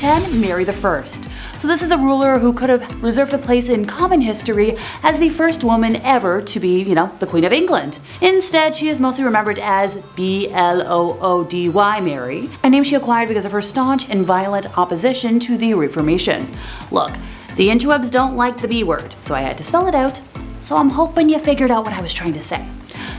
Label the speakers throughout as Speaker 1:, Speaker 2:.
Speaker 1: 10, Mary I. So this is a ruler who could have reserved a place in common history as the first woman ever to be, the Queen of England. Instead, she is mostly remembered as Bloody Mary, a name she acquired because of her staunch and violent opposition to the Reformation. Look, the interwebs don't like the B word, so I had to spell it out. So I'm hoping you figured out what I was trying to say.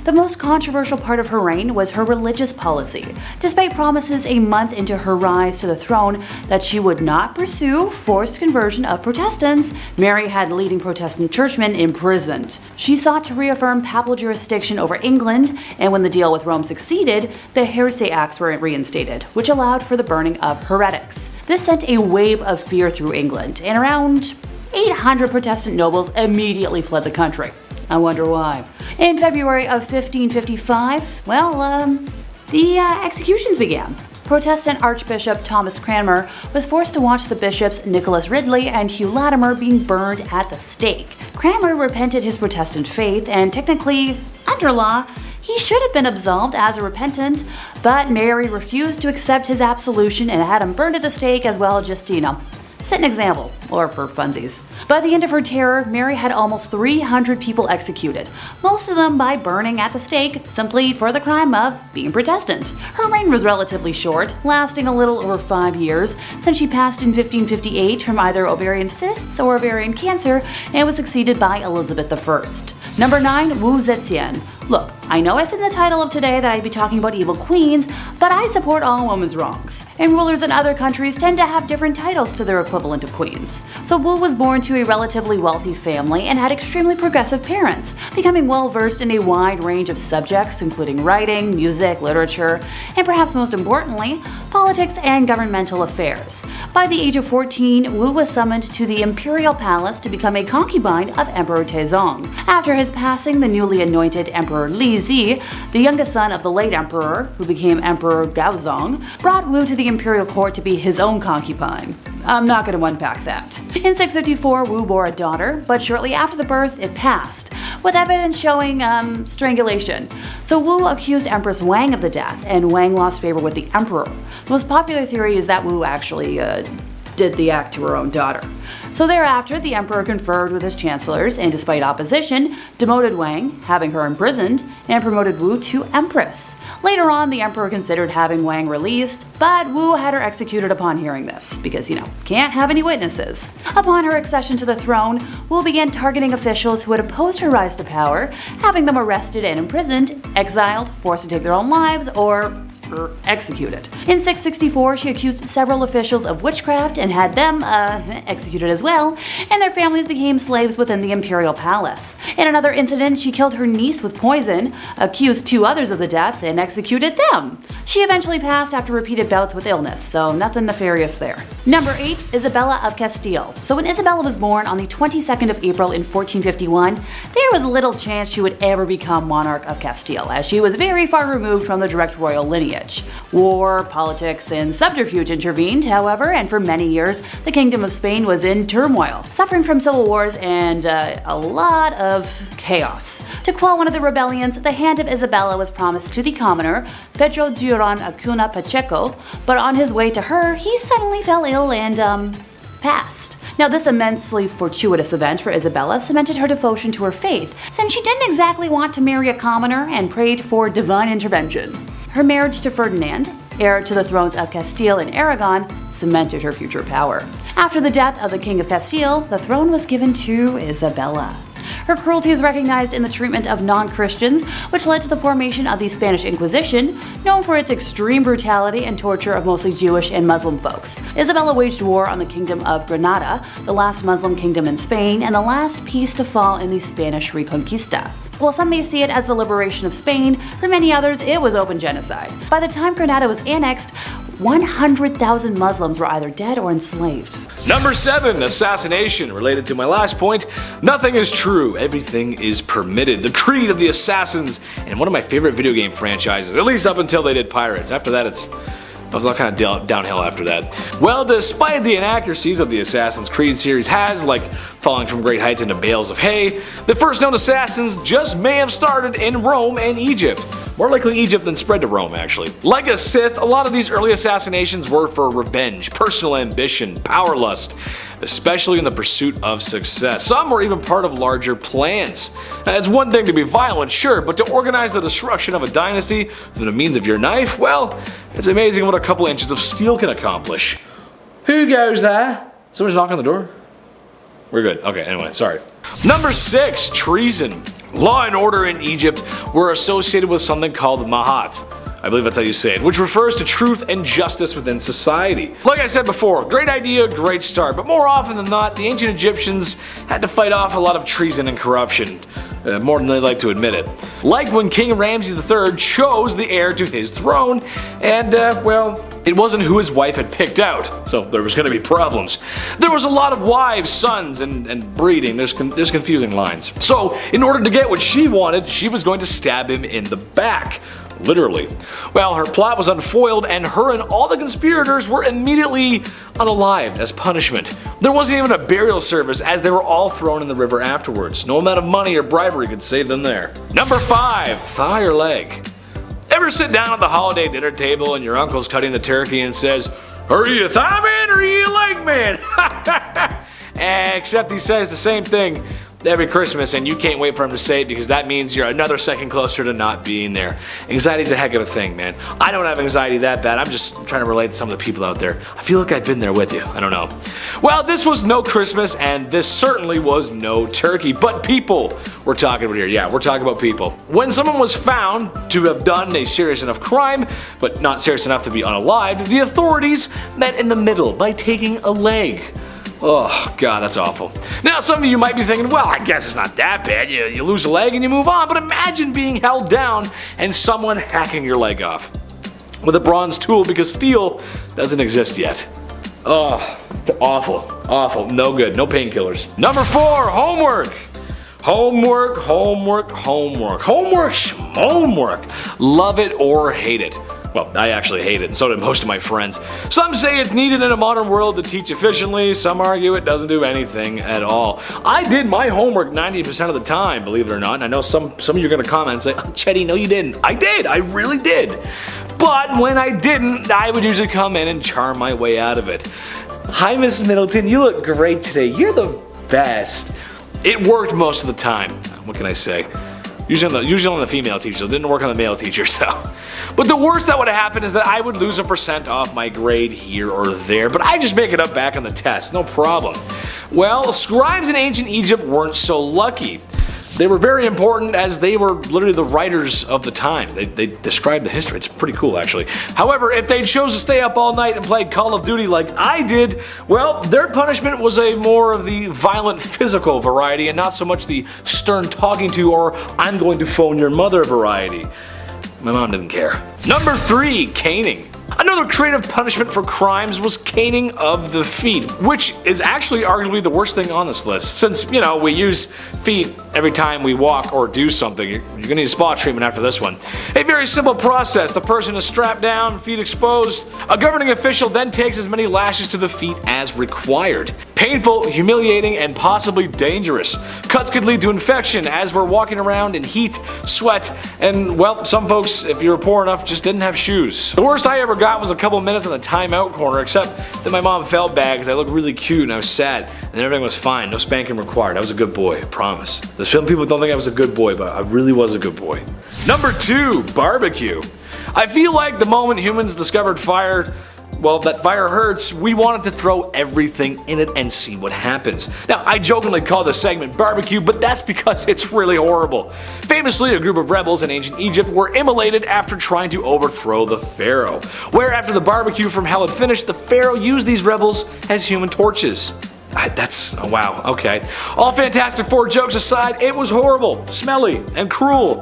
Speaker 1: The most controversial part of her reign was her religious policy. Despite promises a month into her rise to the throne that she would not pursue forced conversion of Protestants, Mary had leading Protestant churchmen imprisoned. She sought to reaffirm papal jurisdiction over England, and when the deal with Rome succeeded, the Heresy Acts were reinstated, which allowed for the burning of heretics. This sent a wave of fear through England, and around 800 Protestant nobles immediately fled the country. I wonder why. In February of 1555, the executions began. Protestant Archbishop Thomas Cranmer was forced to watch the bishops Nicholas Ridley and Hugh Latimer being burned at the stake. Cranmer repented his Protestant faith, and technically, under law, he should have been absolved as a repentant, but Mary refused to accept his absolution and had him burned at the stake as well, just set an example, or for funsies. By the end of her terror, Mary had almost 300 people executed, most of them by burning at the stake simply for the crime of being Protestant. Her reign was relatively short, lasting a little over 5 years, since she passed in 1558 from either ovarian cysts or ovarian cancer and was succeeded by Elizabeth I. Number 9, Wu Zetian. Look, I know I said in the title of today that I'd be talking about evil queens, but I support all women's wrongs. And rulers in other countries tend to have different titles to their equivalent of queens. So Wu was born to a relatively wealthy family and had extremely progressive parents, becoming well versed in a wide range of subjects including writing, music, literature, and perhaps most importantly, politics and governmental affairs. By the age of 14, Wu was summoned to the imperial palace to become a concubine of Emperor Taizong. After his passing, the newly anointed Emperor Li Zi, the youngest son of the late emperor, who became Emperor Gaozong, brought Wu to the imperial court to be his own concubine. I'm not going to unpack that. In 654, Wu bore a daughter, but shortly after the birth, it passed, with evidence showing strangulation. So Wu accused Empress Wang of the death, and Wang lost favor with the emperor. The most popular theory is that Wu actually did the act to her own daughter. So thereafter, the emperor conferred with his chancellors and, despite opposition, demoted Wang, having her imprisoned, and promoted Wu to empress. Later on, the emperor considered having Wang released, but Wu had her executed upon hearing this, because, can't have any witnesses. Upon her accession to the throne, Wu began targeting officials who had opposed her rise to power, having them arrested and imprisoned, exiled, forced to take their own lives, or executed. In 664, she accused several officials of witchcraft and had them executed as well, and their families became slaves within the imperial palace. In another incident, she killed her niece with poison, accused 2 others of the death, and executed them. She eventually passed after repeated bouts with illness, so nothing nefarious there. Number 8, Isabella of Castile. So when Isabella was born on the 22nd of April in 1451, there was little chance she would ever become monarch of Castile, as she was very far removed from the direct royal lineage. War, politics, and subterfuge intervened, however, and for many years, the Kingdom of Spain was in turmoil, suffering from civil wars and a lot of chaos. To quell one of the rebellions, the hand of Isabella was promised to the commoner, Pedro Duran Acuna Pacheco, but on his way to her, he suddenly fell ill and, passed. Now, this immensely fortuitous event for Isabella cemented her devotion to her faith, since she didn't exactly want to marry a commoner and prayed for divine intervention. Her marriage to Ferdinand, heir to the thrones of Castile and Aragon, cemented her future power. After the death of the King of Castile, the throne was given to Isabella. Her cruelty is recognized in the treatment of non-Christians, which led to the formation of the Spanish Inquisition, known for its extreme brutality and torture of mostly Jewish and Muslim folks. Isabella waged war on the Kingdom of Granada, the last Muslim kingdom in Spain, and the last piece to fall in the Spanish Reconquista. While some may see it as the liberation of Spain, for many others it was open genocide. By the time Granada was annexed, 100,000 Muslims were either dead or enslaved.
Speaker 2: Number 7, Assassination. Related to my last point, nothing is true, everything is permitted. The creed of the Assassins, and one of my favorite video game franchises, at least up until they did Pirates. After that, I was all kind of downhill after that. Well, despite the inaccuracies of the Assassin's Creed series has, like falling from great heights into bales of hay, the first known assassins just may have started in Rome and Egypt. More likely Egypt than spread to Rome, actually. Like a Sith, a lot of these early assassinations were for revenge, personal ambition, power lust, especially in the pursuit of success. Some were even part of larger plans. It's one thing to be violent, sure, but to organize the destruction of a dynasty through the means of your knife, well, it's amazing what a couple inches of steel can accomplish. Who goes there? Someone's knocking on the door? We're good. Okay, anyway, sorry. Number 6, treason. Law and order in Egypt were associated with something called mahat. I believe that's how you say it, which refers to truth and justice within society. Like I said before, great idea, great start, but more often than not, the ancient Egyptians had to fight off a lot of treason and corruption. More than they like to admit it. Like when King Ramses III chose the heir to his throne, and, well, it wasn't who his wife had picked out, so there was going to be problems. There was a lot of wives, sons, and breeding. There's confusing lines. So, in order to get what she wanted, she was going to stab him in the back. Literally. Well, her plot was unfoiled, and her and all the conspirators were immediately unalived as punishment. There wasn't even a burial service, as they were all thrown in the river afterwards. No amount of money or bribery could save them there. Number 5, thigh or leg. Ever sit down at the holiday dinner table and your uncle's cutting the turkey and says, "Are you a thigh man or are you a leg man?" Except he says the same thing every Christmas, and you can't wait for him to say it because that means you're another second closer to not being there. Anxiety's a heck of a thing, man. I don't have anxiety that bad. I'm just trying to relate to some of the people out there. I feel like I've been there with you. I don't know. Well, this was no Christmas, and this certainly was no turkey, but people we're talking about here. Yeah, we're talking about people. When someone was found to have done a serious enough crime, but not serious enough to be unalived, the authorities met in the middle by taking a leg. Oh, God, that's awful. Now, some of you might be thinking, well, I guess it's not that bad. You lose a leg and you move on. But imagine being held down and someone hacking your leg off with a bronze tool because steel doesn't exist yet. Oh, it's awful. Awful. No good. No painkillers. Number 4, homework. Homework, homework, homework. Homework. Love it or hate it. Well, I actually hate it, and so did most of my friends. Some say it's needed in a modern world to teach efficiently, some argue it doesn't do anything at all. I did my homework 90% of the time, believe it or not, and I know some of you are going to comment and say, "Oh, Chetty, no you didn't." I did, I really did. But when I didn't, I would usually come in and charm my way out of it. "Hi, Miss Middleton, you look great today. You're the best." It worked most of the time. What can I say? Usually on the female teachers, it didn't work on the male teachers though. But the worst that would happen is that I would lose a % off my grade here or there, but I just make it up back on the test, no problem. Well, scribes in ancient Egypt weren't so lucky. They were very important as they were literally the writers of the time. They described the history. It's pretty cool, actually. However, if they chose to stay up all night and play Call of Duty like I did, well, their punishment was a more of the violent physical variety and not so much the stern talking to or "I'm going to phone your mother" variety. My mom didn't care. Number 3, caning. Another creative punishment for crimes was caning of the feet, which is actually arguably the worst thing on this list. Since, we use feet every time we walk or do something, you're gonna need spa treatment after this one. A very simple process. The person is strapped down, feet exposed. A governing official then takes as many lashes to the feet as required. Painful, humiliating, and possibly dangerous. Cuts could lead to infection as we're walking around in heat, sweat, and, well, some folks, if you were poor enough, just didn't have shoes. The worst I ever got was a couple minutes in the timeout corner, except that my mom felt bad because I looked really cute and I was sad, and everything was fine. No spanking required. I was a good boy, I promise. There's some people don't think I was a good boy, but I really was a good boy. Number 2, barbecue. I feel like the moment humans discovered fire, well, that fire hurts, we wanted to throw everything in it and see what happens. Now, I jokingly call this segment barbecue, but that's because it's really horrible. Famously, a group of rebels in ancient Egypt were immolated after trying to overthrow the pharaoh, where after the barbecue from hell had finished, the pharaoh used these rebels as human torches. Wow, okay. All Fantastic Four jokes aside, it was horrible, smelly, and cruel.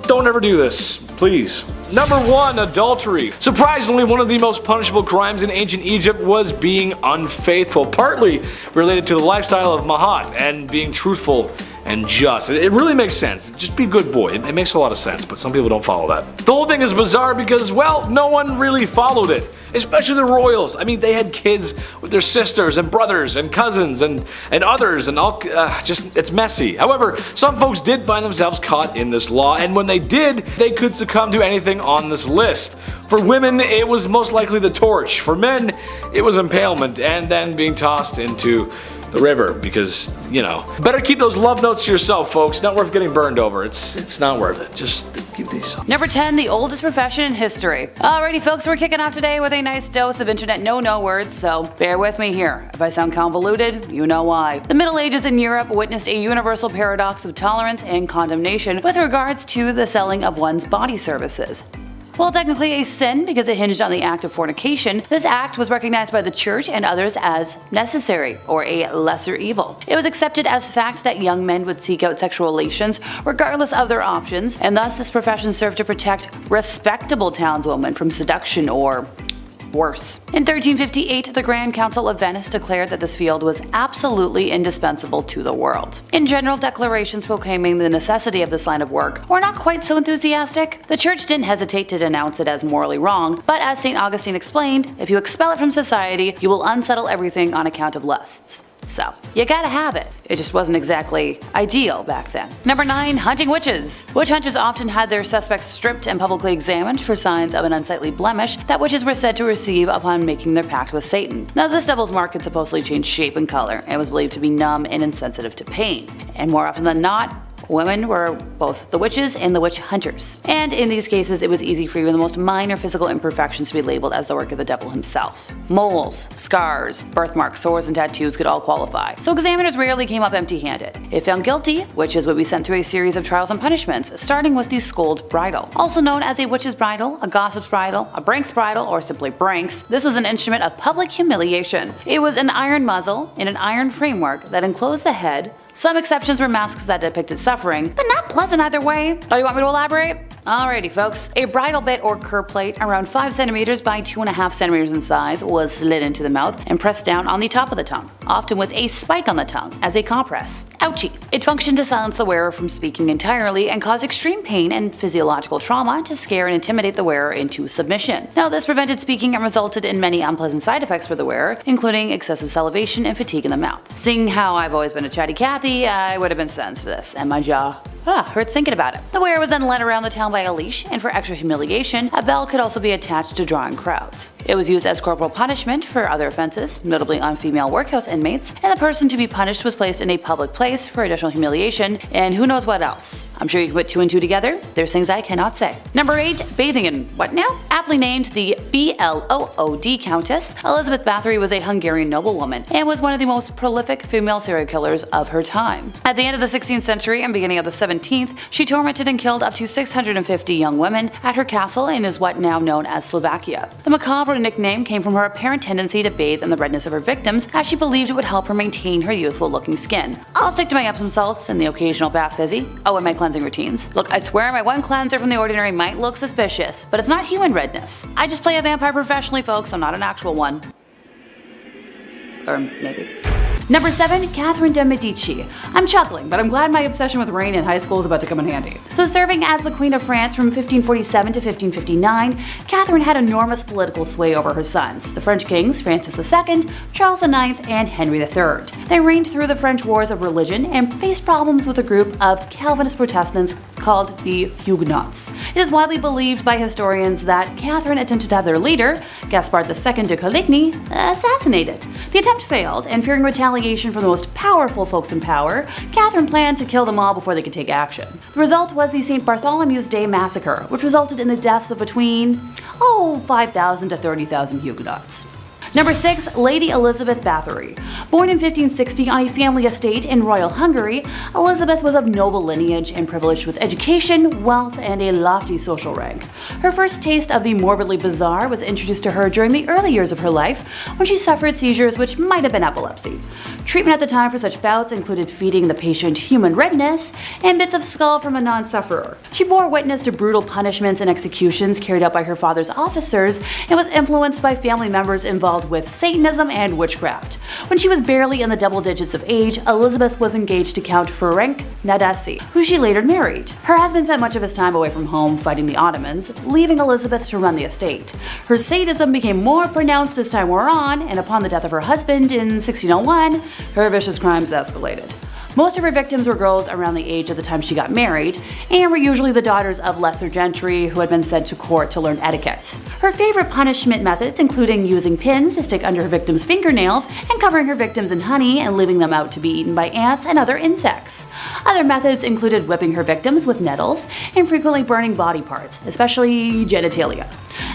Speaker 2: Don't ever do this, please. Number 1, adultery. Surprisingly, one of the most punishable crimes in ancient Egypt was being unfaithful, partly related to the lifestyle of Mahat and being truthful and just. It really makes sense. Just be a good boy. It makes a lot of sense, but some people don't follow that. The whole thing is bizarre because, well, no one really followed it. Especially the royals. I mean, they had kids with their sisters and brothers and cousins and others and all, it's messy. However, some folks did find themselves caught in this law, and when they did, they could succumb to anything on this list. For women, it was most likely the torch. For men, it was impalement and then being tossed into the river because, you know, better keep those love notes to yourself, folks. Not worth getting burned over. It's not worth it. Just keep these.
Speaker 1: Number 10, the oldest profession in history. Alrighty folks, we're kicking off today with a nice dose of internet no words, so bear with me here. If I sound convoluted, you know why. The Middle Ages in Europe witnessed a universal paradox of tolerance and condemnation with regards to the selling of one's body services. While technically a sin because it hinged on the act of fornication, this act was recognized by the church and others as necessary, or a lesser evil. It was accepted as fact that young men would seek out sexual relations regardless of their options, and thus this profession served to protect respectable townswomen from seduction or worse. In 1358, the Grand Council of Venice declared that this field was absolutely indispensable to the world. In general, declarations proclaiming the necessity of this line of work were not quite so enthusiastic. The church didn't hesitate to denounce it as morally wrong, but as St. Augustine explained, if you expel it from society, you will unsettle everything on account of lusts. So, you gotta have it. It just wasn't exactly ideal back then. Number 9, hunting witches. Witch hunters often had their suspects stripped and publicly examined for signs of an unsightly blemish that witches were said to receive upon making their pact with Satan. Now, this devil's mark could supposedly change shape and color, and was believed to be numb and insensitive to pain. And more often than not, women were both the witches and the witch hunters. And in these cases, it was easy for even the most minor physical imperfections to be labeled as the work of the devil himself. Moles, scars, birthmarks, sores, and tattoos could all qualify, so examiners rarely came up empty-handed. If found guilty, witches would be sent through a series of trials and punishments, starting with the scold's bridle. Also known as a witch's bridle, a gossip's bridle, a brank's bridle, or simply branks, this was an instrument of public humiliation. It was an iron muzzle in an iron framework that enclosed the head. Some exceptions were masks that depicted suffering, but not pleasant either way. Oh, you want me to elaborate? Alrighty folks. A bridle bit or curb plate around 5 cm by 2.5 cm in size was slid into the mouth and pressed down on the top of the tongue, often with a spike on the tongue as a compress. Ouchie. It functioned to silence the wearer from speaking entirely and cause extreme pain and physiological trauma to scare and intimidate the wearer into submission. Now, this prevented speaking and resulted in many unpleasant side effects for the wearer, including excessive salivation and fatigue in the mouth. Seeing how I've always been a chatty Cathy, I would have been sentenced to this, and my jaw hurts thinking about it. The wearer was then led around the town by a leash, and for extra humiliation, a bell could also be attached to drawing crowds. It was used as corporal punishment for other offenses, notably on female workhouse inmates, and the person to be punished was placed in a public place for additional humiliation, and who knows what else. I'm sure you can put 2 and 2 together. There's things I cannot say. Number 8, bathing in what now? Aptly named the BLOOD Countess, Elizabeth Bathory was a Hungarian noblewoman and was one of the most prolific female serial killers of her time. At the end of the 16th century and beginning of the 17th, she tormented and killed up to 650 young women at her castle in what now known as Slovakia. The macabre nickname came from her apparent tendency to bathe in the redness of her victims, as she believed it would help her maintain her youthful looking skin. I'll stick to my Epsom salts and the occasional bath fizzy. Oh, and my cleansing routines. Look, I swear my one cleanser from the ordinary might look suspicious, but it's not human redness. I just play a vampire professionally, folks. I'm not an actual one. Or maybe. Number 7, Catherine de Medici. I'm chuckling, but I'm glad my obsession with rain in high school is about to come in handy. So, serving as the Queen of France from 1547 to 1559, Catherine had enormous political sway over her sons, the French kings Francis II, Charles IX, and Henry III. They reigned through the French wars of religion and faced problems with a group of Calvinist Protestants called the Huguenots. It is widely believed by historians that Catherine attempted to have their leader, Gaspard II de Coligny, assassinated. The attempt failed, and fearing retaliation from the most powerful folks in power, Catherine planned to kill them all before they could take action. The result was the St. Bartholomew's Day Massacre, which resulted in the deaths of between 5,000 to 30,000 Huguenots. Number 6, Lady Elizabeth Bathory. Born in 1560 on a family estate in Royal Hungary, Elizabeth was of noble lineage and privileged with education, wealth, and a lofty social rank. Her first taste of the morbidly bizarre was introduced to her during the early years of her life, when she suffered seizures which might have been epilepsy. Treatment at the time for such bouts included feeding the patient human redness and bits of skull from a non-sufferer. She bore witness to brutal punishments and executions carried out by her father's officers and was influenced by family members involved with Satanism and witchcraft. When she was barely in the double digits of age, Elizabeth was engaged to Count Ferenc Nadasdy, who she later married. Her husband spent much of his time away from home fighting the Ottomans, leaving Elizabeth to run the estate. Her sadism became more pronounced as time wore on, and upon the death of her husband in 1601, her vicious crimes escalated. Most of her victims were girls around the age of the time she got married, and were usually the daughters of lesser gentry who had been sent to court to learn etiquette. Her favorite punishment methods including using pins to stick under her victims' fingernails and covering her victims in honey and leaving them out to be eaten by ants and other insects. Other methods included whipping her victims with nettles and frequently burning body parts, especially genitalia.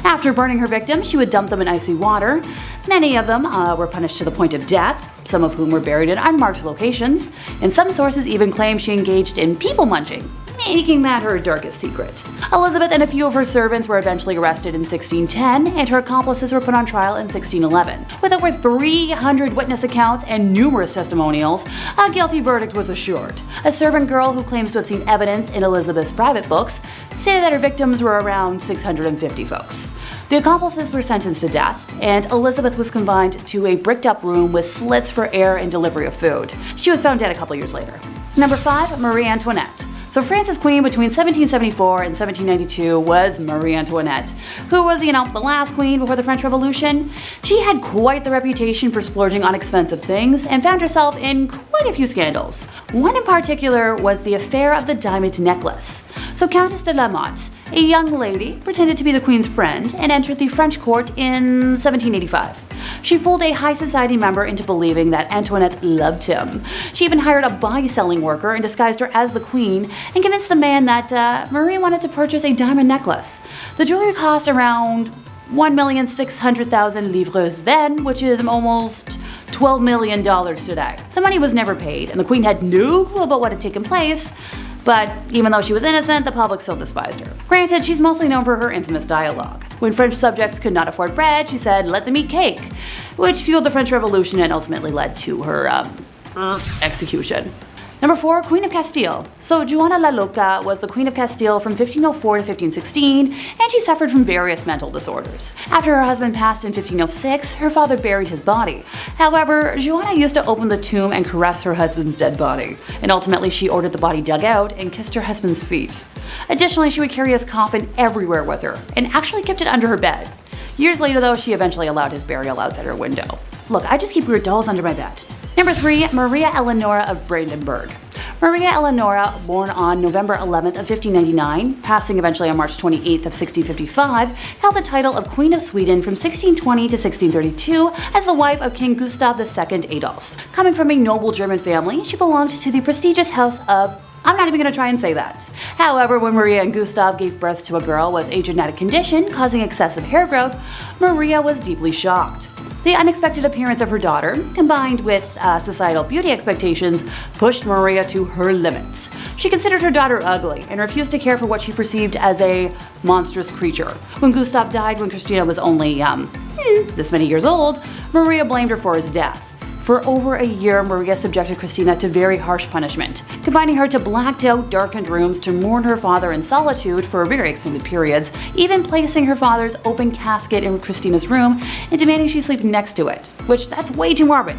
Speaker 1: After burning her victims, she would dump them in icy water. Many of them were punished to the point of death, some of whom were buried in unmarked locations, and some sources even claim she engaged in people munching, making that her darkest secret. Elizabeth and a few of her servants were eventually arrested in 1610, and her accomplices were put on trial in 1611. With over 300 witness accounts and numerous testimonials, a guilty verdict was assured. A servant girl who claims to have seen evidence in Elizabeth's private books stated that her victims were around 650 folks. The accomplices were sentenced to death, and Elizabeth was confined to a bricked-up room with slits for air and delivery of food. She was found dead a couple years later. Number 5. Marie Antoinette. So France's queen between 1774 and 1792 was Marie Antoinette, who was, the last queen before the French Revolution. She had quite the reputation for splurging on expensive things and found herself in quite a few scandals. One in particular was the affair of the diamond necklace. So Countess de la Motte, a young lady, pretended to be the queen's friend and entered the French court in 1785. She fooled a high society member into believing that Antoinette loved him. She even hired a body-selling worker and disguised her as the queen and convinced the man that Marie wanted to purchase a diamond necklace. The jewelry cost around 1,600,000 livres then, which is almost $12 million today. The money was never paid, and the queen had no clue about what had taken place. But even though she was innocent, the public still despised her. Granted, she's mostly known for her infamous dialogue. When French subjects could not afford bread, she said, "Let them eat cake," which fueled the French Revolution and ultimately led to her execution. Number 4. Queen of Castile. So Juana la Loca was the Queen of Castile from 1504 to 1516, and she suffered from various mental disorders. After her husband passed in 1506, her father buried his body. However, Juana used to open the tomb and caress her husband's dead body, and ultimately she ordered the body dug out and kissed her husband's feet. Additionally, she would carry his coffin everywhere with her, and actually kept it under her bed. Years later though, she eventually allowed his burial outside her window. Look, I just keep weird dolls under my bed. Number 3. Maria Eleonora of Brandenburg. Maria Eleonora, born on November 11th of 1599, passing eventually on March 28th of 1655, held the title of Queen of Sweden from 1620 to 1632 as the wife of King Gustav II Adolf. Coming from a noble German family, she belonged to the prestigious house of... I'm not even going to try and say that. However, when Maria and Gustav gave birth to a girl with a genetic condition causing excessive hair growth, Maria was deeply shocked. The unexpected appearance of her daughter, combined with societal beauty expectations, pushed Maria to her limits. She considered her daughter ugly and refused to care for what she perceived as a monstrous creature. When Gustav died when Christina was only, this many years old, Maria blamed her for his death. For over a year, Maria subjected Christina to very harsh punishment, confining her to blacked-out, darkened rooms to mourn her father in solitude for very extended periods, even placing her father's open casket in Christina's room and demanding she sleep next to it, which that's way too morbid,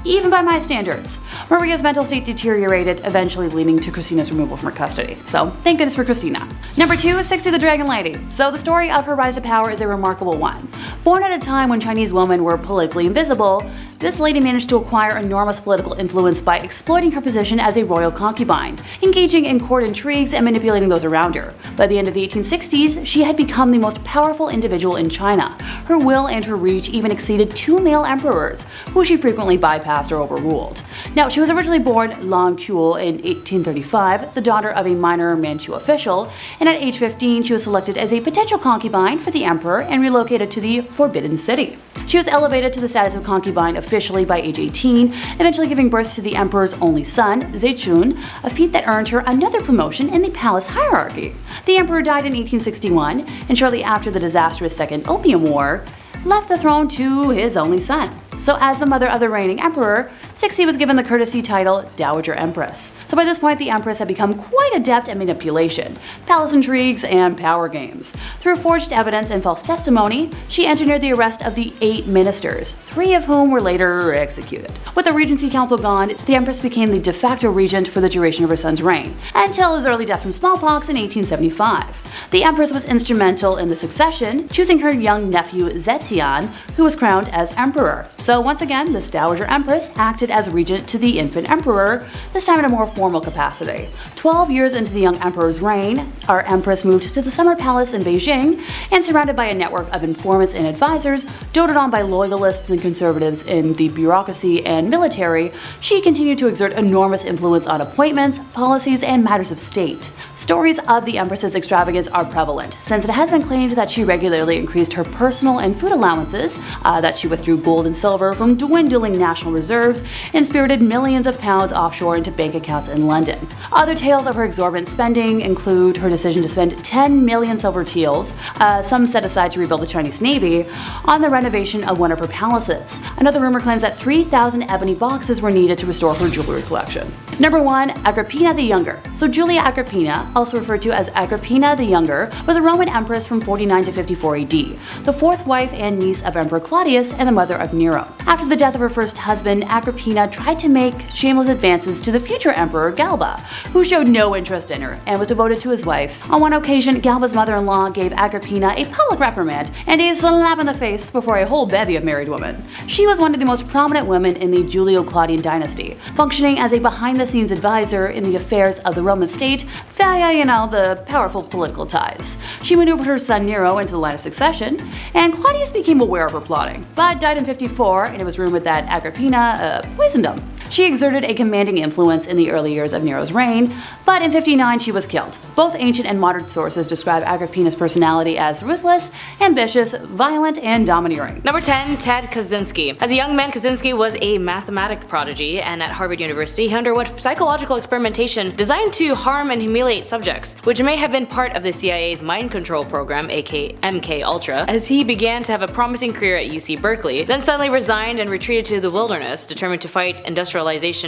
Speaker 1: even by my standards. Maria's mental state deteriorated, eventually leading to Christina's removal from her custody. So, thank goodness for Christina. Number 2 is Sixty the Dragon Lady. So the story of her rise to power is a remarkable one. Born at a time when Chinese women were politically invisible, this lady managed to acquire enormous political influence by exploiting her position as a royal concubine, engaging in court intrigues and manipulating those around her. By the end of the 1860s, she had become the most powerful individual in China. Her will and her reach even exceeded 2 male emperors, who she frequently bypassed or overruled. Now, she was originally born Lan Kuo in 1835, the daughter of a minor Manchu official, and at age 15 she was selected as a potential concubine for the emperor and relocated to the Forbidden City. She was elevated to the status of concubine officially by age 18, eventually giving birth to the emperor's only son, Zetian, a feat that earned her another promotion in the palace hierarchy. The emperor died in 1861, and shortly after the disastrous Second Opium War, left the throne to his only son. So as the mother of the reigning emperor, Cixi was given the courtesy title Dowager Empress. So by this point, the Empress had become quite adept at manipulation, palace intrigues, and power games. Through forged evidence and false testimony, she engineered the arrest of the 8 ministers, 3 of whom were later executed. With the Regency Council gone, the Empress became the de facto regent for the duration of her son's reign, until his early death from smallpox in 1875. The Empress was instrumental in the succession, choosing her young nephew Zetian, who was crowned as emperor. So once again, this Dowager Empress acted as regent to the infant emperor, this time in a more formal capacity. 12 years into the young emperor's reign, our Empress moved to the Summer Palace in Beijing, and surrounded by a network of informants and advisors, doted on by loyalists and conservatives in the bureaucracy and military, she continued to exert enormous influence on appointments, policies, and matters of state. Stories of the Empress's extravagance are prevalent, since it has been claimed that she regularly increased her personal and food allowances, that she withdrew gold and silver from dwindling national reserves, and spirited millions of pounds offshore into bank accounts in London. Other tales of her exorbitant spending include her decision to spend 10 million silver taels, some set aside to rebuild the Chinese Navy, on the renovation of one of her palaces. Another rumor claims that 3,000 ebony boxes were needed to restore her jewelry collection. Number 1. Agrippina the Younger. So Julia Agrippina, also referred to as Agrippina the Younger, was a Roman empress from 49 to 54 AD, the 4th wife and niece of Emperor Claudius and the mother of Nero. After the death of her first husband, Agrippina tried to make shameless advances to the future emperor Galba, who showed no interest in her and was devoted to his wife. On one occasion, Galba's mother-in-law gave Agrippina a public reprimand and a slap in the face before a whole bevy of married women. She was one of the most prominent women in the Julio-Claudian dynasty, functioning as a behind-the-scenes advisor in the affairs of the Roman state via, the powerful political ties. She maneuvered her son Nero into the line of succession, and Claudius became aware of her plotting, but died in 54, and it was rumored that Agrippina poisoned him. She exerted a commanding influence in the early years of Nero's reign, but in 59 she was killed. Both ancient and modern sources describe Agrippina's personality as ruthless, ambitious, violent, and domineering.
Speaker 3: Number 10. Ted Kazinski. As a young man, Kazinski was a mathematic prodigy, and at Harvard University he underwent psychological experimentation designed to harm and humiliate subjects, which may have been part of the CIA's mind control program, aka MK Ultra, as he began to have a promising career at UC Berkeley, then suddenly resigned and retreated to the wilderness, determined to fight industrialization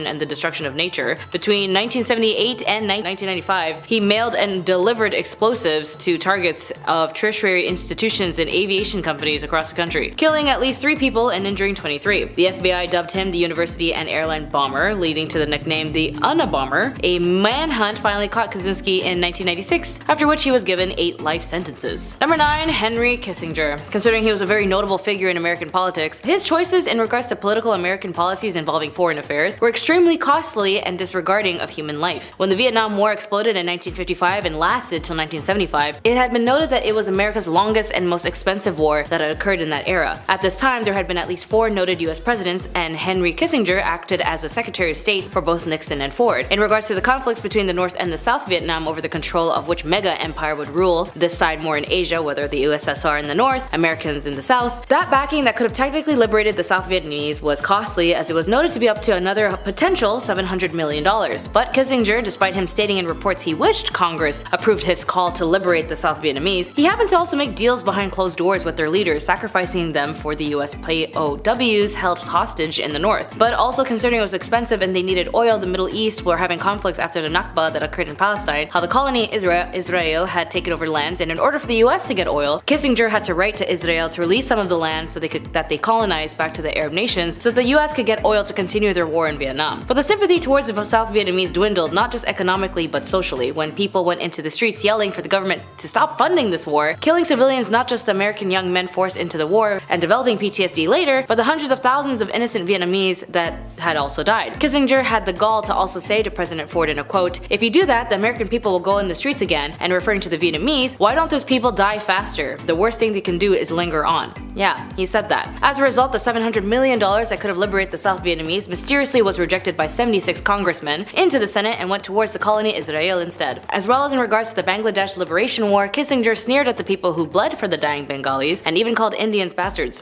Speaker 3: and the destruction of nature. Between 1978 and 1995, he mailed and delivered explosives to targets of tertiary institutions and aviation companies across the country, killing at least 3 people and injuring 23. The FBI dubbed him the University and Airline Bomber, leading to the nickname the Unabomber. A manhunt finally caught Kazinski in 1996, after which he was given 8 life sentences. Number 9. Henry Kissinger. Considering he was a very notable figure in American politics, his choices in regards to political American policies involving foreign affairs were extremely costly and disregarding of human life. When the Vietnam War exploded in 1955 and lasted till 1975, it had been noted that it was America's longest and most expensive war that had occurred in that era. At this time, there had been at least 4 noted US presidents, and Henry Kissinger acted as a Secretary of State for both Nixon and Ford. In regards to the conflicts between the North and the South Vietnam over the control of which mega empire would rule, this side more in Asia, whether the USSR in the North, Americans in the South, that backing that could have technically liberated the South Vietnamese was costly, as it was noted to be up to another potential $700 million. But Kissinger, despite him stating in reports he wished Congress approved his call to liberate the South Vietnamese, he happened to also make deals behind closed doors with their leaders, sacrificing them for the US POWs held hostage in the North. But also considering it was expensive and they needed oil, the Middle East were having conflicts after the Nakba that occurred in Palestine, how the colony Israel had taken over lands, and in order for the US to get oil, Kissinger had to write to Israel to release some of the land so that they colonized back to the Arab nations, so the US could get oil to continue their war in Vietnam. But the sympathy towards the South Vietnamese dwindled, not just economically but socially, when people went into the streets yelling for the government to stop funding this war, killing civilians, not just the American young men forced into the war and developing PTSD later, but the hundreds of thousands of innocent Vietnamese that had also died. Kissinger had the gall to also say to President Ford in a quote, "If you do that, the American people will go in the streets again," and referring to the Vietnamese, "Why don't those people die faster? The worst thing they can do is linger on." Yeah, he said that. As a result, the $700 million that could have liberated the South Vietnamese mysteriously was rejected by 76 congressmen into the Senate and went towards the colony Israel instead. As well as in regards to the Bangladesh Liberation War, Kissinger sneered at the people who bled for the dying Bengalis and even called Indians bastards.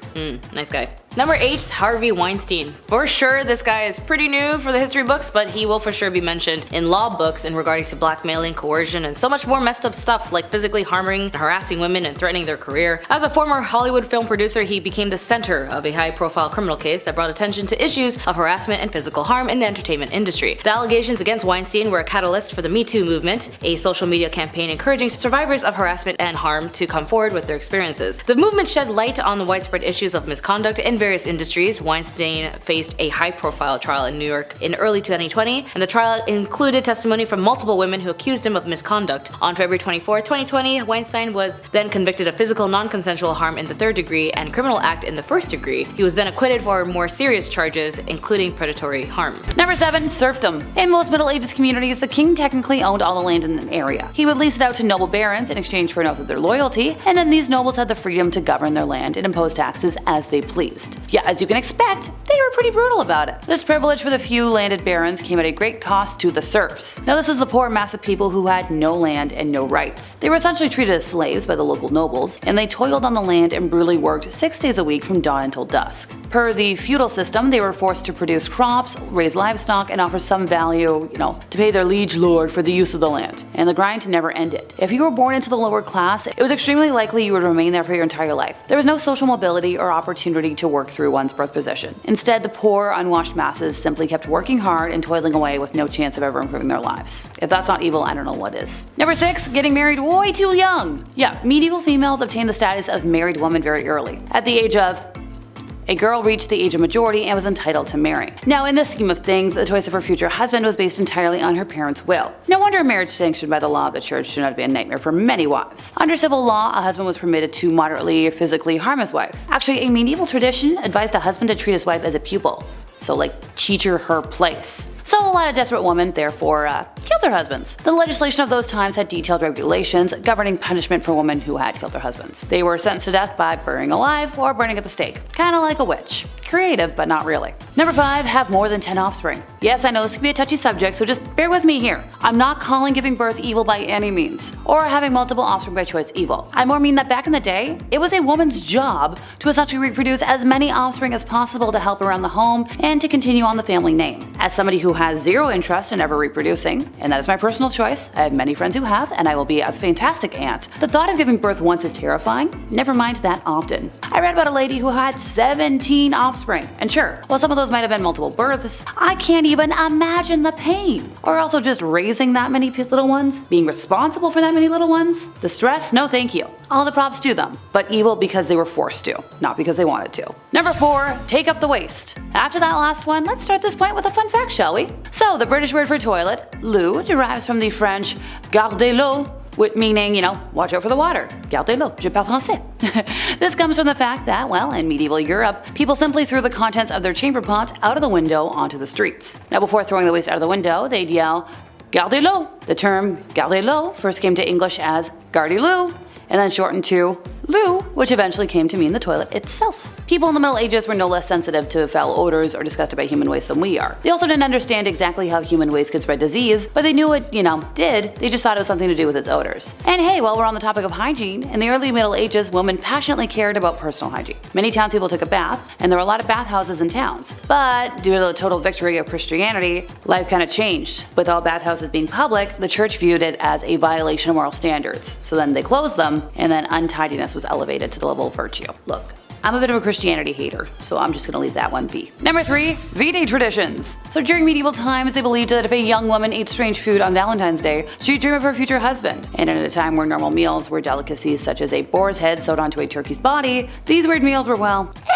Speaker 3: Nice guy. Number 8. Harvey Weinstein. For sure, this guy is pretty new for the history books, but he will for sure be mentioned in law books in regarding to blackmailing, coercion, and so much more messed up stuff like physically harming and harassing women and threatening their career. As a former Hollywood film producer, he became the center of a high-profile criminal case that brought attention to issues of harassment and physical harm in the entertainment industry. The allegations against Weinstein were a catalyst for the Me Too movement, a social media campaign encouraging survivors of harassment and harm to come forward with their experiences. The movement shed light on the widespread issues of misconduct in various industries. Weinstein faced a high-profile trial in New York in early 2020, and the trial included testimony from multiple women who accused him of misconduct. On February 24, 2020, Weinstein was then convicted of physical non-consensual harm in the 3rd degree and criminal act in the 1st degree. He was then acquitted for more serious charges, including predatory harm.
Speaker 1: Number 7. Serfdom. In most Middle Ages communities, the king technically owned all the land in an area. He would lease it out to noble barons in exchange for an oath of their loyalty, and then these nobles had the freedom to govern their land and impose taxes as they pleased. Yeah, as you can expect, they were pretty brutal about it. This privilege for the few landed barons came at a great cost to the serfs. Now this was the poor mass of people who had no land and no rights. They were essentially treated as slaves by the local nobles, and they toiled on the land and brutally worked 6 days a week from dawn until dusk. Per the feudal system, they were forced to produce crops, raise livestock, and offer some value, to pay their liege lord for the use of the land. And the grind never ended. If you were born into the lower class, it was extremely likely you would remain there for your entire life. There was no social mobility or opportunity to work through one's birth position. Instead, the poor, unwashed masses simply kept working hard and toiling away with no chance of ever improving their lives. If that's not evil, I don't know what is. Number 6. Getting married way too young. Yeah, medieval females obtained the status of married woman very early. At the age of a girl reached the age of majority and was entitled to marry. Now, in this scheme of things, the choice of her future husband was based entirely on her parents' will. No wonder a marriage sanctioned by the law of the church should not be a nightmare for many wives. Under civil law, a husband was permitted to moderately physically harm his wife. Actually, a medieval tradition advised a husband to treat his wife as a pupil. So teach her place. So a lot of desperate women, therefore, killed their husbands. The legislation of those times had detailed regulations governing punishment for women who had killed their husbands. They were sentenced to death by burning alive or burning at the stake. Kinda like a witch. Creative, but not really. Number 5. Have more than 10 offspring. Yes, I know this can be a touchy subject, so just bear with me here. I'm not calling giving birth evil by any means, or having multiple offspring by choice evil. I more mean that back in the day, it was a woman's job to essentially reproduce as many offspring as possible to help around the home and to continue on the family name. As somebody who has zero interest in ever reproducing, and that is my personal choice, I have many friends who have, and I will be a fantastic aunt. The thought of giving birth once is terrifying, never mind that often. I read about a lady who had 17 offspring, and sure, while some of those might have been multiple births, I can't even imagine the pain. Or also just raising that many little ones, being responsible for that many little ones. The stress, no thank you. All the props to them, but evil because they were forced to, not because they wanted to. Number 4, take up the waist. After that last one, let's start this point with a fun fact, shall we? So the British word for toilet, loo, derives from the French gardez l'eau, meaning, watch out for the water. Gardez l'eau, je parle français. This comes from the fact that, in medieval Europe, people simply threw the contents of their chamber pots out of the window onto the streets. Now before throwing the waste out of the window, they'd yell, gardez l'eau. The term gardez l'eau first came to English as gardy loo, and then shortened to loo, which eventually came to mean the toilet itself. People in the Middle Ages were no less sensitive to foul odors or disgusted by human waste than we are. They also didn't understand exactly how human waste could spread disease, but they knew it, did. They just thought it was something to do with its odors. And hey, while we're on the topic of hygiene, in the early Middle Ages, women passionately cared about personal hygiene. Many townspeople took a bath, and there were a lot of bathhouses in towns. But due to the total victory of Christianity, life kind of changed. With all bathhouses being public, the church viewed it as a violation of moral standards. So then they closed them, and then untidiness was elevated to the level of virtue. Look, I'm a bit of a Christianity hater, so I'm just gonna leave that one be. Number 3, V-Day traditions. So during medieval times, they believed that if a young woman ate strange food on Valentine's Day, she'd dream of her future husband. And at a time where normal meals were delicacies such as a boar's head sewed onto a turkey's body, these weird meals were,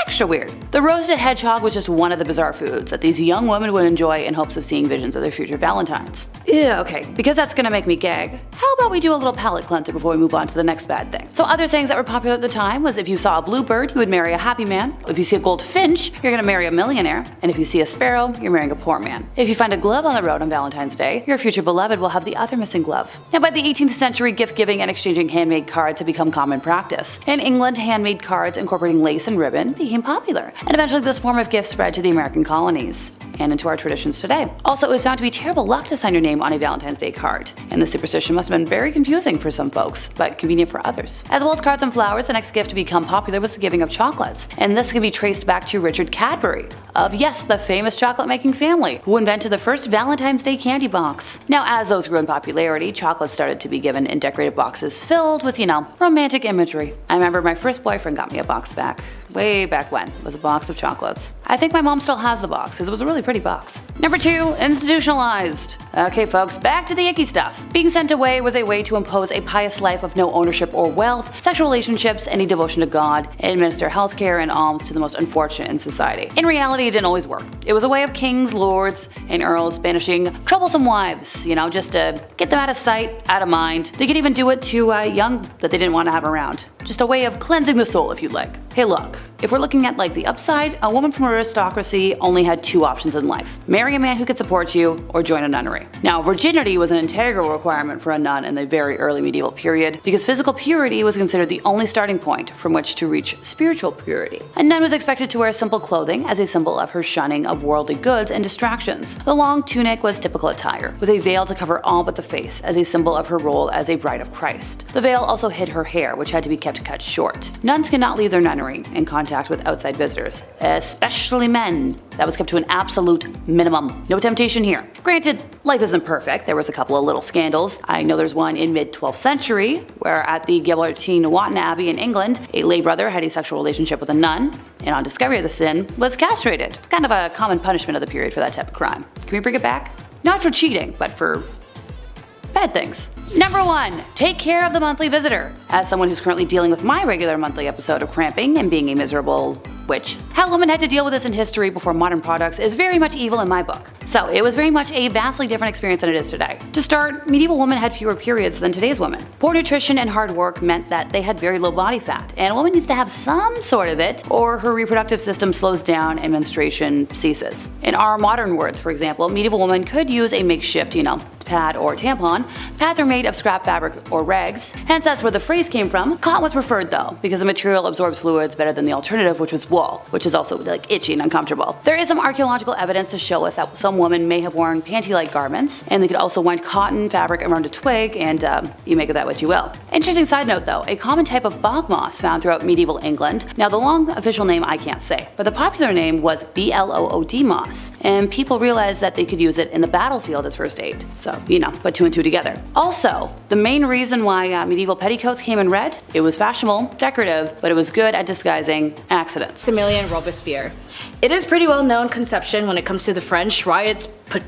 Speaker 1: extra weird. The roasted hedgehog was just one of the bizarre foods that these young women would enjoy in hopes of seeing visions of their future Valentines. Yeah, okay, because that's gonna make me gag, how about we do a little palate cleanser before we move on to the next bad thing? So other sayings that were popular at the time was if you saw a bluebird, you would marry a happy man. If you see a goldfinch, you're gonna marry a millionaire. And if you see a sparrow, you're marrying a poor man. If you find a glove on the road on Valentine's Day, your future beloved will have the other missing glove. Now by the 18th century, gift giving and exchanging handmade cards had become common practice. In England, handmade cards incorporating lace and ribbon became popular, and eventually this form of gift spread to the American colonies. and into our traditions today. Also, it was found to be terrible luck to sign your name on a Valentine's Day card, and the superstition must have been very confusing for some folks, but convenient for others. As well as cards and flowers, the next gift to become popular was the giving of chocolates, and this can be traced back to Richard Cadbury, of yes, the famous chocolate-making family, who invented the first Valentine's Day candy box. Now, as those grew in popularity, chocolates started to be given in decorated boxes filled with, romantic imagery. I remember my first boyfriend got me a box back. Way back when. It was a box of chocolates. I think my mom still has the box, because it was a really pretty box. Number 2, institutionalized. Okay folks, back to the icky stuff. Being sent away was a way to impose a pious life of no ownership or wealth, sexual relationships, any devotion to God, and administer healthcare and alms to the most unfortunate in society. In reality, it didn't always work. It was a way of kings, lords, and earls banishing troublesome wives, just to get them out of sight, out of mind. They could even do it to young that they didn't want to have around. Just a way of cleansing the soul, if you'd like. Hey look, if we're looking at the upside, a woman from aristocracy only had 2 options in life. Marry a man who could support you, or join a nunnery. Now, virginity was an integral requirement for a nun in the very early medieval period, because physical purity was considered the only starting point from which to reach spiritual purity. A nun was expected to wear simple clothing as a symbol of her shunning of worldly goods and distractions. The long tunic was typical attire, with a veil to cover all but the face as a symbol of her role as a bride of Christ. The veil also hid her hair, which had to be kept cut short. Nuns could not leave their nunnery in contact with outside visitors, especially men. That was kept to an absolute minimum. No temptation here. Granted, life isn't perfect. There was a couple of little scandals. I know there's one in mid-12th century, where at the Gilbertine Wotton Abbey in England, a lay brother had a sexual relationship with a nun, and on discovery of the sin, was castrated. It's kind of a common punishment of the period for that type of crime. Can we bring it back? Not for cheating, but for bad things. Number 1, take care of the monthly visitor. As someone who's currently dealing with my regular monthly episode of cramping and being a miserable witch, how women had to deal with this in history before modern products is very much evil in my book. So it was very much a vastly different experience than it is today. To start, medieval women had fewer periods than today's women. Poor nutrition and hard work meant that they had very low body fat, and a woman needs to have some sort of it, or her reproductive system slows down and menstruation ceases. In our modern words, for example, medieval women could use a makeshift, pad or tampon. Pads are made of scrap fabric or rags, hence that's where the phrase came from. Cotton was preferred though, because the material absorbs fluids better than the alternative, which was wool, which is also itchy and uncomfortable. There is some archaeological evidence to show us that some women may have worn panty-like garments, and they could also wind cotton fabric around a twig, and you make of that what you will. Interesting side note though, a common type of bog moss found throughout medieval England. Now the long official name I can't say, but the popular name was Blood moss, and people realized that they could use it in the battlefield as first aid. So, put 2 and 2 together. Also, the main reason why medieval petticoats came in red, it was fashionable, decorative, but it was good at disguising accidents.
Speaker 3: Maximilien Robespierre. It is pretty well known conception when it comes to the French. Riots,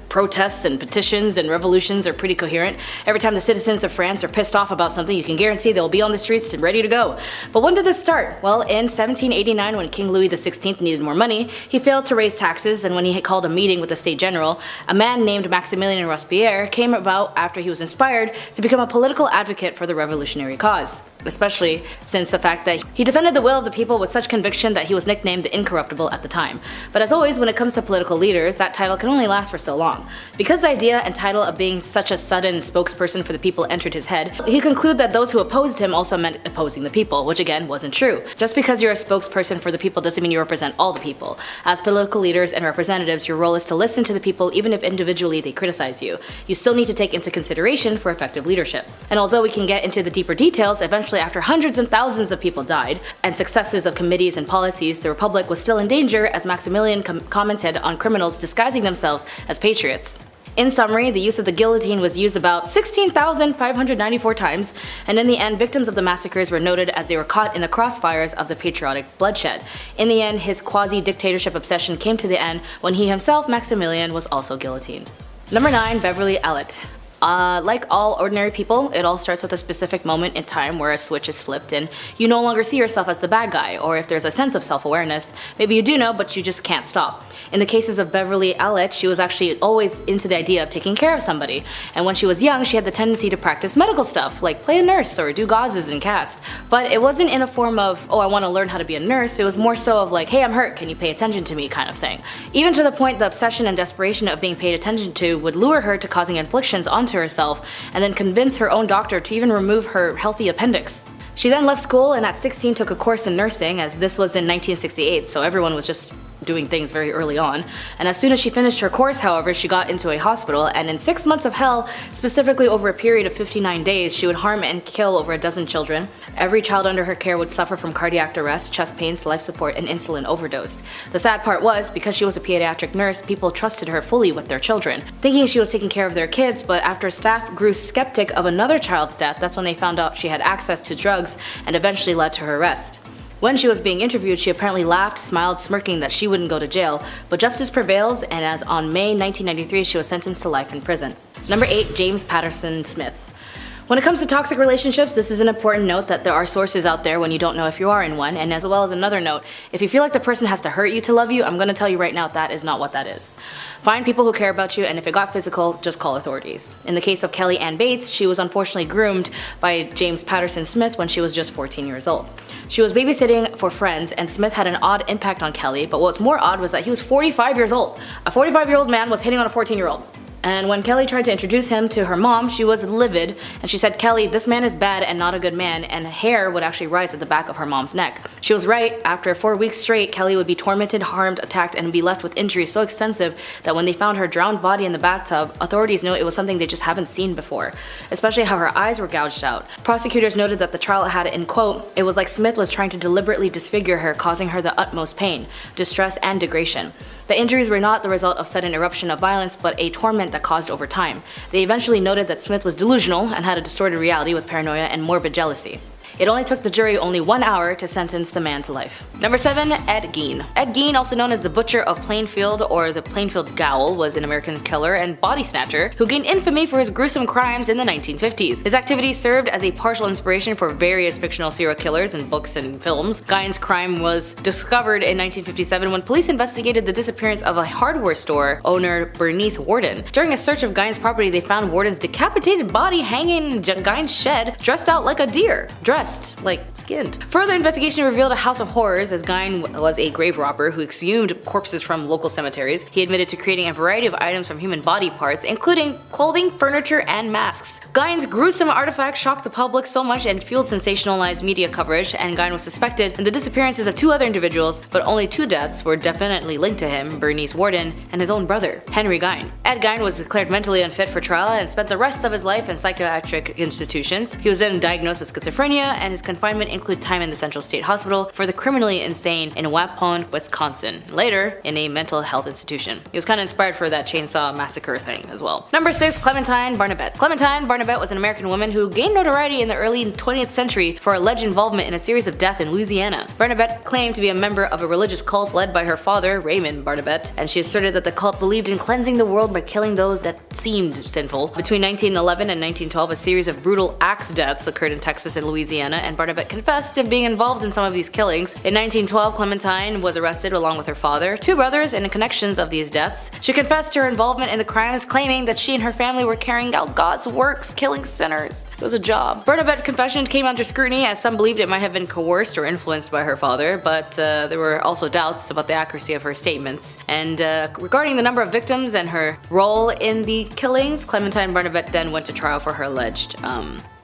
Speaker 3: protests, and petitions and revolutions are pretty coherent. Every time the citizens of France are pissed off about something, you can guarantee they'll be on the streets and ready to go. But when did this start? Well, in 1789, when King Louis XVI needed more money, he failed to raise taxes, and when he had called a meeting with the State General, a man named Maximilien Robespierre came about after he was inspired to become a political advocate for the revolutionary cause, especially since the fact that he defended the will of the people with such conviction that he was nicknamed the Incorruptible at the time. But as always, when it comes to political leaders, that title can only last for so long. Because the idea and title of being such a sudden spokesperson for the people entered his head, he concluded that those who opposed him also meant opposing the people, which again wasn't true. Just because you're a spokesperson for the people doesn't mean you represent all the people. As political leaders and representatives, your role is to listen to the people even if individually they criticize you. You still need to take into consideration for effective leadership. And although we can get into the deeper details, eventually after hundreds and thousands of people died, and successes of committees and policies, the Republic was still in danger as Maximilian commented on criminals disguising themselves as patriots. In summary, the use of the guillotine was used about 16,594 times, and in the end, victims of the massacres were noted as they were caught in the crossfires of the patriotic bloodshed. In the end, his quasi-dictatorship obsession came to the end when he himself, Maximilian, was also guillotined. Number 9. Beverly Ellett. Like all ordinary people, it all starts with a specific moment in time where a switch is flipped and you no longer see yourself as the bad guy, or if there's a sense of self-awareness, maybe you do know but you just can't stop. In the cases of Beverly Ellett, she was actually always into the idea of taking care of somebody, and when she was young she had the tendency to practice medical stuff, like play a nurse or do gauzes and cast. But it wasn't in a form of, oh I want to learn how to be a nurse, it was more so of like, hey I'm hurt, can you pay attention to me kind of thing. Even to the point the obsession and desperation of being paid attention to would lure her to causing inflictions onto herself, and then convince her own doctor to even remove her healthy appendix. She then left school and at 16 took a course in nursing, as this was in 1968, so everyone was just doing things very early on. And as soon as she finished her course, however, she got into a hospital, and in 6 months of hell, specifically over a period of 59 days, she would harm and kill over a dozen children. Every child under her care would suffer from cardiac arrest, chest pains, life support, and insulin overdose. The sad part was, because she was a pediatric nurse, people trusted her fully with their children, thinking she was taking care of their kids, but after staff grew skeptic of another child's death, that's when they found out she had access to drugs and eventually led to her arrest. When she was being interviewed, she apparently laughed, smiled, smirking that she wouldn't go to jail, but justice prevails, and as on May 1993, she was sentenced to life in prison. Number 8. James Patterson Smith. When it comes to toxic relationships, this is an important note that there are sources out there when you don't know if you are in one, and as well as another note, if you feel like the person has to hurt you to love you, I'm going to tell you right now that is not what that is. Find people who care about you, and if it got physical, just call authorities. In the case of Kelly Ann Bates, she was unfortunately groomed by James Patterson Smith when she was just 14 years old. She was babysitting for friends, and Smith had an odd impact on Kelly, but what's more odd was that he was 45 years old. A 45-year-old man was hitting on a 14-year-old. And when Kelly tried to introduce him to her mom, she was livid, and she said, "Kelly, this man is bad and not a good man," and hair would actually rise at the back of her mom's neck. She was right. After 4 weeks straight, Kelly would be tormented, harmed, attacked, and be left with injuries so extensive that when they found her drowned body in the bathtub, authorities knew it was something they just haven't seen before, especially how her eyes were gouged out. Prosecutors noted that the trial had, in quote, "It was like Smith was trying to deliberately disfigure her, causing her the utmost pain, distress, and degradation. The injuries were not the result of sudden eruption of violence, but a torment that caused over time." They eventually noted that Smith was delusional and had a distorted reality with paranoia and morbid jealousy. It only took the jury only 1 hour to sentence the man to life. Number 7. Ed Gein. Ed Gein, also known as the Butcher of Plainfield or the Plainfield Gowl, was an American killer and body snatcher who gained infamy for his gruesome crimes in the 1950s. His activities served as a partial inspiration for various fictional serial killers in books and films. Gein's crime was discovered in 1957 when police investigated the disappearance of a hardware store owner, Bernice Warden. During a search of Gein's property, they found Warden's decapitated body hanging in Gein's shed, dressed out like a deer. Dressed like skinned. Further investigation revealed a house of horrors, as Gein was a grave robber who exhumed corpses from local cemeteries. He admitted to creating a variety of items from human body parts, including clothing, furniture, and masks. Gein's gruesome artifacts shocked the public so much and fueled sensationalized media coverage, and Gein was suspected in the disappearances of 2 other individuals, but only 2 deaths were definitely linked to him, Bernice Warden and his own brother, Henry Gein. Ed Gein was declared mentally unfit for trial and spent the rest of his life in psychiatric institutions. He was then diagnosed with schizophrenia, and his confinement included time in the Central State Hospital for the Criminally Insane in Waupun, Wisconsin, later in a mental health institution. He was kind of inspired for that chainsaw massacre thing as well. Number 6. Clementine Barnabet. Clementine Barnabet was an American woman who gained notoriety in the early 20th century for alleged involvement in a series of deaths in Louisiana. Barnabet claimed to be a member of a religious cult led by her father, Raymond Barnabet, and she asserted that the cult believed in cleansing the world by killing those that seemed sinful. Between 1911 and 1912, a series of brutal axe deaths occurred in Texas and Louisiana, and Barnabet confessed to being involved in some of these killings. In 1912, Clementine was arrested along with her father, 2 brothers, and the connections of these deaths. She confessed to her involvement in the crimes, claiming that she and her family were carrying out God's works, killing sinners. It was a job. Bernabet's confession came under scrutiny, as some believed it might have been coerced or influenced by her father, but there were also doubts about the accuracy of her statements. And regarding the number of victims and her role in the killings, Clementine Barnabet then went to trial for her alleged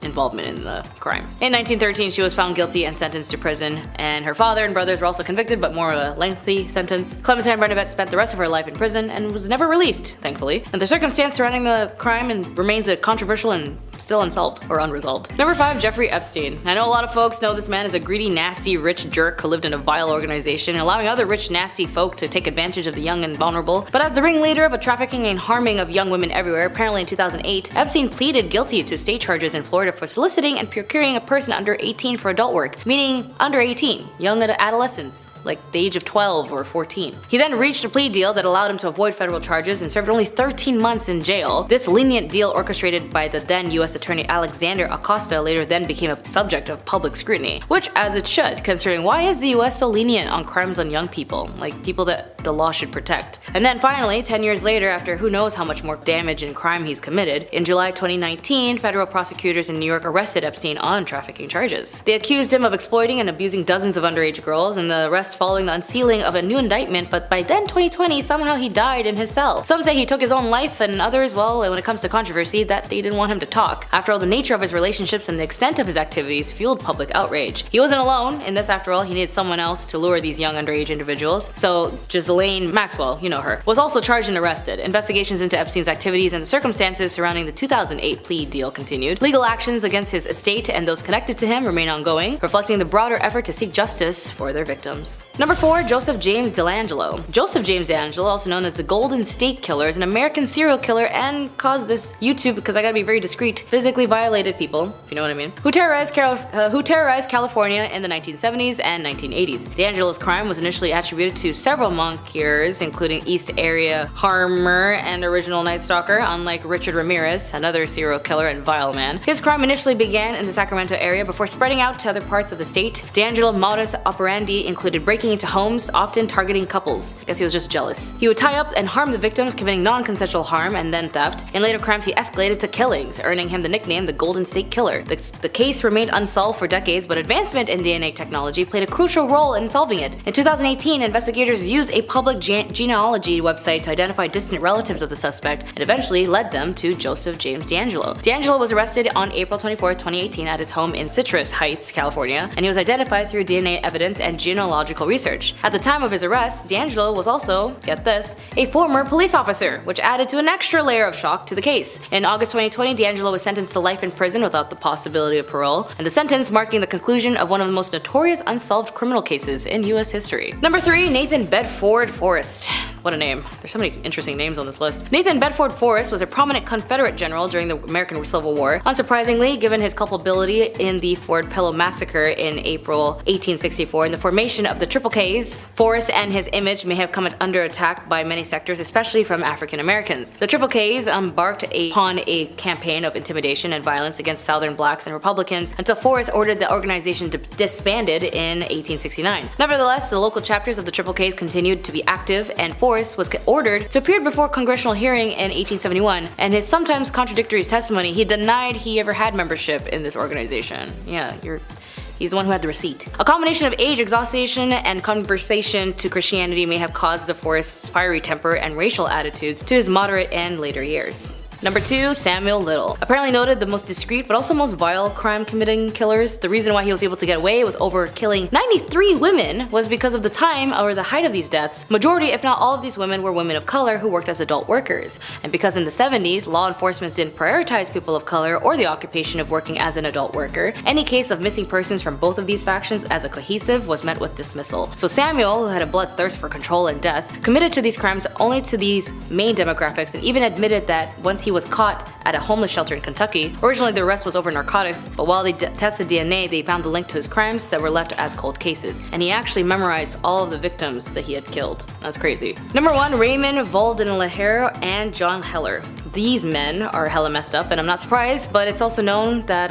Speaker 3: involvement in the crime. In 1913, she was found guilty and sentenced to prison, and her father and brothers were also convicted, but more of a lengthy sentence. Clementine Barnabet spent the rest of her life in prison and was never released, thankfully. And the circumstance surrounding the crime remains a controversial and still unsolved or unresolved. Number 5. Jeffrey Epstein. I know a lot of folks know this man as a greedy, nasty, rich jerk who lived in a vile organization, allowing other rich, nasty folk to take advantage of the young and vulnerable. But as the ringleader of a trafficking and harming of young women everywhere, apparently in 2008, Epstein pleaded guilty to state charges in Florida for soliciting and procuring a person under 18 for adult work, meaning under 18, young adolescents, like the age of 12 or 14. He then reached a plea deal that allowed him to avoid federal charges and served only 13 months in jail. This lenient deal, orchestrated by the then U.S. Attorney Alexander Acosta, later then became a subject of public scrutiny, which as it should, considering why is the U.S. so lenient on crimes on young people, like people that the law should protect. And then finally, 10 years later, after who knows how much more damage and crime he's committed, in July 2019, federal prosecutors in New York arrested Epstein on trafficking charges. They accused him of exploiting and abusing dozens of underage girls, and the arrest following the unsealing of a new indictment, but by then 2020, somehow he died in his cell. Some say he took his own life, and others, well, when it comes to controversy, that they didn't want him to talk. shock. After all, the nature of his relationships and the extent of his activities fueled public outrage. He wasn't alone in this. After all, he needed someone else to lure these young underage individuals, so Ghislaine Maxwell, you know her, was also charged and arrested. Investigations into Epstein's activities and the circumstances surrounding the 2008 plea deal continued. Legal actions against his estate and those connected to him remain ongoing, reflecting the broader effort to seek justice for their victims. Number 4. Joseph James DeAngelo. Joseph James DeAngelo, also known as the Golden State Killer, is an American serial killer and caused this YouTube, because I gotta be very discreet, physically violated people, if you know what I mean, who terrorized California in the 1970s and 1980s. DeAngelo's crime was initially attributed to several monk-killers, including East Area Harmer and original Night Stalker, unlike Richard Ramirez, another serial killer and vile man. His crime initially began in the Sacramento area before spreading out to other parts of the state. DeAngelo's modus operandi included breaking into homes, often targeting couples. I guess he was just jealous. He would tie up and harm the victims, committing non-consensual harm and then theft. In later crimes, he escalated to killings, earning him the nickname the Golden State Killer. The case remained unsolved for decades, but advancement in DNA technology played a crucial role in solving it. In 2018, investigators used a public genealogy website to identify distant relatives of the suspect and eventually led them to Joseph James DeAngelo. DeAngelo was arrested on April 24, 2018 at his home in Citrus Heights, California, and he was identified through DNA evidence and genealogical research. At the time of his arrest, DeAngelo was also, get this, a former police officer, which added to an extra layer of shock to the case. In August 2020, DeAngelo was sentenced to life in prison without the possibility of parole, and the sentence marking the conclusion of one of the most notorious unsolved criminal cases in US history. Number 3. Nathan Bedford Forrest. What a name. There's so many interesting names on this list. Nathan Bedford Forrest was a prominent Confederate general during the American Civil War. Unsurprisingly, given his culpability in the Fort Pillow Massacre in April 1864 and the formation of the Triple Ks, Forrest and his image may have come under attack by many sectors, especially from African Americans. The Triple Ks embarked upon a campaign of intimidation and violence against Southern blacks and Republicans until Forrest ordered the organization disbanded in 1869. Nevertheless, the local chapters of the Triple Ks continued to be active, and Forrest was ordered to appear before a congressional hearing in 1871. And his sometimes contradictory testimony, he denied he ever had membership in this organization. Yeah, he's the one who had the receipt. A combination of age, exhaustion, and conversation to Christianity may have caused the Forrest's fiery temper and racial attitudes to his moderate and later years. Number 2. Samuel Little. Apparently noted the most discreet but also most vile crime-committing killers, the reason why he was able to get away with over killing 93 women was because of the time or the height of these deaths. Majority, if not all of these women, were women of color who worked as adult workers. And because in the 70s, law enforcement didn't prioritize people of color or the occupation of working as an adult worker, any case of missing persons from both of these factions as a cohesive was met with dismissal. So Samuel, who had a bloodthirst for control and death, committed to these crimes only to these main demographics and even admitted that once he was caught at a homeless shelter in Kentucky. Originally the arrest was over narcotics, but while they tested DNA, they found the link to his crimes that were left as cold cases. And he actually memorized all of the victims that he had killed. That's crazy. Number 1. Raymond Valentine and John Heler. These men are hella messed up, and I'm not surprised, but it's also known that,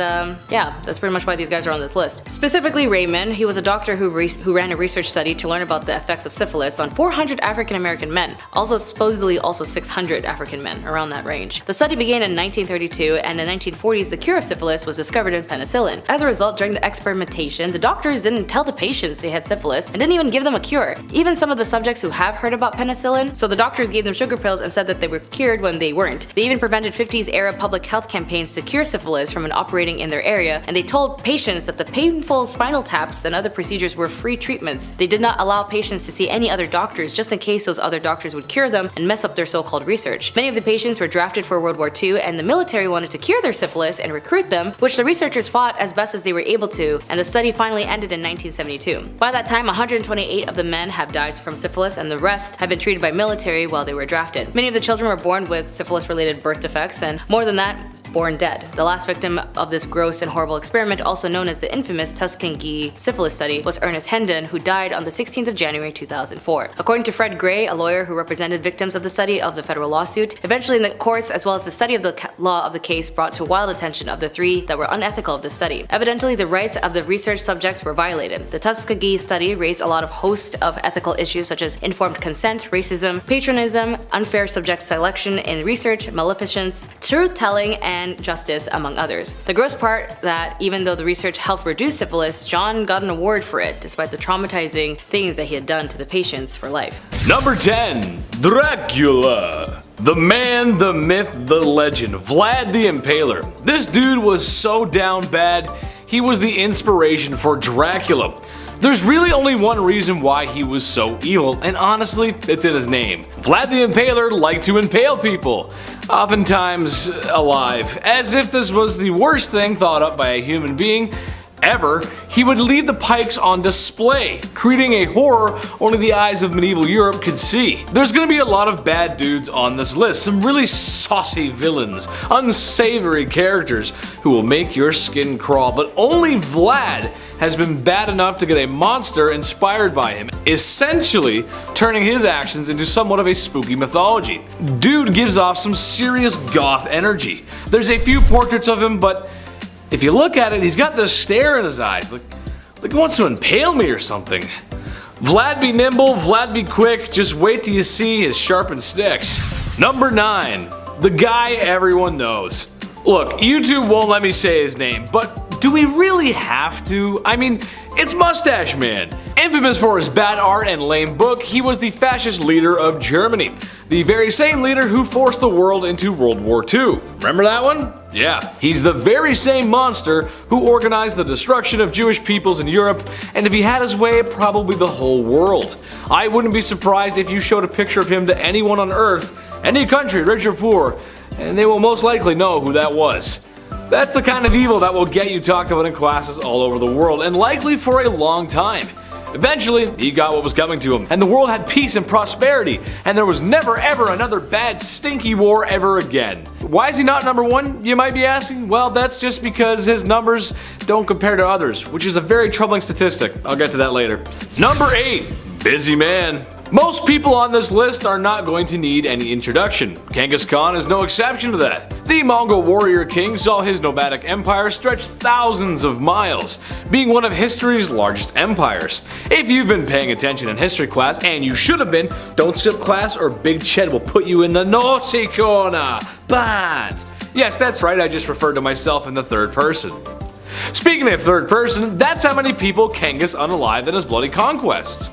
Speaker 3: yeah, that's pretty much why these guys are on this list. Specifically Raymond, he was a doctor who ran a research study to learn about the effects of syphilis on 400 African American men, also supposedly 600 African men, around that range. The study began in 1932, and in the 1940s the cure of syphilis was discovered in penicillin. As a result, during the experimentation, the doctors didn't tell the patients they had syphilis and didn't even give them a cure. Even some of the subjects who have heard about penicillin, so the doctors gave them sugar pills and said that they were cured when they weren't. They even prevented 50s era public health campaigns to cure syphilis from operating in their area, and they told patients that the painful spinal taps and other procedures were free treatments. They did not allow patients to see any other doctors just in case those other doctors would cure them and mess up their so-called research. Many of the patients were drafted for World War II, and the military wanted to cure their syphilis and recruit them, which the researchers fought as best as they were able to, and the study finally ended in 1972. By that time, 128 of the men have died from syphilis, and the rest have been treated by military while they were drafted. Many of the children were born with syphilis-related birth defects, and more than that, born dead. The last victim of this gross and horrible experiment, also known as the infamous Tuskegee syphilis study, was Ernest Hendon, who died on the 16th of January 2004. According to Fred Gray, a lawyer who represented victims of the study of the federal lawsuit, eventually in the courts as well as the study of the law of the case brought to wild attention of the three that were unethical of this study. Evidently, the rights of the research subjects were violated. The Tuskegee study raised a lot of host of ethical issues such as informed consent, racism, patronism, unfair subject selection in research, maleficence, truth-telling, and justice, among others. The gross part that even though the research helped reduce syphilis, John got an award for it, despite the traumatizing things that he had done to the patients for life.
Speaker 2: Number 10. Dracula. The man, the myth, the legend, Vlad the Impaler. This dude was so down bad, he was the inspiration for Dracula. There's really only one reason why he was so evil, and honestly, it's in his name. Vlad the Impaler liked to impale people, oftentimes alive. As if this was the worst thing thought up by a human being ever, he would leave the pikes on display, creating a horror only the eyes of medieval Europe could see. There's gonna be a lot of bad dudes on this list, some really saucy villains, unsavory characters who will make your skin crawl, but only Vlad has been bad enough to get a monster inspired by him, essentially turning his actions into somewhat of a spooky mythology. Dude gives off some serious goth energy. There's a few portraits of him, but if you look at it, he's got this stare in his eyes, like he wants to impale me or something. Vlad be nimble, Vlad be quick, just wait till you see his sharpened sticks. Number 9, the guy everyone knows. Look, YouTube won't let me say his name, but do we really have to? I mean, it's Mustache Man. Infamous for his bad art and lame book, he was the fascist leader of Germany. The very same leader who forced the world into World War II. Remember that one? Yeah, he's the very same monster who organized the destruction of Jewish peoples in Europe, and if he had his way, probably the whole world. I wouldn't be surprised if you showed a picture of him to anyone on Earth, any country, rich or poor, and they will most likely know who that was. That's the kind of evil that will get you talked about in classes all over the world, and likely for a long time. Eventually, he got what was coming to him, and the world had peace and prosperity, and there was never ever another bad stinky war ever again. Why is he not number 1, you might be asking? Well, that's just because his numbers don't compare to others, which is a very troubling statistic. I'll get to that later. Number 8, busy man. Most people on this list are not going to need any introduction. Genghis Khan is no exception to that. The Mongol warrior king saw his nomadic empire stretch thousands of miles, being one of history's largest empires. If you've been paying attention in history class, and you should have been, don't skip class or Big Ched will put you in the naughty corner. Bad. Yes, that's right, I just referred to myself in the third person. Speaking of third person, that's how many people Genghis unalived in his bloody conquests.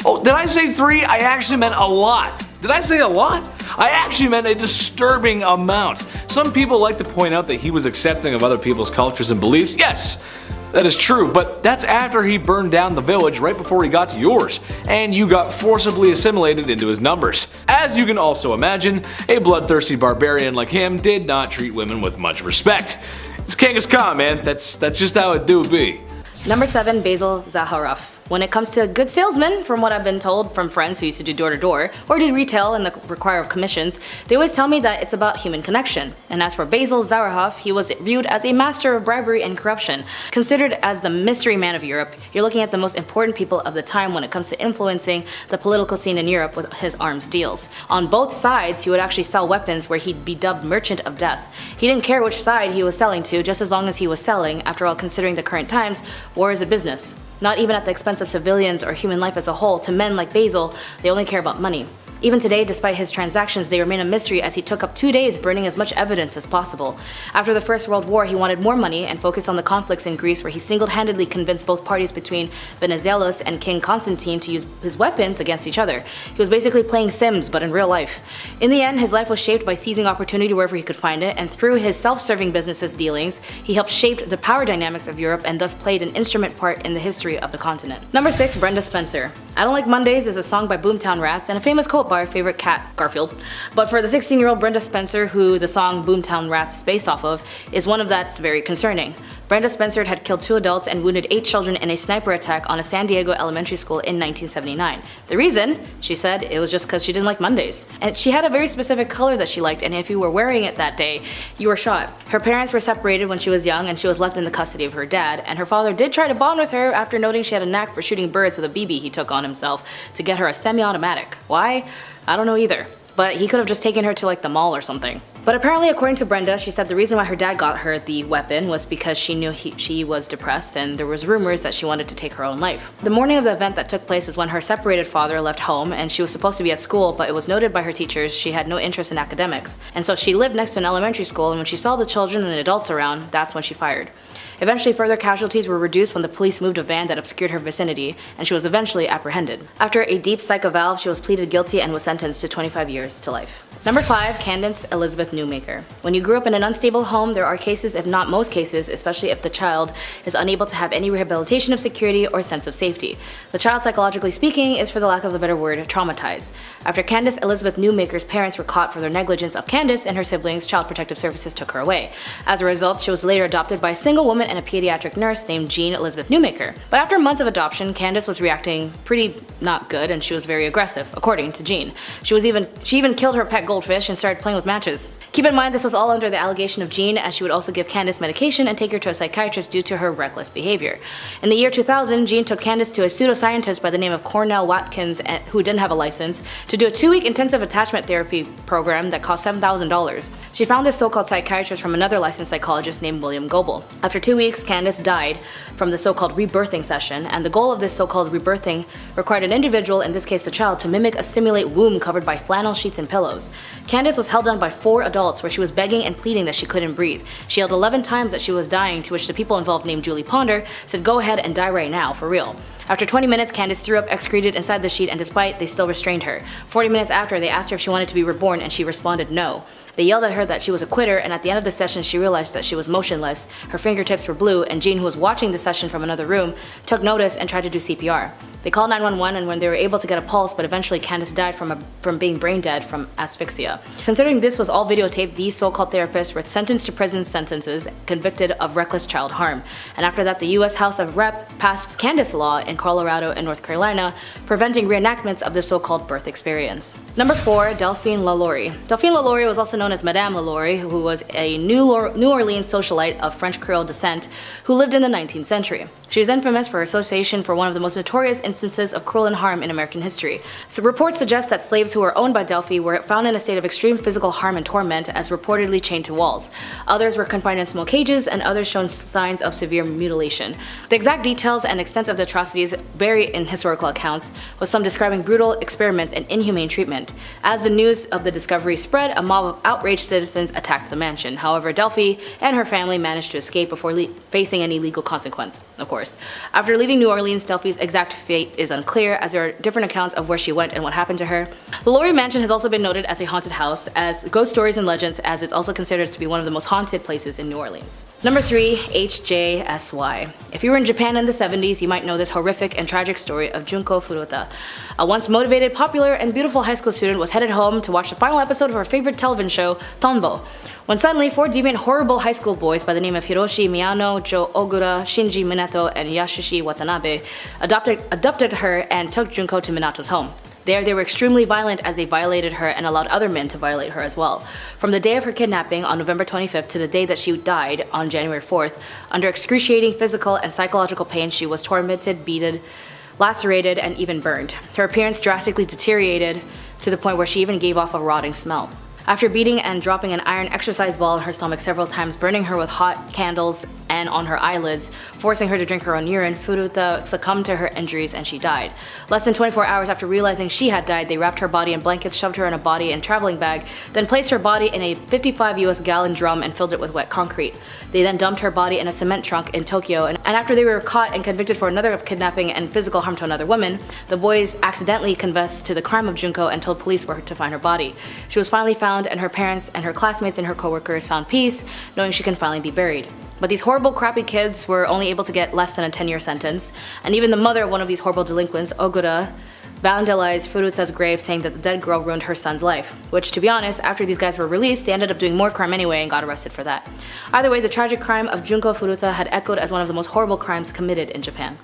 Speaker 2: Oh, did I say 3? I actually meant a lot. Did I say a lot? I actually meant a disturbing amount. Some people like to point out that he was accepting of other people's cultures and beliefs. Yes, that is true, but that's after he burned down the village right before he got to yours, and you got forcibly assimilated into his numbers. As you can also imagine, a bloodthirsty barbarian like him did not treat women with much respect. It's Genghis Khan, man. That's just how it do be.
Speaker 3: Number 7, Basil Zemorov. When it comes to a good salesman, from what I've been told from friends who used to do door-to-door or did retail and the require of commissions, they always tell me that it's about human connection. And as for Basil Zemorov, he was viewed as a master of bribery and corruption. Considered as the mystery man of Europe, you're looking at the most important people of the time when it comes to influencing the political scene in Europe with his arms deals. On both sides, he would actually sell weapons where he'd be dubbed Merchant of Death. He didn't care which side he was selling to, just as long as he was selling. After all, considering the current times, war is a business. Not even at the expense of civilians or human life as a whole. To men like Basil, they only care about money. Even today, despite his transactions, they remain a mystery as he took up 2 days burning as much evidence as possible. After the First World War, he wanted more money and focused on the conflicts in Greece, where he single-handedly convinced both parties between Venizelos and King Constantine to use his weapons against each other. He was basically playing Sims, but in real life. In the end, his life was shaped by seizing opportunity wherever he could find it, and through his self-serving businesses dealings, he helped shape the power dynamics of Europe and thus played an instrument part in the history of the continent. Number 6, Brenda Spencer. I Don't Like Mondays is a song by Boomtown Rats and a famous quote by our favorite cat, Garfield. But for the 16-year-old Brenda Spencer, who the song Boomtown Rats is based off of, is one of that's very concerning. Brenda Spencer had killed 2 adults and wounded 8 children in a sniper attack on a San Diego elementary school in 1979. The reason, she said, it was just because she didn't like Mondays. And she had a very specific color that she liked, and if you were wearing it that day, you were shot. Her parents were separated when she was young, and she was left in the custody of her dad, and her father did try to bond with her after noting she had a knack for shooting birds with a BB he took on himself to get her a semi-automatic. Why? I don't know either. But he could have just taken her to like the mall or something. But apparently, according to Brenda, she said the reason why her dad got her the weapon was because she knew she was depressed and there was rumors that she wanted to take her own life. The morning of the event that took place is when her separated father left home and she was supposed to be at school, but it was noted by her teachers she had no interest in academics. And so she lived next to an elementary school, and when she saw the children and adults around, that's when she fired. Eventually, further casualties were reduced when the police moved a van that obscured her vicinity, and she was eventually apprehended. After a deep psych eval, she was pleaded guilty and was sentenced to 25 years to life. Number 5. Candace Elizabeth Newmaker. When you grew up in an unstable home, there are cases, if not most cases, especially if the child is unable to have any rehabilitation of security or sense of safety. The child, psychologically speaking, is, for the lack of a better word, traumatized. After Candace Elizabeth Newmaker's parents were caught for their negligence of Candace and her siblings, Child Protective Services took her away. As a result, she was later adopted by a single woman and a pediatric nurse named Jean Elizabeth Newmaker. But after months of adoption, Candace was reacting pretty not good, and she was very aggressive, according to Jean. She even killed her pet goldfish and started playing with matches. Keep in mind, this was all under the allegation of Jean, as she would also give Candace medication and take her to a psychiatrist due to her reckless behavior. In the year 2000, Jean took Candace to a pseudoscientist by the name of Cornell Watkins, who didn't have a license, to do a 2-week intensive attachment therapy program that cost $7,000. She found this so-called psychiatrist from another licensed psychologist named William Goebel. After 2 weeks, Candace died from the so-called rebirthing session, and the goal of this so-called rebirthing required an individual, in this case the child, to mimic a simulate womb covered by flannel sheets and pillows. Candace was held down by 4 adults where she was begging and pleading that she couldn't breathe. She yelled 11 times that she was dying, to which the people involved, named Julie Ponder, said go ahead and die right now, for real. After 20 minutes, Candace threw up, excreted inside the sheet, and despite, they still restrained her. 40 minutes after, they asked her if she wanted to be reborn, and she responded no. They yelled at her that she was a quitter, and at the end of the session she realized that she was motionless, her fingertips were blue, and Jean, who was watching the session from another room, took notice and tried to do CPR. They called 911, and when they were able to get a pulse, but eventually Candace died from being brain dead from asphyxia. Considering this was all videotaped, these so-called therapists were sentenced to prison sentences, convicted of reckless child harm. And after that, the US House of Rep passed Candace law in Colorado and North Carolina, preventing reenactments of the so-called birth experience. Number 4. Delphine LaLaurie. Delphine LaLaurie was also known as Madame LaLaurie, who was a New Orleans socialite of French Creole descent who lived in the 19th century. She is infamous for her association for one of the most notorious instances of cruel and harm in American history. So reports suggest that slaves who were owned by Delphi were found in a state of extreme physical harm and torment, as reportedly chained to walls. Others were confined in small cages, and others shown signs of severe mutilation. The exact details and extent of the atrocities vary in historical accounts, with some describing brutal experiments and inhumane treatment. As the news of the discovery spread, a mob of outraged citizens attacked the mansion. However, Delphi and her family managed to escape before facing any legal consequence, of course. After leaving New Orleans, Delphi's exact fate is unclear, as there are different accounts of where she went and what happened to her. The LaLaurie Mansion has also been noted as a haunted house, as ghost stories and legends, as it's also considered to be one of the most haunted places in New Orleans. Number 3. HJSY. If you were in Japan in the 70s, you might know this horrific and tragic story of Junko Furuta. A once motivated, popular, and beautiful high school student was headed home to watch the final episode of her favorite television show, Tombo, when suddenly 4 deviant, horrible high school boys by the name of Hiroshi Miyano, Joe Ogura, Shinji Minato, and Yasushi Watanabe abducted her and took Junko to Minato's home. There, they were extremely violent, as they violated her and allowed other men to violate her as well. From the day of her kidnapping on November 25th to the day that she died on January 4th, under excruciating physical and psychological pain, she was tormented, beaten, lacerated, and even burned. Her appearance drastically deteriorated to the point where she even gave off a rotting smell. After beating and dropping an iron exercise ball in her stomach several times, burning her with hot candles and on her eyelids, forcing her to drink her own urine, Furuta succumbed to her injuries and she died. Less than 24 hours after realizing she had died, they wrapped her body in blankets, shoved her in a body and traveling bag, then placed her body in a 55 US gallon drum and filled it with wet concrete. They then dumped her body in a cement trunk in Tokyo, and after they were caught and convicted for another of kidnapping and physical harm to another woman, the boys accidentally confessed to the crime of Junko and told police where to find her body. She was finally found, and her parents and her classmates and her coworkers found peace, knowing she can finally be buried. But these horrible, crappy kids were only able to get less than a 10-year sentence, and even the mother of one of these horrible delinquents, Ogura, vandalized Furuta's grave, saying that the dead girl ruined her son's life. Which, to be honest, after these guys were released, they ended up doing more crime anyway and got arrested for that. Either way, the tragic crime of Junko Furuta had echoed as one of the most horrible crimes committed in Japan.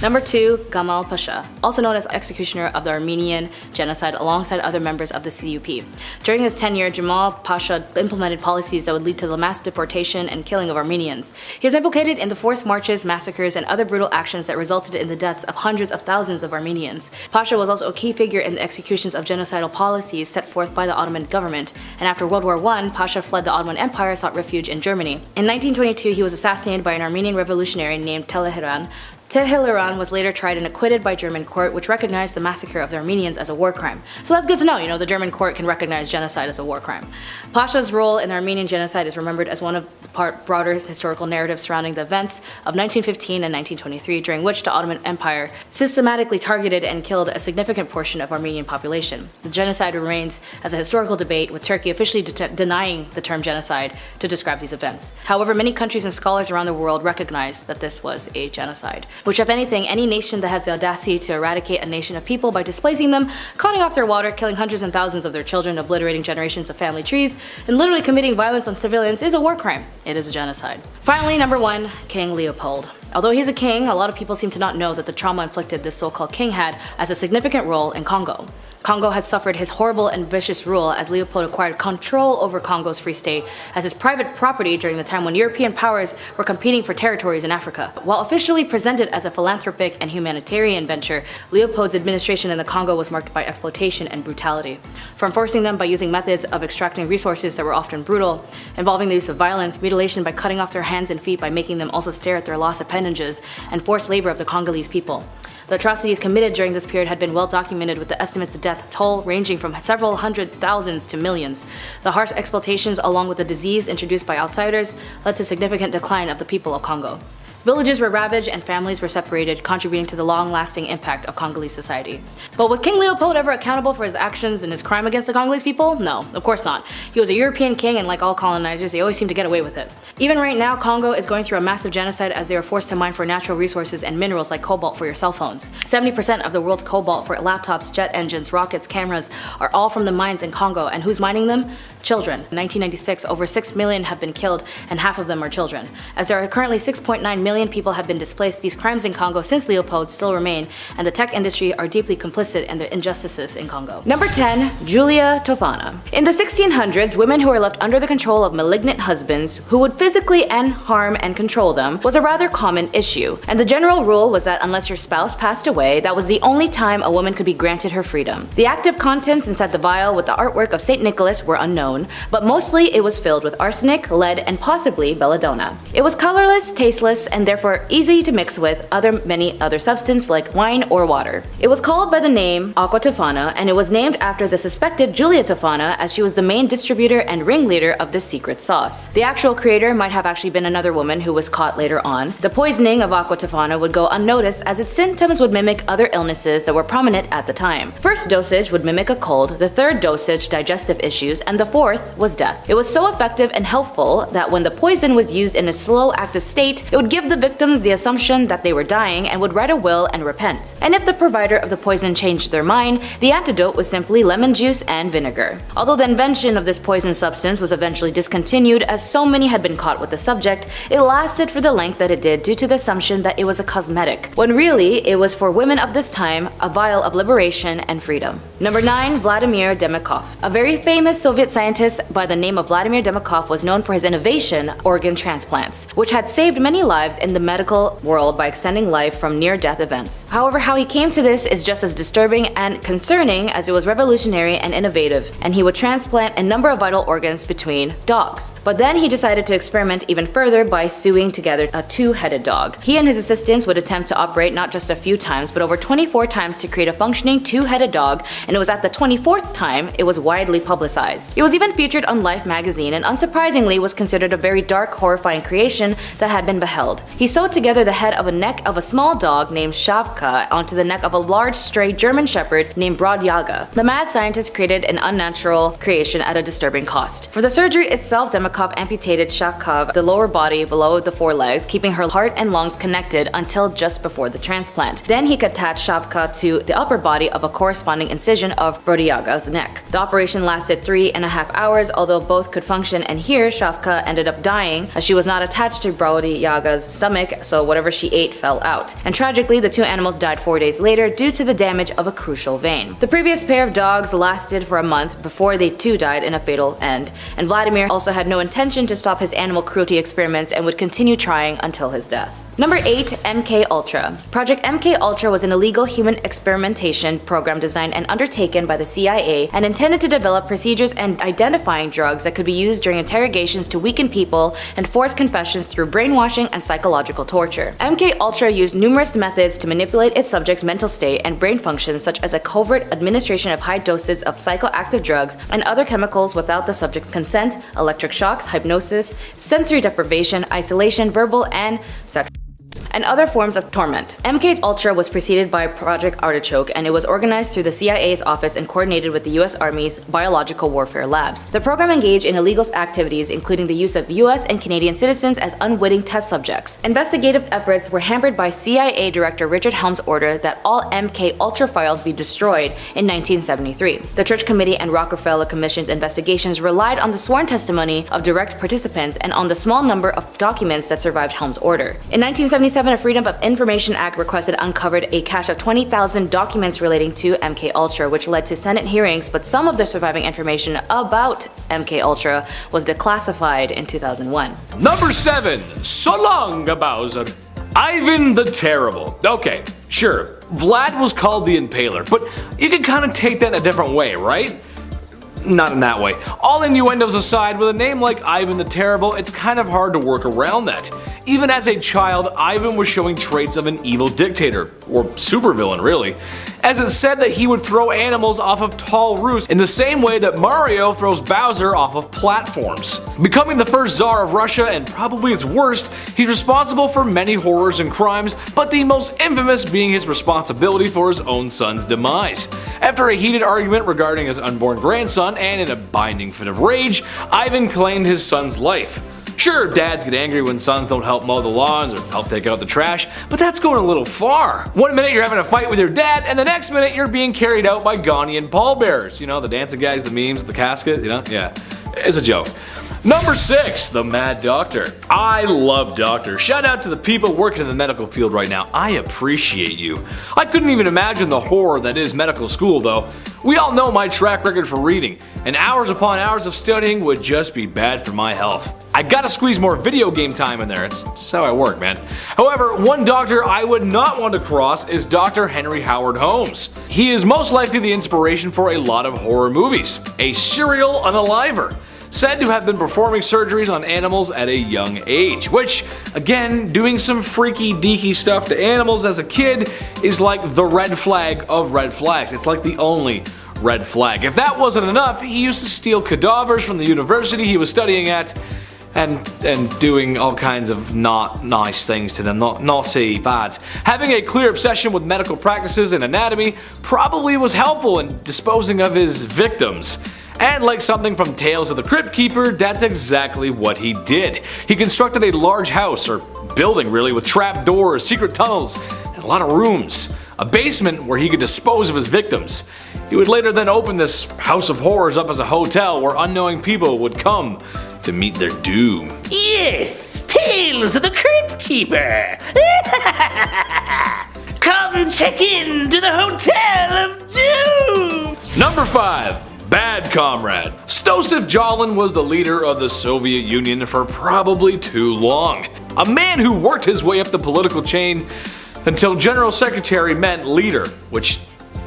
Speaker 3: Number 2. Gamal Pasha, also known as executioner of the Armenian genocide alongside other members of the CUP. During his tenure, Gamal Pasha implemented policies that would lead to the mass deportation and killing of Armenians. He is implicated in the forced marches, massacres, and other brutal actions that resulted in the deaths of hundreds of thousands of Armenians. Pasha was also a key figure in the executions of genocidal policies set forth by the Ottoman government, and after World War I, Pasha fled the Ottoman Empire and sought refuge in Germany. In 1922, he was assassinated by an Armenian revolutionary named Teheran. Teheran was later tried and acquitted by German court, which recognized the massacre of the Armenians as a war crime. So that's good to know, the German court can recognize genocide as a war crime. Pasha's role in the Armenian genocide is remembered as one of the broader historical narratives surrounding the events of 1915 and 1923, during which the Ottoman Empire systematically targeted and killed a significant portion of Armenian population. The genocide remains as a historical debate, with Turkey officially denying the term genocide to describe these events. However, many countries and scholars around the world recognize that this was a genocide, which, if anything, any nation that has the audacity to eradicate a nation of people by displacing them, cutting off their water, killing hundreds and thousands of their children, obliterating generations of family trees, and literally committing violence on civilians is a war crime. It is a genocide. Finally, number 1, King Leopold. Although he's a king, a lot of people seem to not know that the trauma inflicted this so-called king had as a significant role in Congo. Congo had suffered his horrible and vicious rule as Leopold acquired control over Congo's free state as his private property during the time when European powers were competing for territories in Africa. While officially presented as a philanthropic and humanitarian venture, Leopold's administration in the Congo was marked by exploitation and brutality. From forcing them by using methods of extracting resources that were often brutal, involving the use of violence, mutilation by cutting off their hands and feet by making them also stare at their lost appendages, and forced labor of the Congolese people. The atrocities committed during this period had been well documented, with the estimates of death toll ranging from several hundred thousands to millions. The harsh exploitations, along with the disease introduced by outsiders, led to significant decline of the people of Congo. Villages were ravaged and families were separated, contributing to the long-lasting impact of Congolese society. But was King Leopold ever accountable for his actions and his crime against the Congolese people? No, of course not. He was a European king, and like all colonizers, they always seem to get away with it. Even right now, Congo is going through a massive genocide as they are forced to mine for natural resources and minerals like cobalt for your cell phones. 70% of the world's cobalt for laptops, jet engines, rockets, cameras are all from the mines in Congo, and who's mining them? Children. In 1996, over 6 million have been killed, and half of them are children. As there are currently 6.9 million people have been displaced, these crimes in Congo since Leopold still remain, and the tech industry are deeply complicit in the injustices in Congo. Number 10. Giulia Tofana. In the 1600s, women who were left under the control of malignant husbands who would physically harm and control them was a rather common issue, and the general rule was that unless your spouse passed away, that was the only time a woman could be granted her freedom. The active contents inside the vial with the artwork of St. Nicholas were unknown, but mostly it was filled with arsenic, lead, and possibly belladonna. It was colorless, tasteless, and therefore easy to mix with many other substances like wine or water. It was called by the name Aqua Tofana, and it was named after the suspected Giulia Tofana, as she was the main distributor and ringleader of this secret sauce. The actual creator might have actually been another woman who was caught later on. The poisoning of Aqua Tofana would go unnoticed, as its symptoms would mimic other illnesses that were prominent at the time. First dosage would mimic a cold, the third dosage digestive issues, and the fourth was death. It was so effective and helpful that when the poison was used in a slow active state, it would give the victims the assumption that they were dying and would write a will and repent. And if the provider of the poison changed their mind, the antidote was simply lemon juice and vinegar. Although the invention of this poison substance was eventually discontinued as so many had been caught with the subject, it lasted for the length that it did due to the assumption that it was a cosmetic, when really it was for women of this time a vial of liberation and freedom. Number 9. Vladimir Demov. A very famous Soviet scientist by the name of Vladimir Demov was known for his innovation, organ transplants, which had saved many lives in the medical world by extending life from near-death events. However, how he came to this is just as disturbing and concerning as it was revolutionary and innovative, and he would transplant a number of vital organs between dogs. But then he decided to experiment even further by sewing together a two-headed dog. He and his assistants would attempt to operate not just a few times, but over 24 times to create a functioning two-headed dog, and it was at the 24th time it was widely publicized. It was even featured on Life magazine, and unsurprisingly was considered a very dark, horrifying creation that had been beheld. He sewed together the head of a neck of a small dog named Shavka onto the neck of a large stray German shepherd named Brodyaga. The mad scientist created an unnatural creation at a disturbing cost. For the surgery itself, Demov amputated Shavka the lower body below the forelegs, keeping her heart and lungs connected until just before the transplant. Then he attached Shavka to the upper body of a corresponding incision of Brodyaga's neck. The operation lasted 3.5 2.5 hours. Although both could function and hear, Shavka ended up dying as she was not attached to Brody Yaga's stomach, so whatever she ate fell out. And tragically, the two animals died 4 days later due to the damage of a crucial vein. The previous pair of dogs lasted for a month before they too died in a fatal end, and Vladimir also had no intention to stop his animal cruelty experiments and would continue trying until his death. Number 8. MK Ultra. Project MK Ultra was an illegal human experimentation program designed and undertaken by the CIA and intended to develop procedures and identifying drugs that could be used during interrogations to weaken people and force confessions through brainwashing and psychological torture. MK Ultra used numerous methods to manipulate its subjects' mental state and brain functions, such as a covert administration of high doses of psychoactive drugs and other chemicals without the subject's consent, electric shocks, hypnosis, sensory deprivation, isolation, verbal and sexual and other forms of torment. MK Ultra was preceded by Project Artichoke, and it was organized through the CIA's office and coordinated with the US Army's biological warfare labs. The program engaged in illegal activities, including the use of US and Canadian citizens as unwitting test subjects. Investigative efforts were hampered by CIA Director Richard Helm's order that all MK Ultra files be destroyed in 1973. The Church Committee and Rockefeller Commission's investigations relied on the sworn testimony of direct participants and on the small number of documents that survived Helm's order. In 1977, a Freedom of Information Act requested uncovered a cache of 20,000 documents relating to MK Ultra, which led to Senate hearings, but some of the surviving information about MK Ultra was declassified in 2001.
Speaker 2: Number 7. So long, Bowser. Ivan the Terrible. Okay, sure, Vlad was called the Impaler, but you can kind of take that in a different way, right? Not in that way. All innuendos aside, with a name like Ivan the Terrible, it's kind of hard to work around that. Even as a child, Ivan was showing traits of an evil dictator, or supervillain really, as it's said that he would throw animals off of tall roofs in the same way that Mario throws Bowser off of platforms. Becoming the first Tsar of Russia and probably its worst, he's responsible for many horrors and crimes, but the most infamous being his responsibility for his own son's demise. After a heated argument regarding his unborn grandson, and in a binding fit of rage, Ivan claimed his son's life. Sure, dads get angry when sons don't help mow the lawns or help take out the trash, but that's going a little far. One minute you're having a fight with your dad, and the next minute you're being carried out by Ghanaian pallbearers. You know, the dancing guys, the memes, the casket, you know? Yeah, it's a joke. Number 6, the Mad Doctor. I love doctors. Shout out to the people working in the medical field right now. I appreciate you. I couldn't even imagine the horror that is medical school though. We all know my track record for reading, and hours upon hours of studying would just be bad for my health. I gotta squeeze more video game time in there, it's just how I work, man. However, one doctor I would not want to cross is Dr. Henry Howard Holmes. He is most likely the inspiration for a lot of horror movies. A serial unaliver, said to have been performing surgeries on animals at a young age, which, again, doing some freaky deaky stuff to animals as a kid is like the red flag of red flags. It's like the only red flag. If that wasn't enough, he used to steal cadavers from the university he was studying at and doing all kinds of not nice things to them, naughty bads. Having a clear obsession with medical practices and anatomy probably was helpful in disposing of his victims. And like something from Tales of the Crypt Keeper, that's exactly what he did. He constructed a large house, or building really, with trap doors, secret tunnels, and a lot of rooms. A basement where he could dispose of his victims. He would later then open this house of horrors up as a hotel where unknowing people would come to meet their doom.
Speaker 4: Yes, Tales of the Crypt Keeper. Come check in to the Hotel of Doom.
Speaker 2: Number 5. Bad Comrade. Stosif Jalin was the leader of the Soviet Union for probably too long. A man who worked his way up the political chain until General Secretary meant leader, which,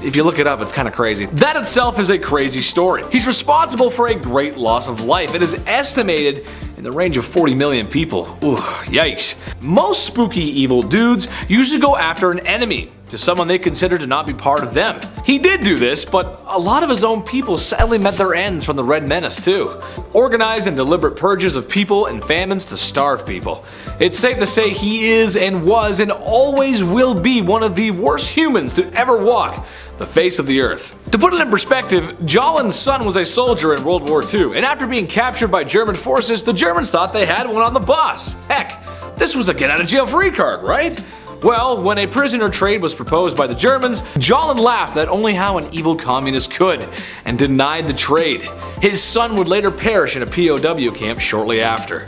Speaker 2: if you look it up, it's kind of crazy. That itself is a crazy story. He's responsible for a great loss of life. It is estimated in the range of 40 million people. Ooh, yikes. Most spooky evil dudes usually go after an enemy, to someone they consider to not be part of them. He did do this, but a lot of his own people sadly met their ends from the Red Menace too. Organized and deliberate purges of people and famines to starve people. It's safe to say he is and was and always will be one of the worst humans to ever walk the face of the earth. To put it in perspective, Jalin's son was a soldier in World War II, and after being captured by German forces, the Germans thought they had one on the boss. Heck, this was a get out of jail free card, right? Well, when a prisoner trade was proposed by the Germans, Jolin laughed at only how an evil communist could, and denied the trade. His son would later perish in a POW camp shortly after.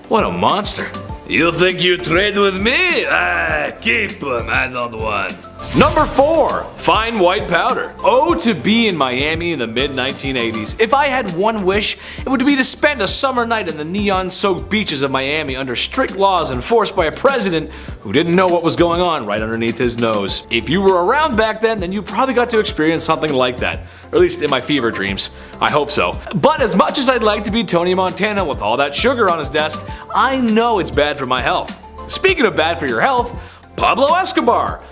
Speaker 2: What a monster.
Speaker 4: You think you trade with me? Keep them, I don't want.
Speaker 2: Number 4. Fine white powder. Oh, to be in Miami in the mid-1980s. If I had one wish, it would be to spend a summer night in the neon-soaked beaches of Miami under strict laws enforced by a president who didn't know what was going on right underneath his nose. If you were around back then you probably got to experience something like that. Or at least in my fever dreams. I hope so. But as much as I'd like to be Tony Montana with all that sugar on his desk, I know it's bad for my health. Speaking of bad for your health, Pablo Escobar.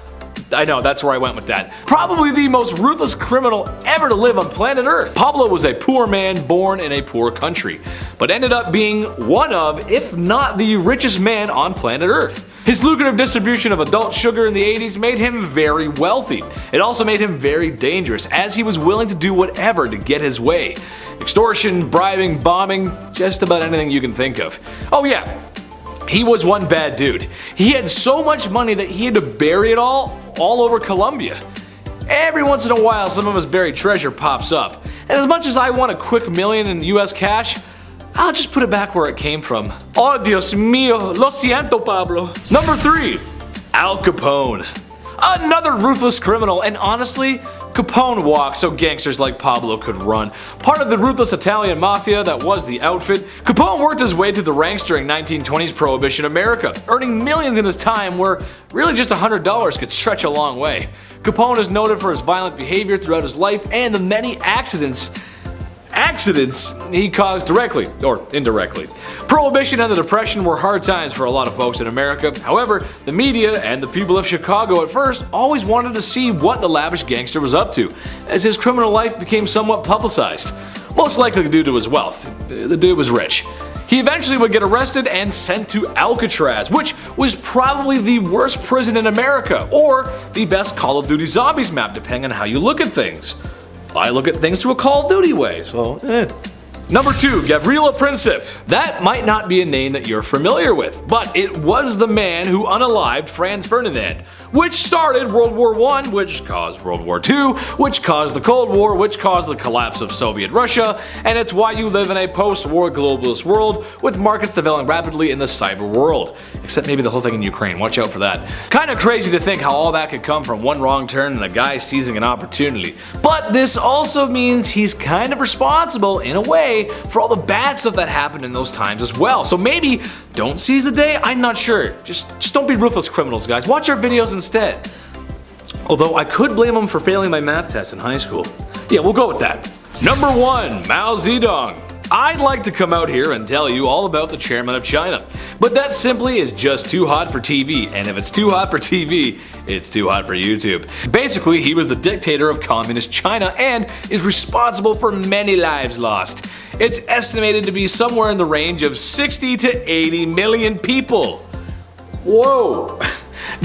Speaker 2: I know, that's where I went with that. Probably the most ruthless criminal ever to live on planet Earth. Pablo was a poor man born in a poor country, but ended up being one of, if not the richest man on planet Earth. His lucrative distribution of adult sugar in the 80s made him very wealthy. It also made him very dangerous, as he was willing to do whatever to get his way. Extortion, bribing, bombing, just about anything you can think of. Oh yeah, he was one bad dude. He had so much money that he had to bury it all over Colombia. Every once in a while some of his buried treasure pops up, and as much as I want a quick million in US cash, I'll just put it back where it came from. Oh Dios mío, lo siento Pablo. Number 3. Al Capone. Another ruthless criminal, and honestly, Capone walked so gangsters like Pablo could run. Part of the ruthless Italian mafia that was the outfit, Capone worked his way through the ranks during 1920s Prohibition America, earning millions in his time where really just $100 could stretch a long way. Capone is noted for his violent behavior throughout his life and the many accidents he caused directly or indirectly. Prohibition and the Depression were hard times for a lot of folks in America. However, the media and the people of Chicago at first always wanted to see what the lavish gangster was up to, as his criminal life became somewhat publicized. Most likely due to his wealth. The dude was rich. He eventually would get arrested and sent to Alcatraz, which was probably the worst prison in America, or the best Call of Duty Zombies map, depending on how you look at things. I look at things through a Call of Duty way, so Number 2, Gavrilo Princip. That might not be a name that you're familiar with, but it was the man who unalived Franz Ferdinand, which started World War I, which caused World War II, which caused the Cold War, which caused the collapse of Soviet Russia, and it's why you live in a post-war globalist world with markets developing rapidly in the cyber world. Except maybe the whole thing in Ukraine, watch out for that. Kinda crazy to think how all that could come from one wrong turn and a guy seizing an opportunity. But this also means he's kind of responsible, in a way, for all the bad stuff that happened in those times as well. So maybe don't seize the day, I'm not sure. Just don't be ruthless criminals, guys. Watch our videos instead. Although I could blame them for failing my math test in high school. Yeah, we'll go with that. Number 1, Mao Zedong. I'd like to come out here and tell you all about the chairman of China, but that simply is just too hot for TV, and if it's too hot for TV, it's too hot for YouTube. Basically, he was the dictator of communist China and is responsible for many lives lost. It's estimated to be somewhere in the range of 60 to 80 million people. Whoa!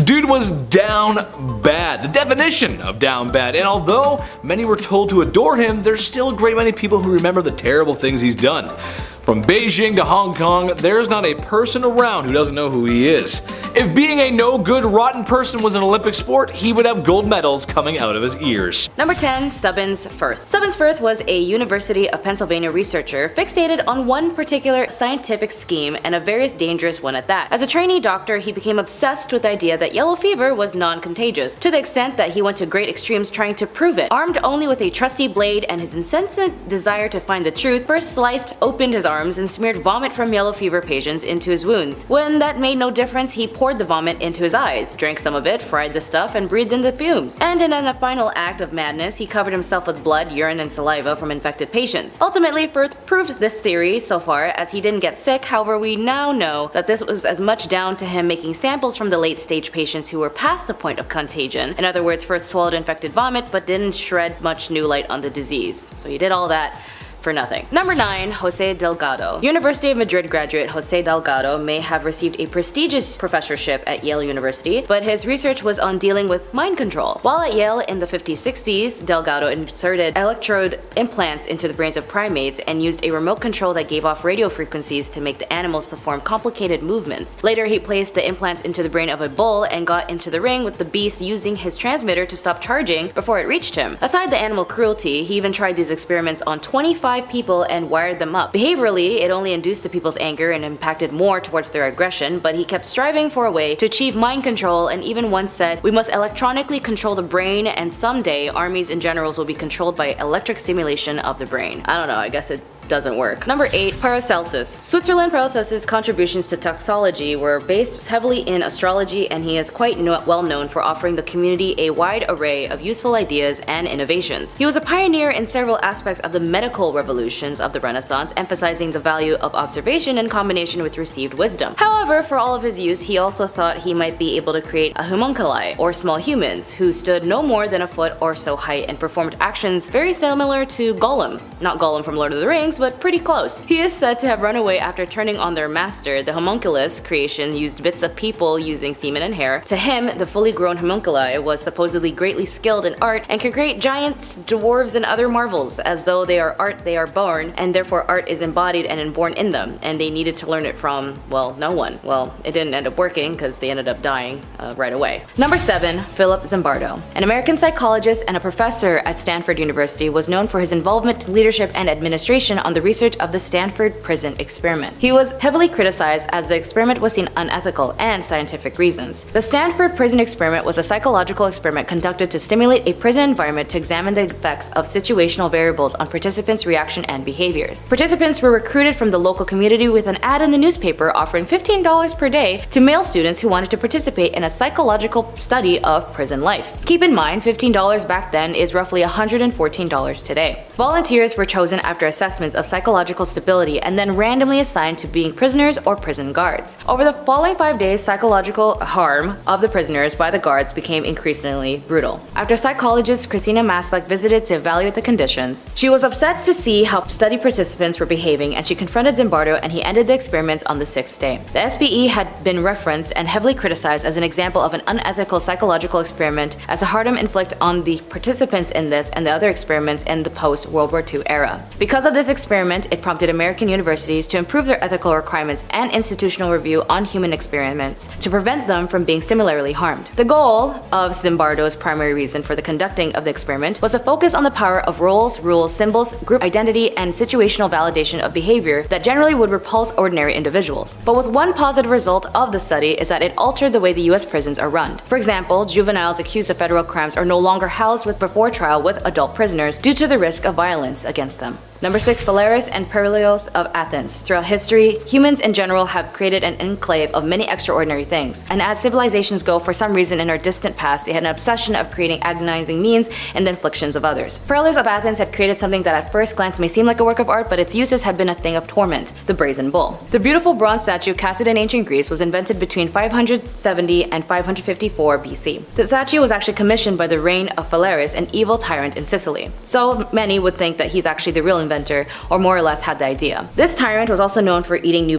Speaker 2: Dude was down bad, the definition of down bad, and although many were told to adore him, there's still a great many people who remember the terrible things he's done. From Beijing to Hong Kong, there's not a person around who doesn't know who he is. If being a no-good, rotten person was an Olympic sport, he would have gold medals coming out of his ears.
Speaker 3: Number 10, Stubbins Firth. Stubbins Firth was a University of Pennsylvania researcher fixated on one particular scientific scheme, and a very dangerous one at that. As a trainee doctor, he became obsessed with the idea that yellow fever was non-contagious, to the extent that he went to great extremes trying to prove it. Armed only with a trusty blade and his incessant desire to find the truth, Firth sliced opened his arms and smeared vomit from yellow fever patients into his wounds. When that made no difference, he poured the vomit into his eyes, drank some of it, fried the stuff, and breathed in the fumes. And in a final act of madness, he covered himself with blood, urine, and saliva from infected patients. Ultimately, Firth proved this theory so far, as he didn't get sick. However, we now know that this was as much down to him making samples from the late stage patients who were past the point of contagion. In other words, Firth swallowed infected vomit but didn't shred much new light on the disease. So he did all that for nothing. Number 9. Jose Delgado. University of Madrid graduate Jose Delgado may have received a prestigious professorship at Yale University, but his research was on dealing with mind control. While at Yale in the 50s-60s, Delgado inserted electrode implants into the brains of primates and used a remote control that gave off radio frequencies to make the animals perform complicated movements. Later, he placed the implants into the brain of a bull and got into the ring with the beast using his transmitter to stop charging before it reached him. Aside the animal cruelty, he even tried these experiments on 25 people and wired them up. Behaviorally, it only induced the people's anger and impacted more towards their aggression, but he kept striving for a way to achieve mind control and even once said, "We must electronically control the brain and someday armies and generals will be controlled by electric stimulation of the brain." I don't know, I guess it doesn't work. Number 8. Paracelsus. Switzerland Paracelsus' contributions to toxology were based heavily in astrology, and he is quite well known for offering the community a wide array of useful ideas and innovations. He was a pioneer in several aspects of the medical revolutions of the Renaissance, emphasizing the value of observation in combination with received wisdom. However, for all of his use, he also thought he might be able to create a homunculi, or small humans, who stood no more than a foot or so height and performed actions very similar to Gollum. Not Gollum from Lord of the Rings, but pretty close. He is said to have run away after turning on their master. The homunculus creation used bits of people using semen and hair. To him, the fully grown homunculi was supposedly greatly skilled in art and could create giants, dwarves, and other marvels. As though they are art they are born, and therefore art is embodied and inborn in them, and they needed to learn it from, well, no one. Well, it didn't end up working because they ended up dying right away. Number 7. Philip Zimbardo. An American psychologist and a professor at Stanford University, was known for his involvement, leadership, and administration on the research of the Stanford prison experiment. He was heavily criticized as the experiment was seen unethical and scientific reasons. The Stanford prison experiment was a psychological experiment conducted to stimulate a prison environment to examine the effects of situational variables on participants' reaction and behaviors. Participants were recruited from the local community with an ad in the newspaper offering $15 per day to male students who wanted to participate in a psychological study of prison life. Keep in mind, $15 back then is roughly $114 today. Volunteers were chosen after assessments of psychological stability and then randomly assigned to being prisoners or prison guards. Over the following 5 days, psychological harm of the prisoners by the guards became increasingly brutal. After psychologist Christina Maslach visited to evaluate the conditions, she was upset to see how study participants were behaving, and she confronted Zimbardo, and he ended the experiments on the 6th day. The SPE had been referenced and heavily criticized as an example of an unethical psychological experiment, as a harm inflicted on the participants in this and the other experiments in the post-World War II era. Because of this experiment, it prompted American universities to improve their ethical requirements and institutional review on human experiments to prevent them from being similarly harmed. The goal of Zimbardo's primary reason for the conducting of the experiment was to focus on the power of roles, rules, symbols, group identity, and situational validation of behavior that generally would repulse ordinary individuals. But with one positive result of the study is that it altered the way the US prisons are run. For example, juveniles accused of federal crimes are no longer housed before trial with adult prisoners due to the risk of violence against them. Number 6. Phalaris and Perilios of Athens. Throughout history, humans in general have created an enclave of many extraordinary things, and as civilizations go, for some reason in our distant past, they had an obsession of creating agonizing means and the inflictions of others. Perilios of Athens had created something that at first glance may seem like a work of art, but its uses had been a thing of torment: the brazen bull. The beautiful bronze statue cast in ancient Greece was invented between 570 and 554 BC. The statue was actually commissioned by the reign of Phalaris, an evil tyrant in Sicily. So many would think that he's actually the real inventor, or more or less had the idea. This tyrant was also known for eating new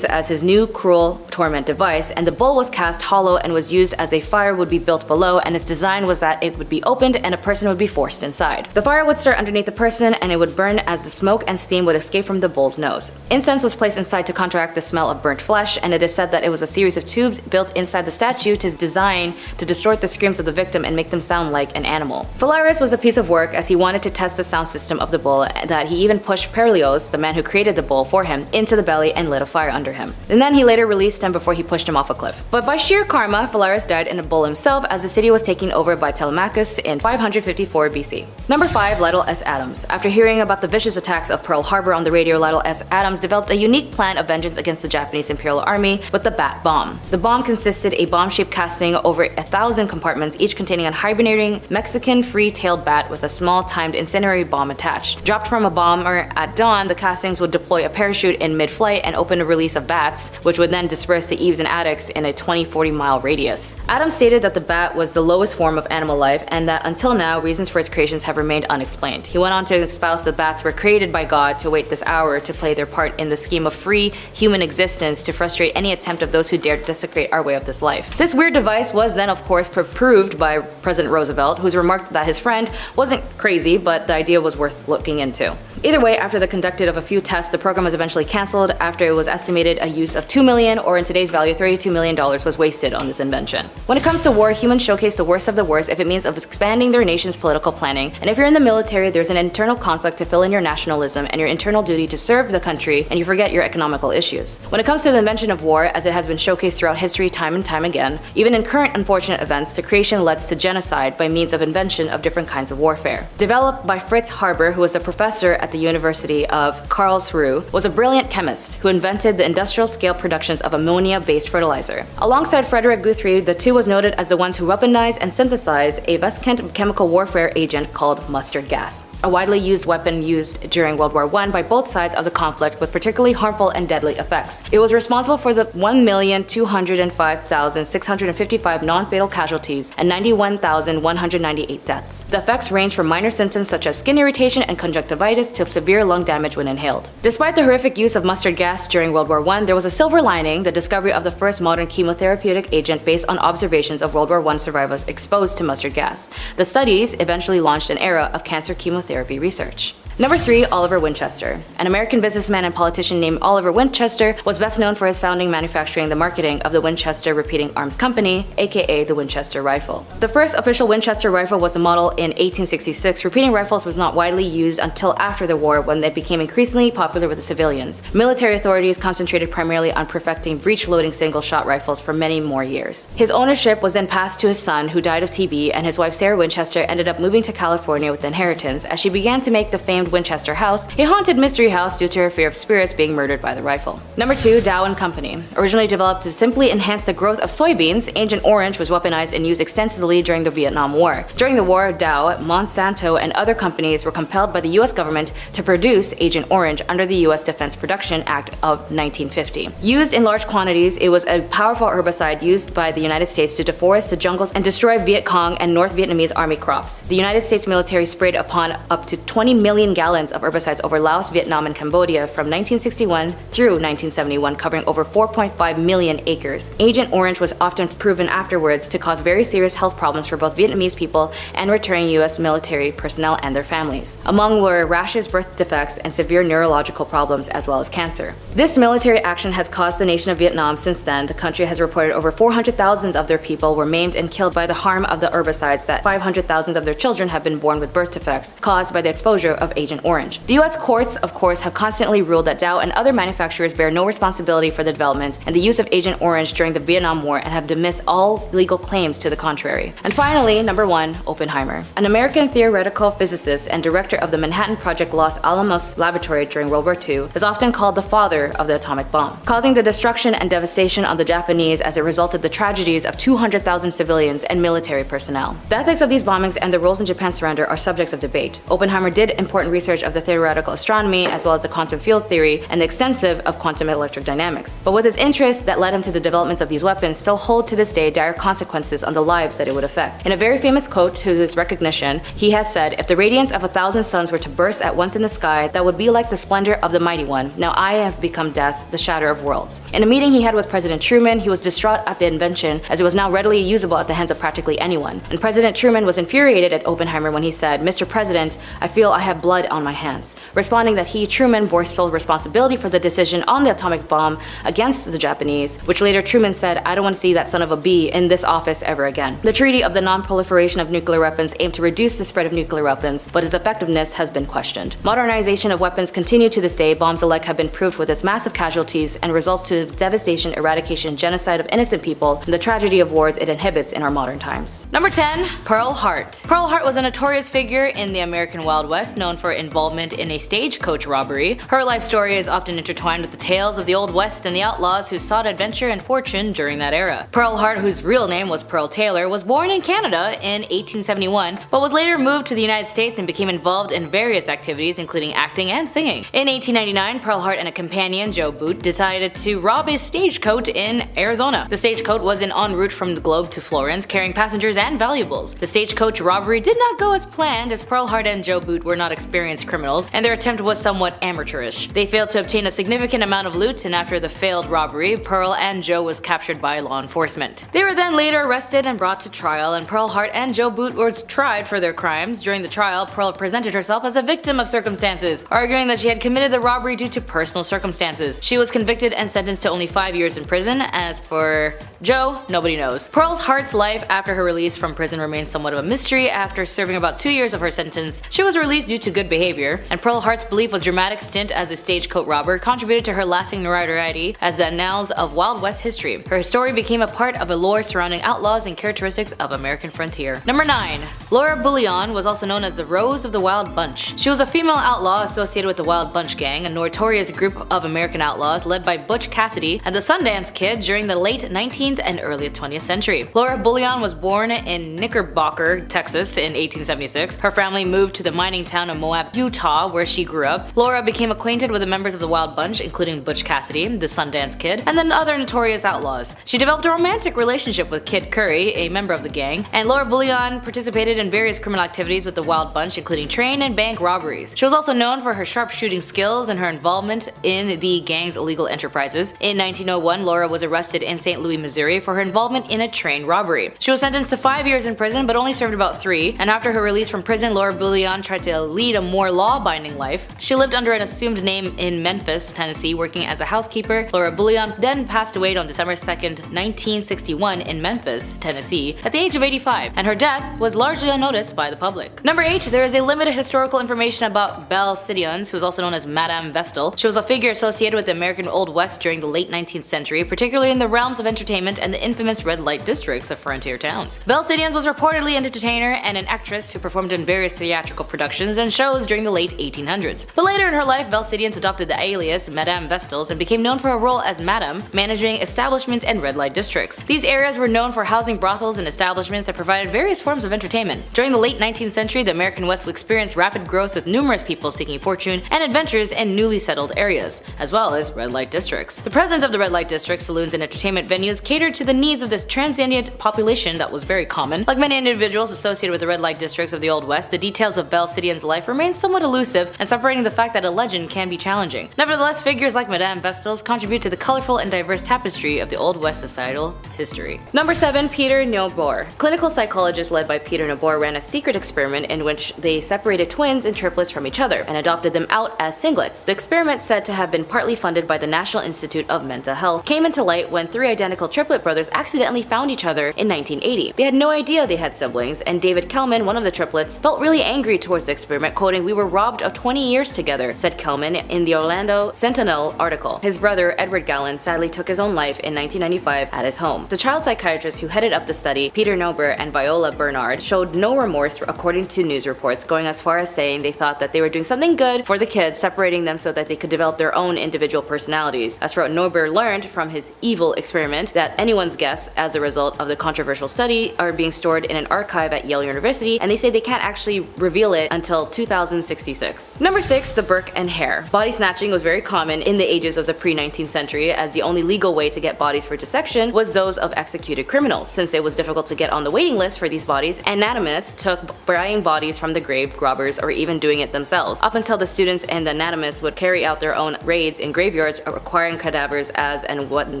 Speaker 3: as his new cruel torment device, and the bull was cast hollow and was used as a fire would be built below, and its design was that it would be opened and a person would be forced inside. The fire would start underneath the person and it would burn as the smoke and steam would escape from the bull's nose. Incense was placed inside to counteract the smell of burnt flesh, and it is said that it was a series of tubes built inside the statue to design to distort the screams of the victim and make them sound like an animal. Phalaris was a piece of work, as he wanted to test the sound system of the bull, that he even pushed Perilios, the man who created the bull for him, into the belly and lit a fire under him. And then he later released him before he pushed him off a cliff. But by sheer karma, Phalaris died in a bull himself, as the city was taken over by Telemachus in 554 BC. Number 5. Lytle S. Adams. After hearing about the vicious attacks of Pearl Harbor on the radio, Lytle S. Adams developed a unique plan of vengeance against the Japanese Imperial Army with the Bat Bomb. The bomb consisted a bomb-shaped casting over 1,000 compartments, each containing a hibernating Mexican free-tailed bat with a small timed incendiary bomb attached. Dropped from a bomber at dawn, the castings would deploy a parachute in mid-flight and open a release release of bats, which would then disperse to eaves and attics in a 20-40 mile radius. Adams stated that the bat was the lowest form of animal life and that until now, reasons for its creations have remained unexplained. He went on to espouse that bats were created by God to wait this hour to play their part in the scheme of free human existence to frustrate any attempt of those who dared desecrate our way of this life. This weird device was then of course proved by President Roosevelt, who's remarked that his friend wasn't crazy, but the idea was worth looking into. Either way, after the conducted of a few tests, the program was eventually cancelled after it was estimated a use of $2 million, or in today's value $32 million, was wasted on this invention. When it comes to war, humans showcase the worst of the worst if it means of expanding their nation's political planning, and if you're in the military, there's an internal conflict to fill in your nationalism and your internal duty to serve the country, and you forget your economical issues. When it comes to the invention of war, as it has been showcased throughout history time and time again, even in current unfortunate events, the creation leads to genocide by means of invention of different kinds of warfare. Developed by Fritz Haber, who was a professor at the University of Karlsruhe, was a brilliant chemist who invented the industrial scale productions of ammonia-based fertilizer. Alongside Frederick Guthrie, the two was noted as the ones who weaponized and synthesized a vescent chemical warfare agent called mustard gas, a widely used weapon used during World War I by both sides of the conflict with particularly harmful and deadly effects. It was responsible for the 1,205,655 non-fatal casualties and 91,198 deaths. The effects range from minor symptoms such as skin irritation and conjunctivitis to severe lung damage when inhaled. Despite the horrific use of mustard gas during World War I, there was a silver lining: the discovery of the first modern chemotherapeutic agent based on observations of World War I survivors exposed to mustard gas. The studies eventually launched an era of cancer chemotherapy research. Number 3, Oliver Winchester. An American businessman and politician named Oliver Winchester was best known for his founding, manufacturing, the marketing of the Winchester Repeating Arms Company, aka the Winchester rifle. The first official Winchester rifle was a model in 1866. Repeating rifles was not widely used until after the war, when they became increasingly popular with the civilians. Military authorities concentrated primarily on perfecting breech-loading single-shot rifles for many more years. His ownership was then passed to his son, who died of TB, and his wife Sarah Winchester ended up moving to California with inheritance as she began to make the famed Winchester house a haunted mystery house due to her fear of spirits being murdered by the rifle. Number 2, Dow & Company. Originally developed to simply enhance the growth of soybeans, Agent Orange was weaponized and used extensively during the Vietnam War. During the war, Dow, Monsanto, and other companies were compelled by the US government to produce Agent Orange under the US Defense Production Act of 1950. Used in large quantities, it was a powerful herbicide used by the United States to deforest the jungles and destroy Viet Cong and North Vietnamese army crops. The United States military sprayed upon up to 20 million gallons of herbicides over Laos, Vietnam, and Cambodia from 1961 through 1971, covering over 4.5 million acres. Agent Orange was often proven afterwards to cause very serious health problems for both Vietnamese people and returning US military personnel and their families. Among were rashes, birth defects, and severe neurological problems, as well as cancer. This military action has caused the nation of Vietnam. Since then, the country has reported over 400,000 of their people were maimed and killed by the harm of the herbicides, that 500,000 of their children have been born with birth defects caused by the exposure of Agent Orange. The US courts, of course, have constantly ruled that Dow and other manufacturers bear no responsibility for the development and the use of Agent Orange during the Vietnam War, and have dismissed all legal claims to the contrary. And finally, number 1, Oppenheimer. An American theoretical physicist and director of the Manhattan Project Los Alamos Laboratory during World War II, is often called the father of the atomic bomb, causing the destruction and devastation of the Japanese as it resulted the tragedies of 200,000 civilians and military personnel. The ethics of these bombings and the roles in Japan's surrender are subjects of debate. Oppenheimer did important research of the theoretical astronomy, as well as the quantum field theory and the extensive of quantum electric dynamics. But with his interests that led him to the development of these weapons still hold to this day dire consequences on the lives that it would affect. In a very famous quote to his recognition, he has said, "If the radiance of 1,000 suns were to burst at once in the sky, that would be like the splendor of the mighty one. Now I have become death, the shatter of worlds." In a meeting he had with President Truman, he was distraught at the invention, as it was now readily usable at the hands of practically anyone. And President Truman was infuriated at Oppenheimer when he said, "Mr. President, I feel I have blood on my hands," responding that he, Truman, bore sole responsibility for the decision on the atomic bomb against the Japanese, which later Truman said, "I don't want to see that son of a bee in this office ever again." The Treaty of the Non-Proliferation of Nuclear Weapons aimed to reduce the spread of nuclear weapons, but its effectiveness has been questioned. Modernization of weapons continue to this day. Bombs alike have been proved with its massive casualties and results to devastation, eradication, genocide of innocent people, and the tragedy of wars it inhibits in our modern times. Number 10, Pearl Hart. Pearl Hart was a notorious figure in the American Wild West, known for for involvement in a stagecoach robbery. Her life story is often intertwined with the tales of the Old West and the outlaws who sought adventure and fortune during that era. Pearl Hart, whose real name was Pearl Taylor, was born in Canada in 1871, but was later moved to the United States and became involved in various activities including acting and singing. In 1899, Pearl Hart and a companion, Joe Boot, decided to rob a stagecoach in Arizona. The stagecoach was en route from the Globe to Florence, carrying passengers and valuables. The stagecoach robbery did not go as planned, as Pearl Hart and Joe Boot were not experienced criminals, and their attempt was somewhat amateurish. They failed to obtain a significant amount of loot, and after the failed robbery, Pearl and Joe was captured by law enforcement. They were then later arrested and brought to trial, and Pearl Hart and Joe Boot were tried for their crimes. During the trial, Pearl presented herself as a victim of circumstances, arguing that she had committed the robbery due to personal circumstances. She was convicted and sentenced to only 5 years in prison. As for Joe, nobody knows. Pearl Hart's life after her release from prison remains somewhat of a mystery. After serving about 2 years of her sentence, she was released due to good behavior, and Pearl Hart's belief was dramatic stint as a stagecoach robber contributed to her lasting notoriety as the annals of Wild West history. Her story became a part of a lore surrounding outlaws and characteristics of American frontier. Number 9. Laura Bullion was also known as the Rose of the Wild Bunch. She was a female outlaw associated with the Wild Bunch Gang, a notorious group of American outlaws led by Butch Cassidy and the Sundance Kid during the late 19th and early 20th century. Laura Bullion was born in Knickerbocker, Texas in 1876. Her family moved to the mining town of Moab, Utah, where she grew up. Laura became acquainted with the members of the Wild Bunch, including Butch Cassidy, the Sundance Kid, and then other notorious outlaws. She developed a romantic relationship with Kid Curry, a member of the gang, and Laura Bullion participated in various criminal activities with the Wild Bunch, including train and bank robberies. She was also known for her sharpshooting skills and her involvement in the gang's illegal enterprises. In 1901, Laura was arrested in St. Louis, Missouri for her involvement in a train robbery. She was sentenced to 5 years in prison but only served about 3, and after her release from prison, Laura Bullion tried to lead a more law-abiding life. She lived under an assumed name in Memphis, Tennessee, working as a housekeeper. Laura Bullion then passed away on December 2nd, 1961 in Memphis, Tennessee, at the age of 85, and her death was largely unnoticed by the public. Number 8. There is a limited historical information about Belle Sidions, who was also known as Madame Vestal. She was a figure associated with the American Old West during the late 19th century, particularly in the realms of entertainment and the infamous red light districts of frontier towns. Belle Sidions was reportedly an entertainer and an actress who performed in various theatrical productions and shows during the late 1800s. But later in her life, Belle Sidions adopted the alias Madame Vestals and became known for her role as Madame, managing establishments and red light districts. These areas were known for housing brothels and establishments that provided various forms of entertainment. During the late 19th century, the American West would experience rapid growth with numerous people seeking fortune and adventures in newly settled areas, as well as red light districts. The presence of the red light districts, saloons, and entertainment venues catered to the needs of this transient population that was very common. Like many individuals associated with the red light districts of the Old West, the details of Belle Sidions' life remain somewhat elusive and separating the fact that a legend can be challenging. Nevertheless, figures like Madame Vestals contribute to the colorful and diverse tapestry of the Old West societal history. Number 7. Peter Neubauer. Clinical psychologists led by Peter Neubauer ran a secret experiment in which they separated twins and triplets from each other and adopted them out as singlets. The experiment, said to have been partly funded by the National Institute of Mental Health, came into light when 3 identical triplet brothers accidentally found each other in 1980. They had no idea they had siblings, and David Kelman, one of the triplets, felt really angry towards the experiment, quoting, "We were robbed of 20 years together," said Kelman in the Orlando Sentinel article. His brother, Edward Gallen, sadly took his own life in 1995 at his home. The child psychiatrist who headed up the study, Peter Neubauer and Viola Bernard, showed no remorse according to news reports, going as far as saying they thought that they were doing something good for the kids, separating them so that they could develop their own individual personalities. As for what Neubauer learned from his evil experiment, that anyone's guess as a result of the controversial study are being stored in an archive at Yale University, and they say they can't actually reveal it until 2066. Number 6. The Burke and Hare. Body snatching was very common in the ages of the pre-19th century, as the only legal way to get bodies for dissection was those of executed criminals. Since it was difficult to get on the waiting list for these bodies, anatomists took buying bodies from the grave robbers or even doing it themselves, up until the students and the anatomists would carry out their own raids in graveyards, acquiring cadavers as and when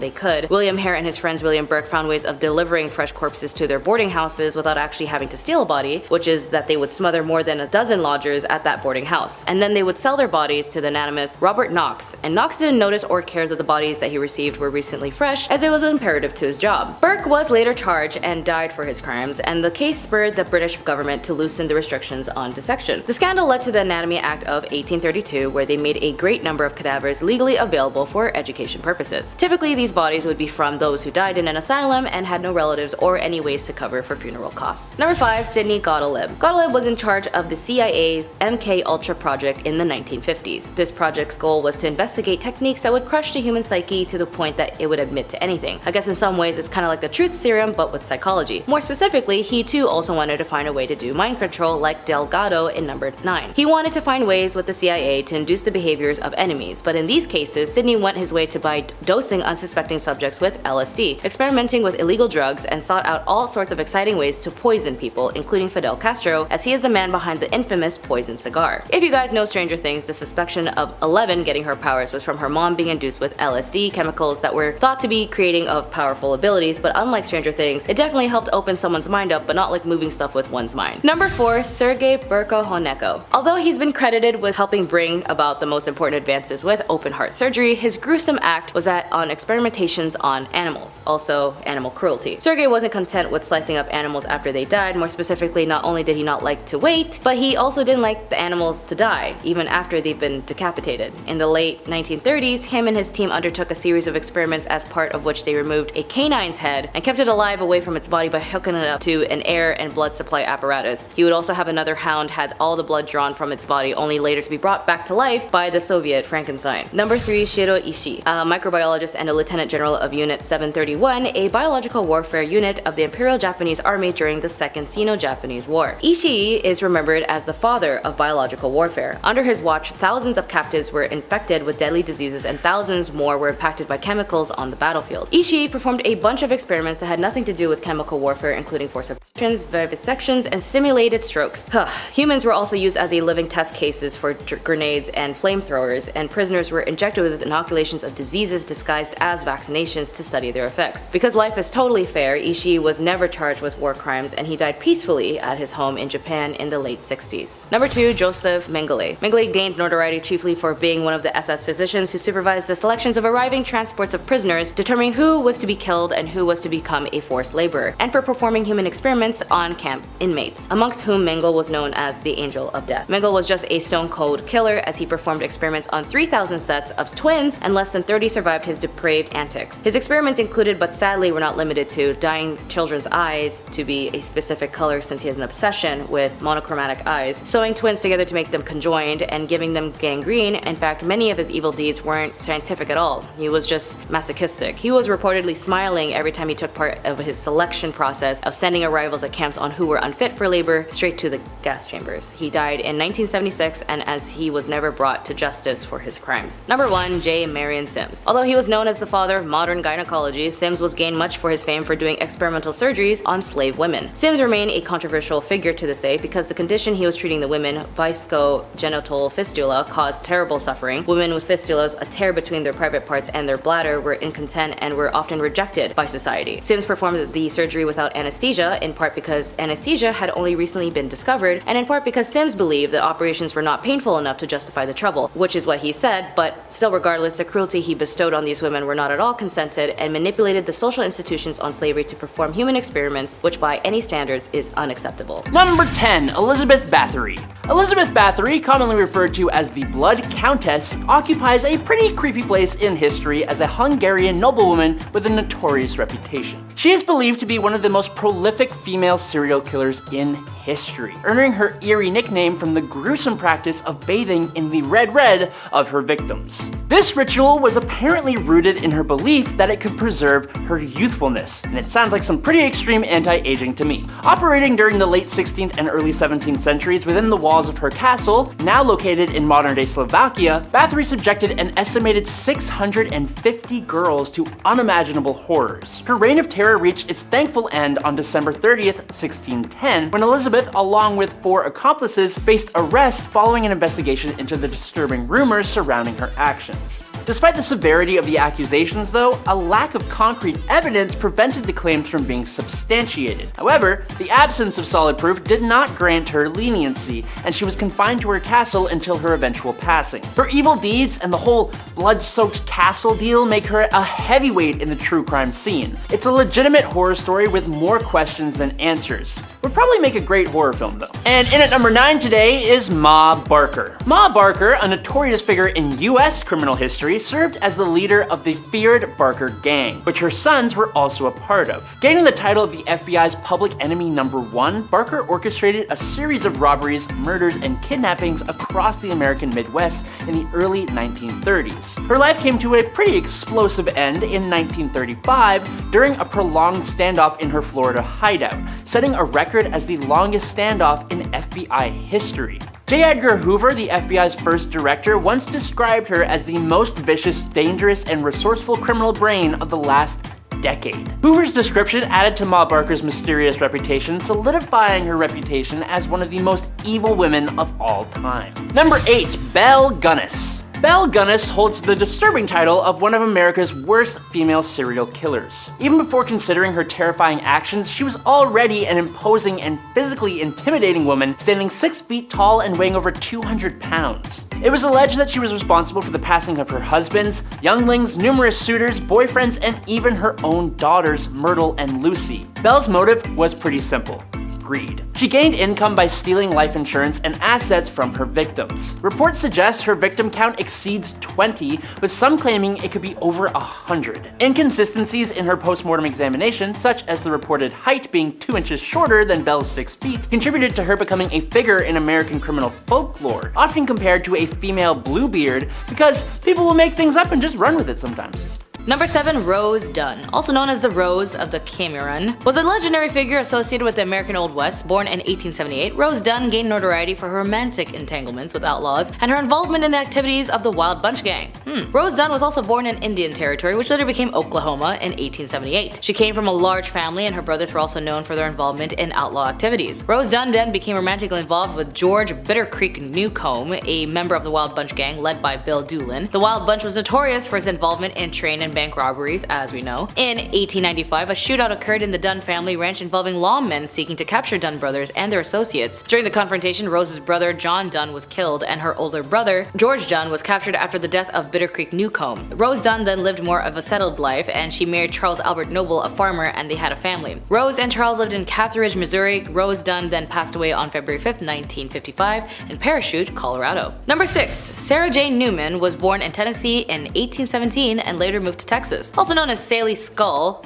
Speaker 3: they could. William Hare and his friends William Burke found ways of delivering fresh corpses to their boarding houses without actually having to steal a body, which is that they would smother more than a dozen lodgers at that boarding house, and then they would sell their bodies to the anatomist Robert Knox, and Knox didn't notice or care that the bodies that he received were recently fresh, as it was imperative to his job. Burke was later charged and died for his crimes, and the case spurred the British government to loosen the restrictions on dissection. The scandal led to the Anatomy Act of 1832, where they made a great number of cadavers legally available for education purposes. Typically, these bodies would be from those who died in an asylum and had no relatives or any ways to cover for funeral costs. Number 5. Sidney Gottlieb. Gottlieb was in charge of the CIA's MK Ultra project in the 1950s. This project's goal was to investigate techniques that would crush the human psyche to the point that it would admit to anything. I guess in some ways it's kind of like the truth serum but with psychology. More specifically, he too also wanted to find a way to do mind control like Delgado in number 9. He wanted to find ways with the CIA to induce the behaviors of enemies, but in these cases, Sidney went his way by dosing unsuspecting subjects with LSD, experimenting with illegal drugs, and sought out all sorts of exciting ways to poison people, including Fidel Castro, as he is the man behind the infamous poison cigar. If you guys know Stranger Things, the suspicion of Eleven getting her powers was from her mom being induced with LSD, chemicals that were thought to be creating of powerful abilities, but unlike Stranger Things, it definitely helped open someone's mind up, but not like moving stuff with one's mind. Number 4, Sergei Burko-Honeko. Although he's been credited with helping bring about the most important advances with open heart surgery, his gruesome act was on experimentations on animals, also animal cruelty. Sergei wasn't content with slicing up animals after they died. More specifically, not only did he not like to wait, but he also didn't like the animals to die, even after they've been decapitated. In the late 1930s, him and his team undertook a series of experiments as part of which they removed a canine's head and kept it alive away from its body by hooking it up to an air and blood supply apparatus. He would also have another hound had all the blood drawn from its body, only later to be brought back to life by the Soviet Frankenstein. Number 3, Shiro Ishii, a microbiologist and a lieutenant general of Unit 731, a biological warfare unit of the Imperial Japanese Army during the Second Sino-Japanese War. Ishii is remembered as the father of biological warfare. Under his watch, thousands of captives were infected with deadly diseases and thousands more were impacted by chemicals on the battlefield. Ishii performed a bunch of experiments that had nothing to do with chemical warfare, including forced abortions, vivisections, and simulated strokes. Humans were also used as a living test cases for grenades and flamethrowers, and prisoners were injected with inoculations of diseases disguised as vaccinations to study their effects. Because life is totally fair, Ishii was never charged with war crimes and he died peacefully at his home in Japan in the late 60s. Number 2, Joseph Mengele. Mengele gained notoriety chiefly for being one of the SS physicians who supervised the selections of arriving transports of prisoners, determining who was to be killed and who was to become a forced laborer, and for performing human experiments on camp inmates, amongst whom Mengele was known as the Angel of Death. Mengele was just a stone-cold killer as he performed experiments on 3,000 sets of twins and less than 30 survived his depraved antics. His experiments included, but sadly were not limited to, dyeing children's eyes to be a specific color since he has an obsession with monochromatic eyes, sewing twins together to make them conjoined, and giving them gangrene. In fact, many of his evil deeds weren't scientific at all. He was just masochistic. He was reportedly smiling every time he took part of his selection process of sending arrivals at camps on who were unfit for labor straight to the gas chambers. He died in 1976, and as he was never brought to justice for his crimes. Number 1, J. Marion Sims. Although he was known as the father of modern gynecology, Sims was gained much for his fame for doing experimental surgeries on slave women. Sims remained a controversial figure to this day because the condition he was treating the women, viscogenital fistula, caused terrible suffering. Women with fistulas, a tear between their private parts and their bladder, were incontinent and were often rejected by society. Sims performed the surgery without anesthesia, in part because anesthesia had only recently been discovered, and in part because Sims believed that operations were not painful enough to justify the trouble, which is what he said, but still regardless, the cruelty he bestowed on these women were not at all consented and manipulated the social institutions on slavery to perform human experiments, which by any standards is unacceptable.
Speaker 5: Number 10, Elizabeth Bathory. Elizabeth Bathory, commonly referred to as the Blood Countess, occupies a pretty creepy place in history as a Hungarian noblewoman with a notorious reputation. She is believed to be one of the most prolific female serial killers in history, earning her eerie nickname from the gruesome practice of bathing in the red of her victims. This ritual was apparently rooted in her belief that it could preserve her youthfulness, and it sounds like some pretty extreme anti-aging to me. Operating during the late 16th and early 17th centuries within the walls of her castle, now located in modern-day Slovakia, Bathory subjected an estimated 650 girls to unimaginable horrors. Her reign of terror reached its thankful end on December 30th, 1610, when Elizabeth, along with 4 accomplices, faced arrest following an investigation into the disturbing rumors surrounding her actions. Despite the severity of the accusations, though, a lack of concrete evidence prevented the claims from being substantiated. However, the absence of solid proof did not grant her leniency, and she was confined to her castle until her eventual passing. Her evil deeds and the whole blood-soaked castle deal make her a heavyweight in the true crime scene. It's a legitimate horror story with more questions than answers. Would probably make a great horror film though. And in at number 9 today is Ma Barker. Ma Barker, a notorious figure in US criminal history, served as the leader of the feared Barker gang, which her sons were also a part of. Gaining the title of the FBI's public enemy #1, Barker orchestrated a series of robberies, murders, and kidnappings across the American Midwest in the early 1930s. Her life came to a pretty explosive end in 1935 during a prolonged standoff in her Florida hideout, setting a record as the longest standoff in FBI history. J. Edgar Hoover, the FBI's first director, once described her as the most vicious, dangerous, and resourceful criminal brain of the last decade. Hoover's description added to Ma Barker's mysterious reputation, solidifying her reputation as one of the most evil women of all time. Number 8. Belle Gunness. Belle Gunness holds the disturbing title of one of America's worst female serial killers. Even before considering her terrifying actions, she was already an imposing and physically intimidating woman, standing 6 feet tall and weighing over 200 pounds. It was alleged that she was responsible for the passing of her husbands, younglings, numerous suitors, boyfriends, and even her own daughters, Myrtle and Lucy. Belle's motive was pretty simple: greed. She gained income by stealing life insurance and assets from her victims. Reports suggest her victim count exceeds 20, with some claiming it could be over 100. Inconsistencies in her post-mortem examination, such as the reported height being 2 inches shorter than Belle's 6 feet, contributed to her becoming a figure in American criminal folklore, often compared to a female Bluebeard, because people will make things up and just run with it sometimes.
Speaker 3: Number 7. Rose Dunn, also known as the Rose of the Cameron, was a legendary figure associated with the American Old West. Born in 1878, Rose Dunn gained notoriety for her romantic entanglements with outlaws and her involvement in the activities of the Wild Bunch Gang. Rose Dunn was also born in Indian Territory, which later became Oklahoma, in 1878. She came from a large family, and her brothers were also known for their involvement in outlaw activities. Rose Dunn then became romantically involved with George Bitter Creek Newcomb, a member of the Wild Bunch Gang led by Bill Doolin. The Wild Bunch was notorious for its involvement in train and bank robberies, as we know. In 1895, a shootout occurred in the Dunn family ranch involving lawmen seeking to capture Dunn brothers and their associates. During the confrontation, Rose's brother John Dunn was killed, and her older brother George Dunn was captured after the death of Bitter Creek Newcomb. Rose Dunn then lived more of a settled life, and she married Charles Albert Noble, a farmer, and they had a family. Rose and Charles lived in Cathridge, Missouri. Rose Dunn then passed away on February 5th, 1955 in Parachute, Colorado. Number 6. Sarah Jane Newman was born in Tennessee in 1817 and later moved to Texas. Also known as Sally Skull,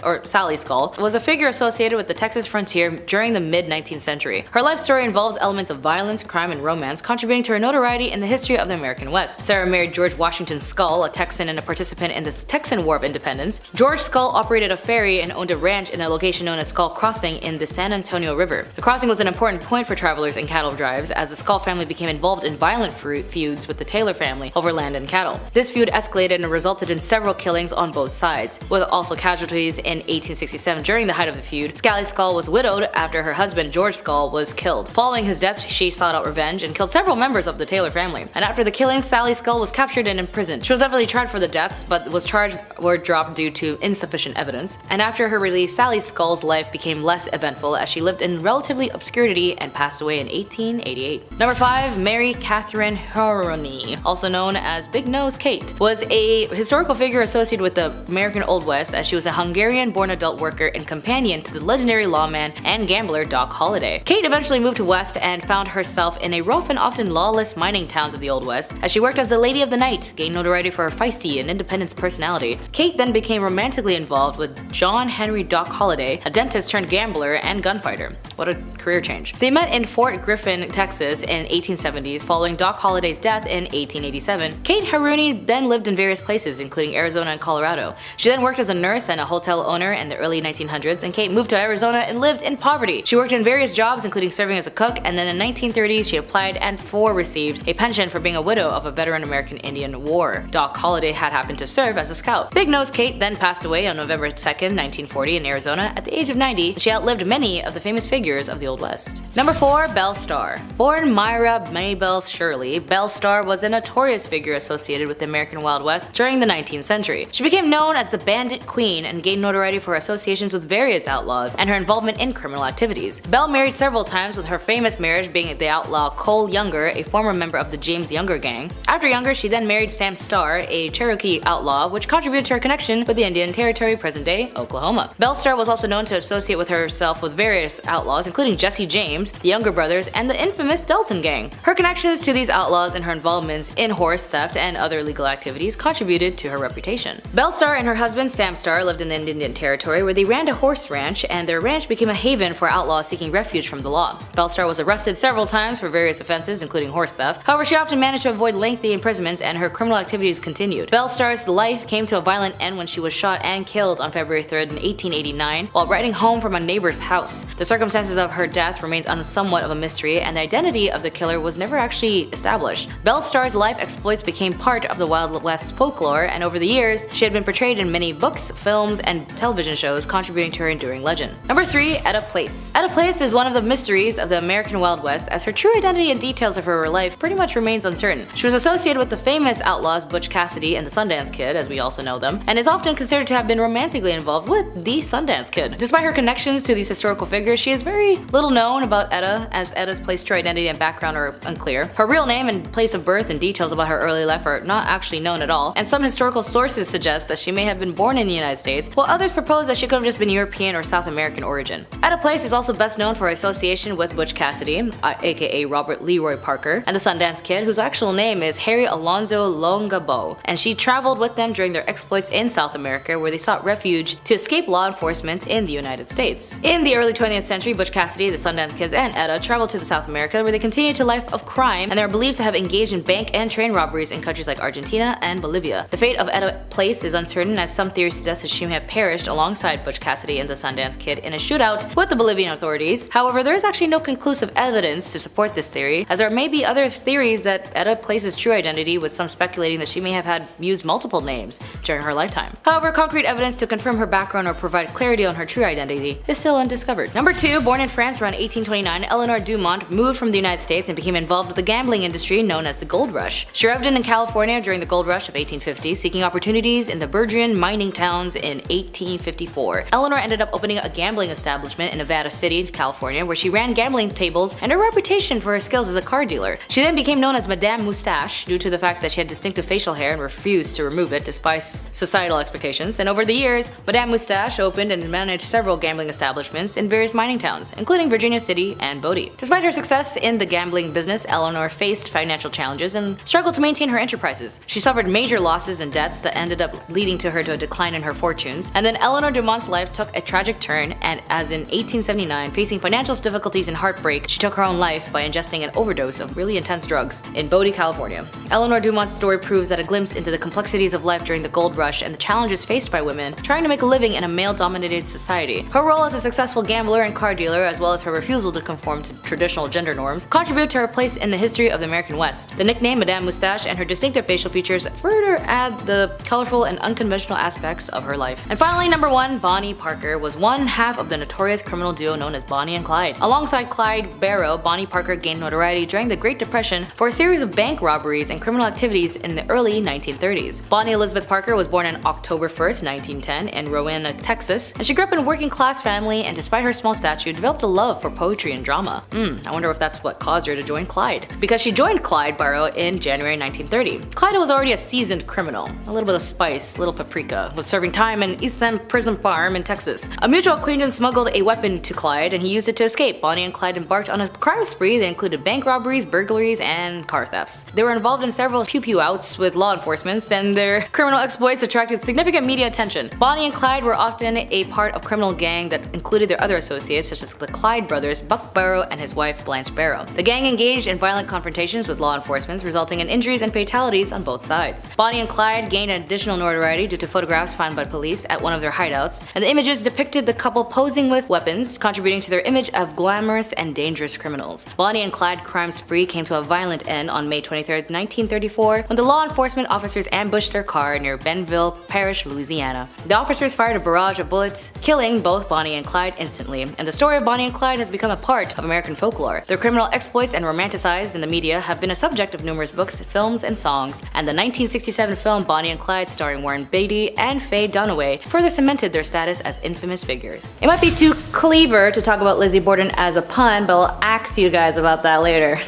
Speaker 3: was a figure associated with the Texas frontier during the mid-19th century. Her life story involves elements of violence, crime, and romance, contributing to her notoriety in the history of the American West. Sarah married George Washington Skull, a Texan and a participant in the Texan War of Independence. George Skull operated a ferry and owned a ranch in a location known as Skull Crossing in the San Antonio River. The crossing was an important point for travelers and cattle drives, as the Skull family became involved in violent feuds with the Taylor family over land and cattle. This feud escalated and resulted in several killings on both sides, with also casualties in 1867. During the height of the feud, Sally Skull was widowed after her husband George Skull was killed. Following his death, she sought out revenge and killed several members of the Taylor family. And after the killings, Sally Skull was captured and imprisoned. She was definitely tried for the deaths, but was charged or dropped due to insufficient evidence. And after her release, Sally Skull's life became less eventful as she lived in relatively obscurity and passed away in 1888. Number 5. Mary Catherine Haroni, also known as Big Nose Kate, was a historical figure associated with the American Old West, as she was a Hungarian-born adult worker and companion to the legendary lawman and gambler Doc Holliday. Kate eventually moved west and found herself in a rough and often lawless mining towns of the Old West, as she worked as the Lady of the Night, gained notoriety for her feisty and independent personality. Kate then became romantically involved with John Henry Doc Holliday, a dentist turned gambler and gunfighter. What a career change. They met in Fort Griffin, Texas in 1870s following Doc Holliday's death in 1887. Kate Haroni then lived in various places, including Arizona and Colorado. She then worked as a nurse and a hotel owner in the early 1900s, and Kate moved to Arizona and lived in poverty. She worked in various jobs, including serving as a cook, and then in the 1930s she applied and received a pension for being a widow of a veteran American Indian War. Doc Holliday had happened to serve as a scout. Big Nose Kate then passed away on November 2nd, 1940 in Arizona at the age of 90. She outlived many of the famous figures of the Old West. Number 4. Belle Starr. Born Myra Maybelle Shirley, Belle Starr was a notorious figure associated with the American Wild West during the 19th century. She became became known as the Bandit Queen and gained notoriety for her associations with various outlaws and her involvement in criminal activities. Belle married several times, with her famous marriage being the outlaw Cole Younger, a former member of the James Younger gang. After Younger, she then married Sam Starr, a Cherokee outlaw, which contributed to her connection with the Indian Territory, present-day Oklahoma. Belle Starr was also known to associate with herself with various outlaws, including Jesse James, the Younger brothers, and the infamous Dalton gang. Her connections to these outlaws and her involvements in horse theft and other illegal activities contributed to her reputation. Belle Starr and her husband Sam Starr lived in the Indian Territory, where they ran a horse ranch, and their ranch became a haven for outlaws seeking refuge from the law. Belle Starr was arrested several times for various offenses, including horse theft. However, she often managed to avoid lengthy imprisonments, and her criminal activities continued. Belle Starr's life came to a violent end when she was shot and killed on February 3rd in 1889 while riding home from a neighbor's house. The circumstances of her death remains somewhat of a mystery, and the identity of the killer was never actually established. Belle Starr's life exploits became part of the Wild West folklore, and over the years, she had been portrayed in many books, films, and television shows, contributing to her enduring legend. Number 3. Etta Place. Etta Place is one of the mysteries of the American Wild West, as her true identity and details of her life pretty much remains uncertain. She was associated with the famous outlaws Butch Cassidy and the Sundance Kid, as we also know them, and is often considered to have been romantically involved with the Sundance Kid. Despite her connections to these historical figures, she is very little known about Etta, as Etta's place, true identity, and background are unclear. Her real name and place of birth and details about her early life are not actually known at all, and some historical sources suggest that she may have been born in the United States, while others propose that she could have just been European or South American origin. Etta Place is also best known for her association with Butch Cassidy, aka Robert Leroy Parker, and the Sundance Kid, whose actual name is Harry Alonzo Longabo, and she traveled with them during their exploits in South America, where they sought refuge to escape law enforcement in the United States. In the early 20th century, Butch Cassidy, the Sundance Kids, and Etta traveled to South America, where they continued a life of crime, and they are believed to have engaged in bank and train robberies in countries like Argentina and Bolivia. The fate of Etta Place is uncertain, as some theories suggest that she may have perished alongside Butch Cassidy and the Sundance Kid in a shootout with the Bolivian authorities. However, there is actually no conclusive evidence to support this theory, as there may be other theories that Etta Place's true identity, with some speculating that she may have had used multiple names during her lifetime. However, concrete evidence to confirm her background or provide clarity on her true identity is still undiscovered. Number 2. Born in France around 1829, Eleanor Dumont moved from the United States and became involved with the gambling industry known as the Gold Rush. She arrived in California during the Gold Rush of 1850, seeking opportunities in the burgeoning mining towns in 1854. Eleanor ended up opening a gambling establishment in Nevada City, California, where she ran gambling tables and her reputation for her skills as a card dealer. She then became known as Madame Moustache due to the fact that she had distinctive facial hair and refused to remove it despite societal expectations, and over the years, Madame Moustache opened and managed several gambling establishments in various mining towns, including Virginia City and Bodie. Despite her success in the gambling business, Eleanor faced financial challenges and struggled to maintain her enterprises. She suffered major losses and debts that ended up leading to her to a decline in her fortunes, and then Eleanor Dumont's life took a tragic turn, and as in 1879, facing financial difficulties and heartbreak, she took her own life by ingesting an overdose of really intense drugs in Bodie, California. Eleanor Dumont's story proves that a glimpse into the complexities of life during the Gold Rush and the challenges faced by women trying to make a living in a male-dominated society. Her role as a successful gambler and card dealer, as well as her refusal to conform to traditional gender norms, contribute to her place in the history of the American West. The nickname Madame Moustache and her distinctive facial features further add the colorful and unconventional aspects of her life. And finally, number 1, Bonnie Parker was one half of the notorious criminal duo known as Bonnie and Clyde. Alongside Clyde Barrow, Bonnie Parker gained notoriety during the Great Depression for a series of bank robberies and criminal activities in the early 1930s. Bonnie Elizabeth Parker was born on October 1st, 1910 in Rowena, Texas, and she grew up in a working-class family, and despite her small stature, developed a love for poetry and drama. I wonder if that's what caused her to join Clyde, because she joined Clyde Barrow in January 1930. Clyde was already a seasoned criminal, a little bit of spice, little paprika, was serving time in East End Prison Farm in Texas. A mutual acquaintance smuggled a weapon to Clyde, and he used it to escape. Bonnie and Clyde embarked on a crime spree that included bank robberies, burglaries, and car thefts. They were involved in several pew-pew-outs with law enforcement, and their criminal exploits attracted significant media attention. Bonnie and Clyde were often a part of criminal gang that included their other associates, such as the Clyde brothers, Buck Barrow and his wife Blanche Barrow. The gang engaged in violent confrontations with law enforcement, resulting in injuries and fatalities on both sides. Bonnie and Clyde gained additional notoriety due to photographs found by police at one of their hideouts, and the images depicted the couple posing with weapons, contributing to their image of glamorous and dangerous criminals. Bonnie and Clyde crime spree came to a violent end on May 23, 1934, when the law enforcement officers ambushed their car near Benville Parish, Louisiana. The officers fired a barrage of bullets, killing both Bonnie and Clyde instantly, and the story of Bonnie and Clyde has become a part of American folklore. Their criminal exploits and romanticized in the media have been a subject of numerous books, films, and songs, and the 1967 film Bonnie and Clyde starring starring Warren Beatty and Faye Dunaway, further cemented their status as infamous figures. It might be too clever to talk about Lizzie Borden as a pun, but I'll ask you guys about that later.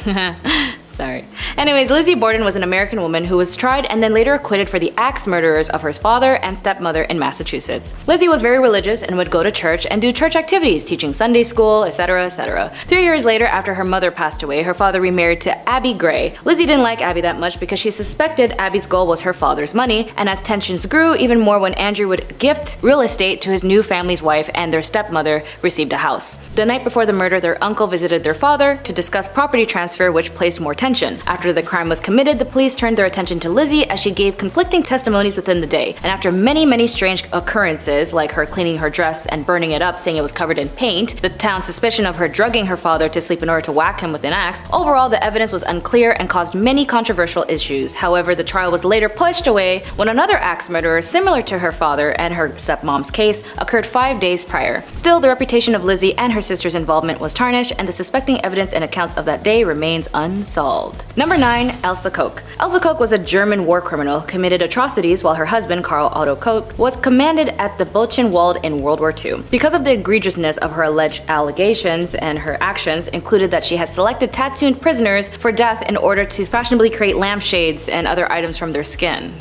Speaker 3: Sorry. Anyways, Lizzie Borden was an American woman who was tried and then later acquitted for the axe murderers of her father and stepmother in Massachusetts. Lizzie was very religious and would go to church and do church activities, teaching Sunday school, etc., etc. 3 years later, after her mother passed away, her father remarried to Abby Gray. Lizzie didn't like Abby that much because she suspected Abby's goal was her father's money, and as tensions grew, even more when Andrew would gift real estate to his new family's wife and their stepmother received a house. The night before the murder, their uncle visited their father to discuss property transfer, which placed more tension. After the crime was committed, the police turned their attention to Lizzie as she gave conflicting testimonies within the day. And after many strange occurrences, like her cleaning her dress and burning it up saying it was covered in paint, the town's suspicion of her drugging her father to sleep in order to whack him with an axe, overall the evidence was unclear and caused many controversial issues. However, the trial was later pushed away when another axe murderer similar to her father and her stepmom's case occurred 5 days prior. Still, the reputation of Lizzie and her sister's involvement was tarnished, and the suspecting evidence and accounts of that day remains unsolved. Number 9. Elsa Koch. Elsa Koch was a German war criminal who committed atrocities while her husband, Karl Otto Koch, was commanded at the Buchenwald in World War II. Because of the egregiousness of her alleged allegations, and her actions included that she had selected tattooed prisoners for death in order to fashionably create lampshades and other items from their skin.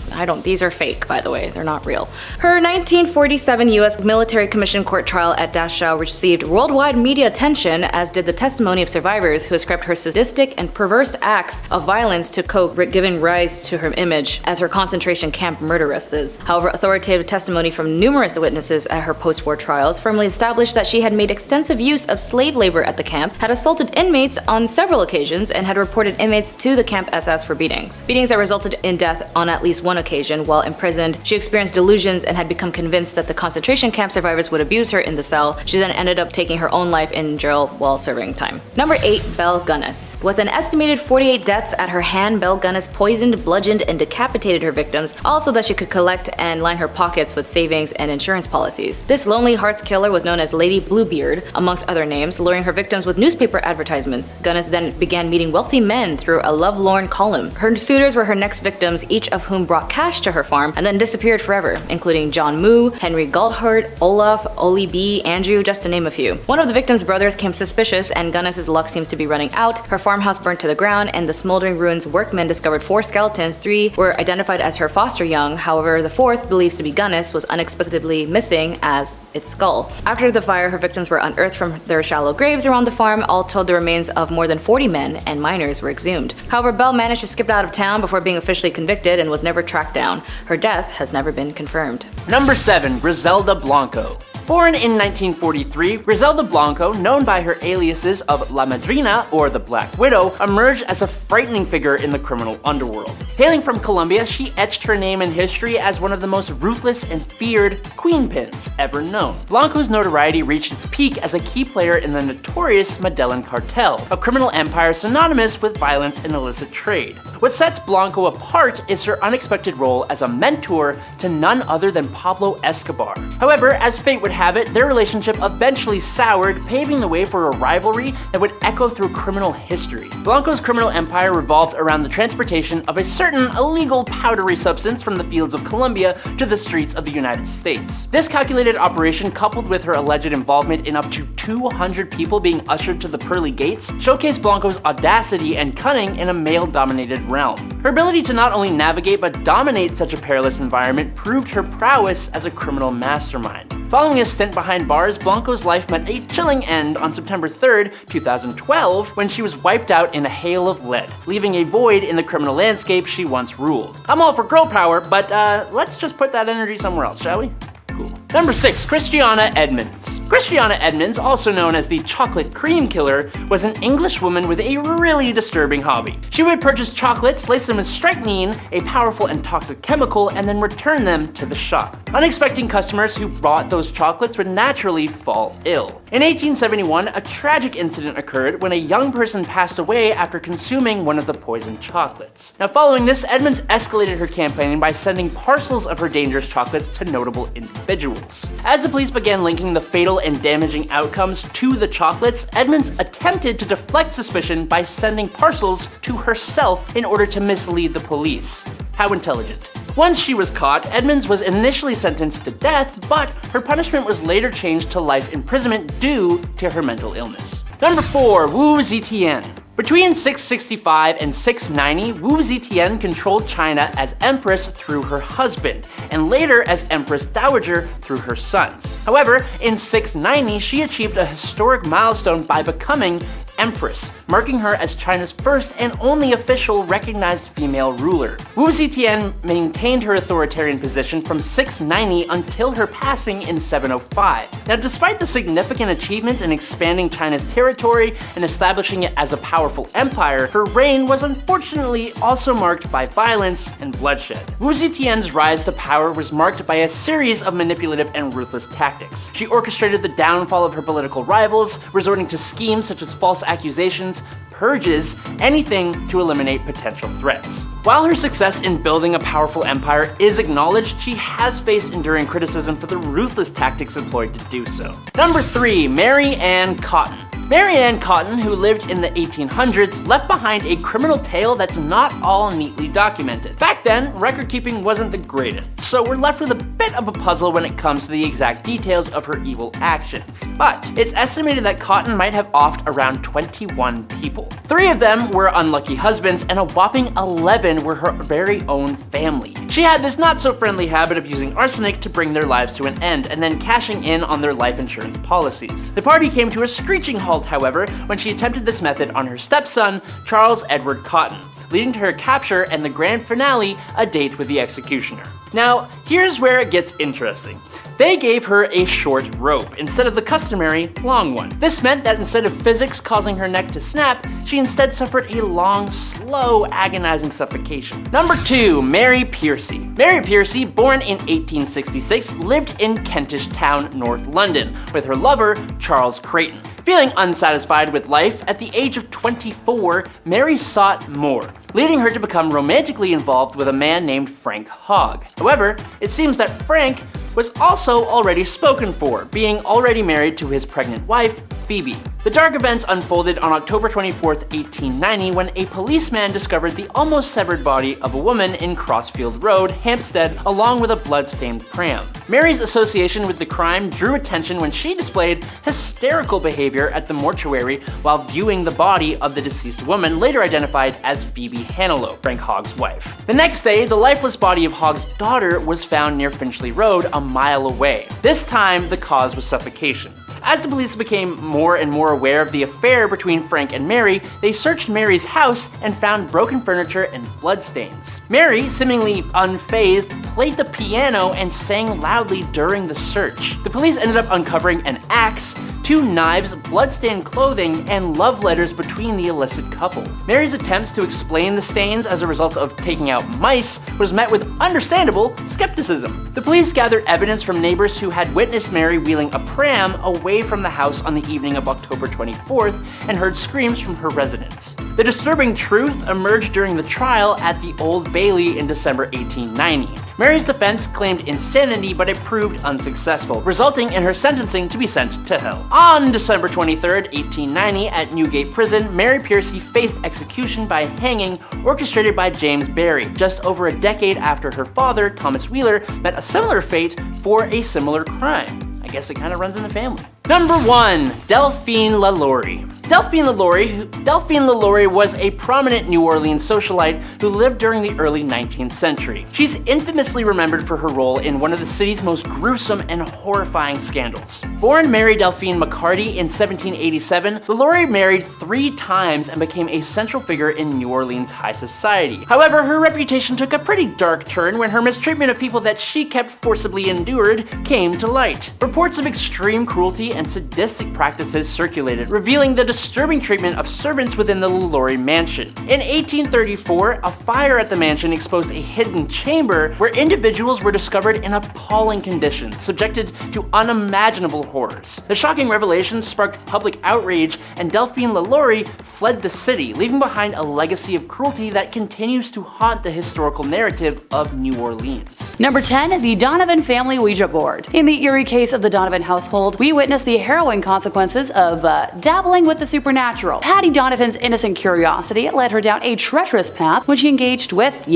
Speaker 3: These are fake, by the way, they're not real. Her 1947 U.S. Military Commission Court trial at Dachau received worldwide media attention, as did the testimony of survivors who ascribed her sadistic and perverse acts of violence to Koch, giving rise to her image as her concentration camp murderesses. However, authoritative testimony from numerous witnesses at her post-war trials firmly established that she had made extensive use of slave labor at the camp, had assaulted inmates on several occasions, and had reported inmates to the camp SS for beatings. Beatings that resulted in death on at least one occasion. While imprisoned, she experienced delusions and had become convinced that the concentration camp survivors would abuse her in the cell. She then ended up taking her own life in jail while serving time. Number 8. Belle Gunness. With an estimated 48 deaths at her hand, Belle Gunness poisoned, bludgeoned, and decapitated her victims, all so that she could collect and line her pockets with savings and insurance policies. This lonely hearts killer was known as Lady Bluebeard, amongst other names, luring her victims with newspaper advertisements. Gunness then began meeting wealthy men through a lovelorn column. Her suitors were her next victims, each of whom brought cash to her farm and then disappeared forever, including John Moo, Henry Galthart, Olaf, Oli B, Andrew, just to name a few. One of the victims' brothers came suspicious, and Gunness's luck seems to be running out. Her farmhouse burnt to the ground, and the smoldering ruins workmen discovered 4 skeletons. 3 were identified as her foster young. However, the 4th, believed to be Gunness, was unexpectedly missing as its skull. After the fire, her victims were unearthed from their shallow graves around the farm. All told, the remains of more than 40 men and minors were exhumed. However, Belle managed to skip out of town before being officially convicted and was never tracked down. Her death has never been confirmed.
Speaker 5: Number 7. Griselda Blanco. Born in 1943, Griselda Blanco, known by her aliases of La Madrina or the Black Widow, emerged as a frightening figure in the criminal underworld. Hailing from Colombia, she etched her name in history as one of the most ruthless and feared queenpins ever known. Blanco's notoriety reached its peak as a key player in the notorious Medellin cartel, a criminal empire synonymous with violence and illicit trade. What sets Blanco apart is her unexpected role as a mentor to none other than Pablo Escobar. However, as fate would have it, their relationship eventually soured, paving the way for a rivalry that would echo through criminal history. Blanco's criminal empire revolved around the transportation of a certain illegal powdery substance from the fields of Colombia to the streets of the United States. This calculated operation, coupled with her alleged involvement in up to 200 people being ushered to the pearly gates, showcased Blanco's audacity and cunning in a male-dominated realm. Her ability to not only navigate but dominate such a perilous environment proved her prowess as a criminal mastermind. Following a stint behind bars, Blanco's life met a chilling end on September 3rd, 2012, when she was wiped out in a hail of lead, leaving a void in the criminal landscape she once ruled. I'm all for girl power, but let's just put that energy somewhere else, shall we? Cool. Number 6. Christiana Edmonds. Christiana Edmonds, also known as the Chocolate Cream Killer, was an English woman with a really disturbing hobby. She would purchase chocolates, lace them with strychnine, a powerful and toxic chemical, and then return them to the shop. Unexpecting customers who bought those chocolates would naturally fall ill. In 1871, a tragic incident occurred when a young person passed away after consuming one of the poisoned chocolates. Now, following this, Edmonds escalated her campaign by sending parcels of her dangerous chocolates to notable individuals. As the police began linking the fatal and damaging outcomes to the chocolates, Edmonds attempted to deflect suspicion by sending parcels to herself in order to mislead the police. How intelligent. Once she was caught, Edmonds was initially sentenced to death, but her punishment was later changed to life imprisonment due to her mental illness. Number 4. Wu Zetian. Between 665 and 690, Wu Zetian controlled China as empress through her husband, and later as empress dowager through her sons. However, in 690, she achieved a historic milestone by becoming empress, marking her as China's first and only official recognized female ruler. Wu Zetian maintained her authoritarian position from 690 until her passing in 705. Now, despite the significant achievements in expanding China's territory and establishing it as a powerful empire, her reign was unfortunately also marked by violence and bloodshed. Wu Zetian's rise to power was marked by a series of manipulative and ruthless tactics. She orchestrated the downfall of her political rivals, resorting to schemes such as false accusations, purges, anything to eliminate potential threats. While her success in building a powerful empire is acknowledged, she has faced enduring criticism for the ruthless tactics employed to do so. Number 3. Mary Ann Cotton. Mary Ann Cotton, who lived in the 1800s, left behind a criminal tale that's not all neatly documented. Back then, record keeping wasn't the greatest, so we're left with a bit of a puzzle when it comes to the exact details of her evil actions. But it's estimated that Cotton might have offed around 21 people. 3 of them were unlucky husbands, and a whopping 11 were her very own family. She had this not-so-friendly habit of using arsenic to bring their lives to an end, and then cashing in on their life insurance policies. The party came to a screeching halt, however, when she attempted this method on her stepson, Charles Edward Cotton, leading to her capture and the grand finale, a date with the executioner. Now, here's where it gets interesting. They gave her a short rope instead of the customary long one. This meant that instead of physics causing her neck to snap, she instead suffered a long, slow, agonizing suffocation. Number 2. Mary Piercy. Mary Piercy, born in 1866, lived in Kentish Town, North London, with her lover, Charles Creighton. Feeling unsatisfied with life, at the age of 24, Mary sought more, leading her to become romantically involved with a man named Frank Hogg. However, it seems that Frank was also already spoken for, being already married to his pregnant wife, Phoebe. The dark events unfolded on October 24, 1890, when a policeman discovered the almost severed body of a woman in Crossfield Road, Hampstead, along with a blood-stained pram. Mary's association with the crime drew attention when she displayed hysterical behavior at the mortuary while viewing the body of the deceased woman, later identified as Phoebe Hanelo, Frank Hogg's wife. The next day, the lifeless body of Hogg's daughter was found near Finchley Road, a mile away. This time, the cause was suffocation. As the police became more and more aware of the affair between Frank and Mary, they searched Mary's house and found broken furniture and bloodstains. Mary, seemingly unfazed, played the piano and sang loudly during the search. The police ended up uncovering an axe, 2 knives, bloodstained clothing, and love letters between the illicit couple. Mary's attempts to explain the stains as a result of taking out mice was met with understandable skepticism. The police gathered evidence from neighbors who had witnessed Mary wheeling a pram away from the house on the evening of October 24th and heard screams from her residence. The disturbing truth emerged during the trial at the Old Bailey in December 1890. Mary's defense claimed insanity, but it proved unsuccessful, resulting in her sentencing to be sent to hell. On December 23rd, 1890, at Newgate Prison, Mary Piercy faced execution by hanging, orchestrated by James Barry, just over a decade after her father, Thomas Wheeler, met a similar fate for a similar crime. I guess it kind of runs in the family. Number 1. Delphine LaLaurie. Delphine LaLaurie was a prominent New Orleans socialite who lived during the early 19th century. She's infamously remembered for her role in one of the city's most gruesome and horrifying scandals. Born Mary Delphine McCarty in 1787, LaLaurie married 3 times and became a central figure in New Orleans high society. However, her reputation took a pretty dark turn when her mistreatment of people that she kept forcibly endured came to light. Reports of extreme cruelty and sadistic practices circulated, revealing the disturbing treatment of servants within the LaLaurie mansion. In 1834, a fire at the mansion exposed a hidden chamber where individuals were discovered in appalling conditions, subjected to unimaginable horrors. The shocking revelation sparked public outrage, and Delphine LaLaurie fled the city, leaving behind a legacy of cruelty that continues to haunt the historical narrative of New Orleans.
Speaker 1: Number 10. The Donovan Family Ouija Board. In the eerie case of the Donovan household, we witness the harrowing consequences of dabbling with the supernatural. Patty Donovan's innocent curiosity led her down a treacherous path when she engaged with,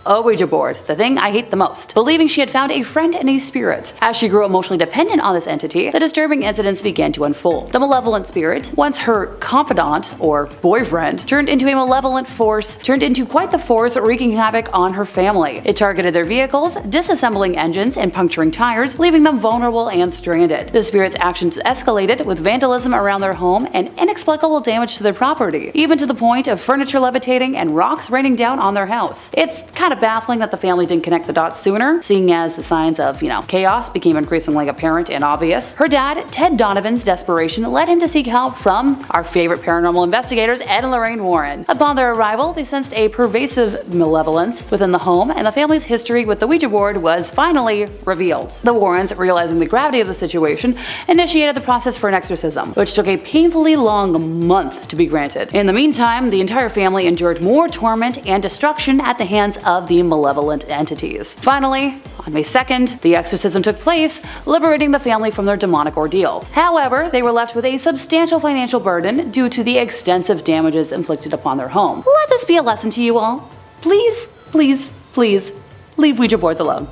Speaker 1: a Ouija board, the thing I hate the most, believing she had found a friend and a spirit. As she grew emotionally dependent on this entity, the disturbing incidents began to unfold. The malevolent spirit, once her confidant, or boyfriend, turned into a malevolent force, turned into quite the force, wreaking havoc on her family. It targeted their vehicles, disassembling engines and puncturing tires, leaving them vulnerable and stranded. The spirit's actions escalated with vandalism around their home and inexplicable damage to their property, even to the point of furniture levitating and rocks raining down on their house. It's kind of baffling that the family didn't connect the dots sooner, seeing as the signs of, chaos became increasingly apparent and obvious. Her dad, Ted Donovan's desperation led him to seek help from our favorite paranormal investigators, Ed and Lorraine Warren. Upon their arrival, they sensed a pervasive malevolence within the home, and the family's history with the Ouija board was finally revealed. The Warrens, realizing the gravity of the situation, initiated the process for an exorcism, which took a painfully long month to be granted. In the meantime, the entire family endured more torment and destruction at the hands of the malevolent entities. Finally, on May 2nd, the exorcism took place, liberating the family from their demonic ordeal. However, they were left with a substantial financial burden due to the extensive damages inflicted upon their home. Let this be a lesson to you all. Please, please, please, leave Ouija boards alone.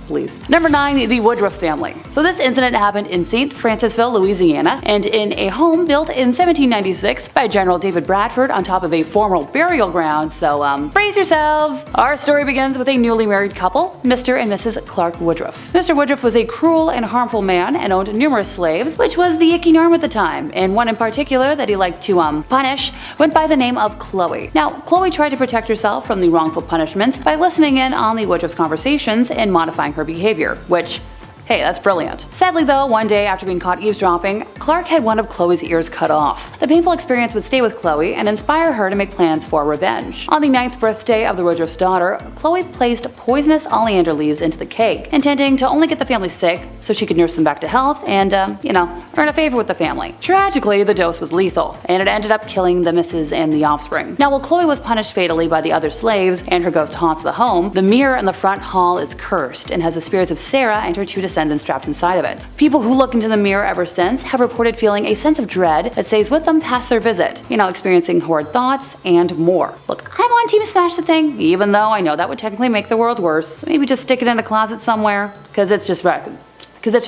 Speaker 1: Please. Number 9, the Woodruff family. So this incident happened in St. Francisville, Louisiana, and in a home built in 1796 by General David Bradford on top of a former burial ground, so brace yourselves. Our story begins with a newly married couple, Mr. and Mrs. Clark Woodruff. Mr. Woodruff was a cruel and harmful man and owned numerous slaves, which was the icky norm at the time, and one in particular that he liked to punish went by the name of Chloe. Now, Chloe tried to protect herself from the wrongful punishments by listening in on the Woodruff's conversations and modifying her behavior, which, hey, that's brilliant. Sadly though, one day after being caught eavesdropping, Clark had one of Chloe's ears cut off. The painful experience would stay with Chloe and inspire her to make plans for revenge. On the 9th birthday of the Woodruff's daughter, Chloe placed poisonous oleander leaves into the cake, intending to only get the family sick so she could nurse them back to health and, earn a favor with the family. Tragically, the dose was lethal, and it ended up killing the missus and the offspring. Now, while Chloe was punished fatally by the other slaves and her ghost haunts the home, the mirror in the front hall is cursed and has the spirits of Sarah and her 2 descendants trapped inside of it. People who look into the mirror ever since have reported feeling a sense of dread that stays with them past their visit, experiencing horrid thoughts and more. Look, I'm on team smash the thing, even though I know that would technically make the world worse. So maybe just stick it in a closet somewhere, because it's just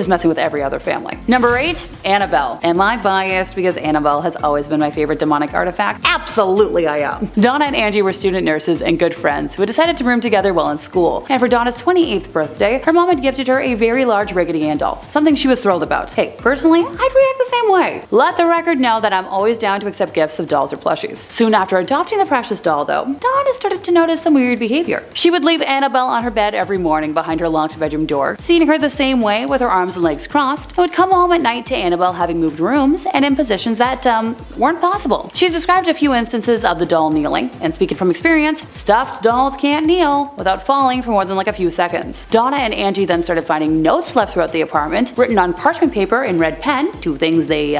Speaker 1: messing with every other family. Number 8, Annabelle. Am I biased because Annabelle has always been my favorite demonic artifact? Absolutely I am. Donna and Angie were student nurses and good friends who decided to room together while in school. And for Donna's 28th birthday, her mom had gifted her a very large Raggedy Ann doll, something she was thrilled about. Hey, personally, I'd react the same way. Let the record know that I'm always down to accept gifts of dolls or plushies. Soon after adopting the precious doll though, Donna started to notice some weird behavior. She would leave Annabelle on her bed every morning behind her locked bedroom door, seeing her the same way with her arms and legs crossed, and would come home at night to Annabelle having moved rooms and in positions that weren't possible. She's described a few instances of the doll kneeling, and speaking from experience, stuffed dolls can't kneel without falling for more than a few seconds. Donna and Angie then started finding notes left throughout the apartment, written on parchment paper in red pen, 2 things they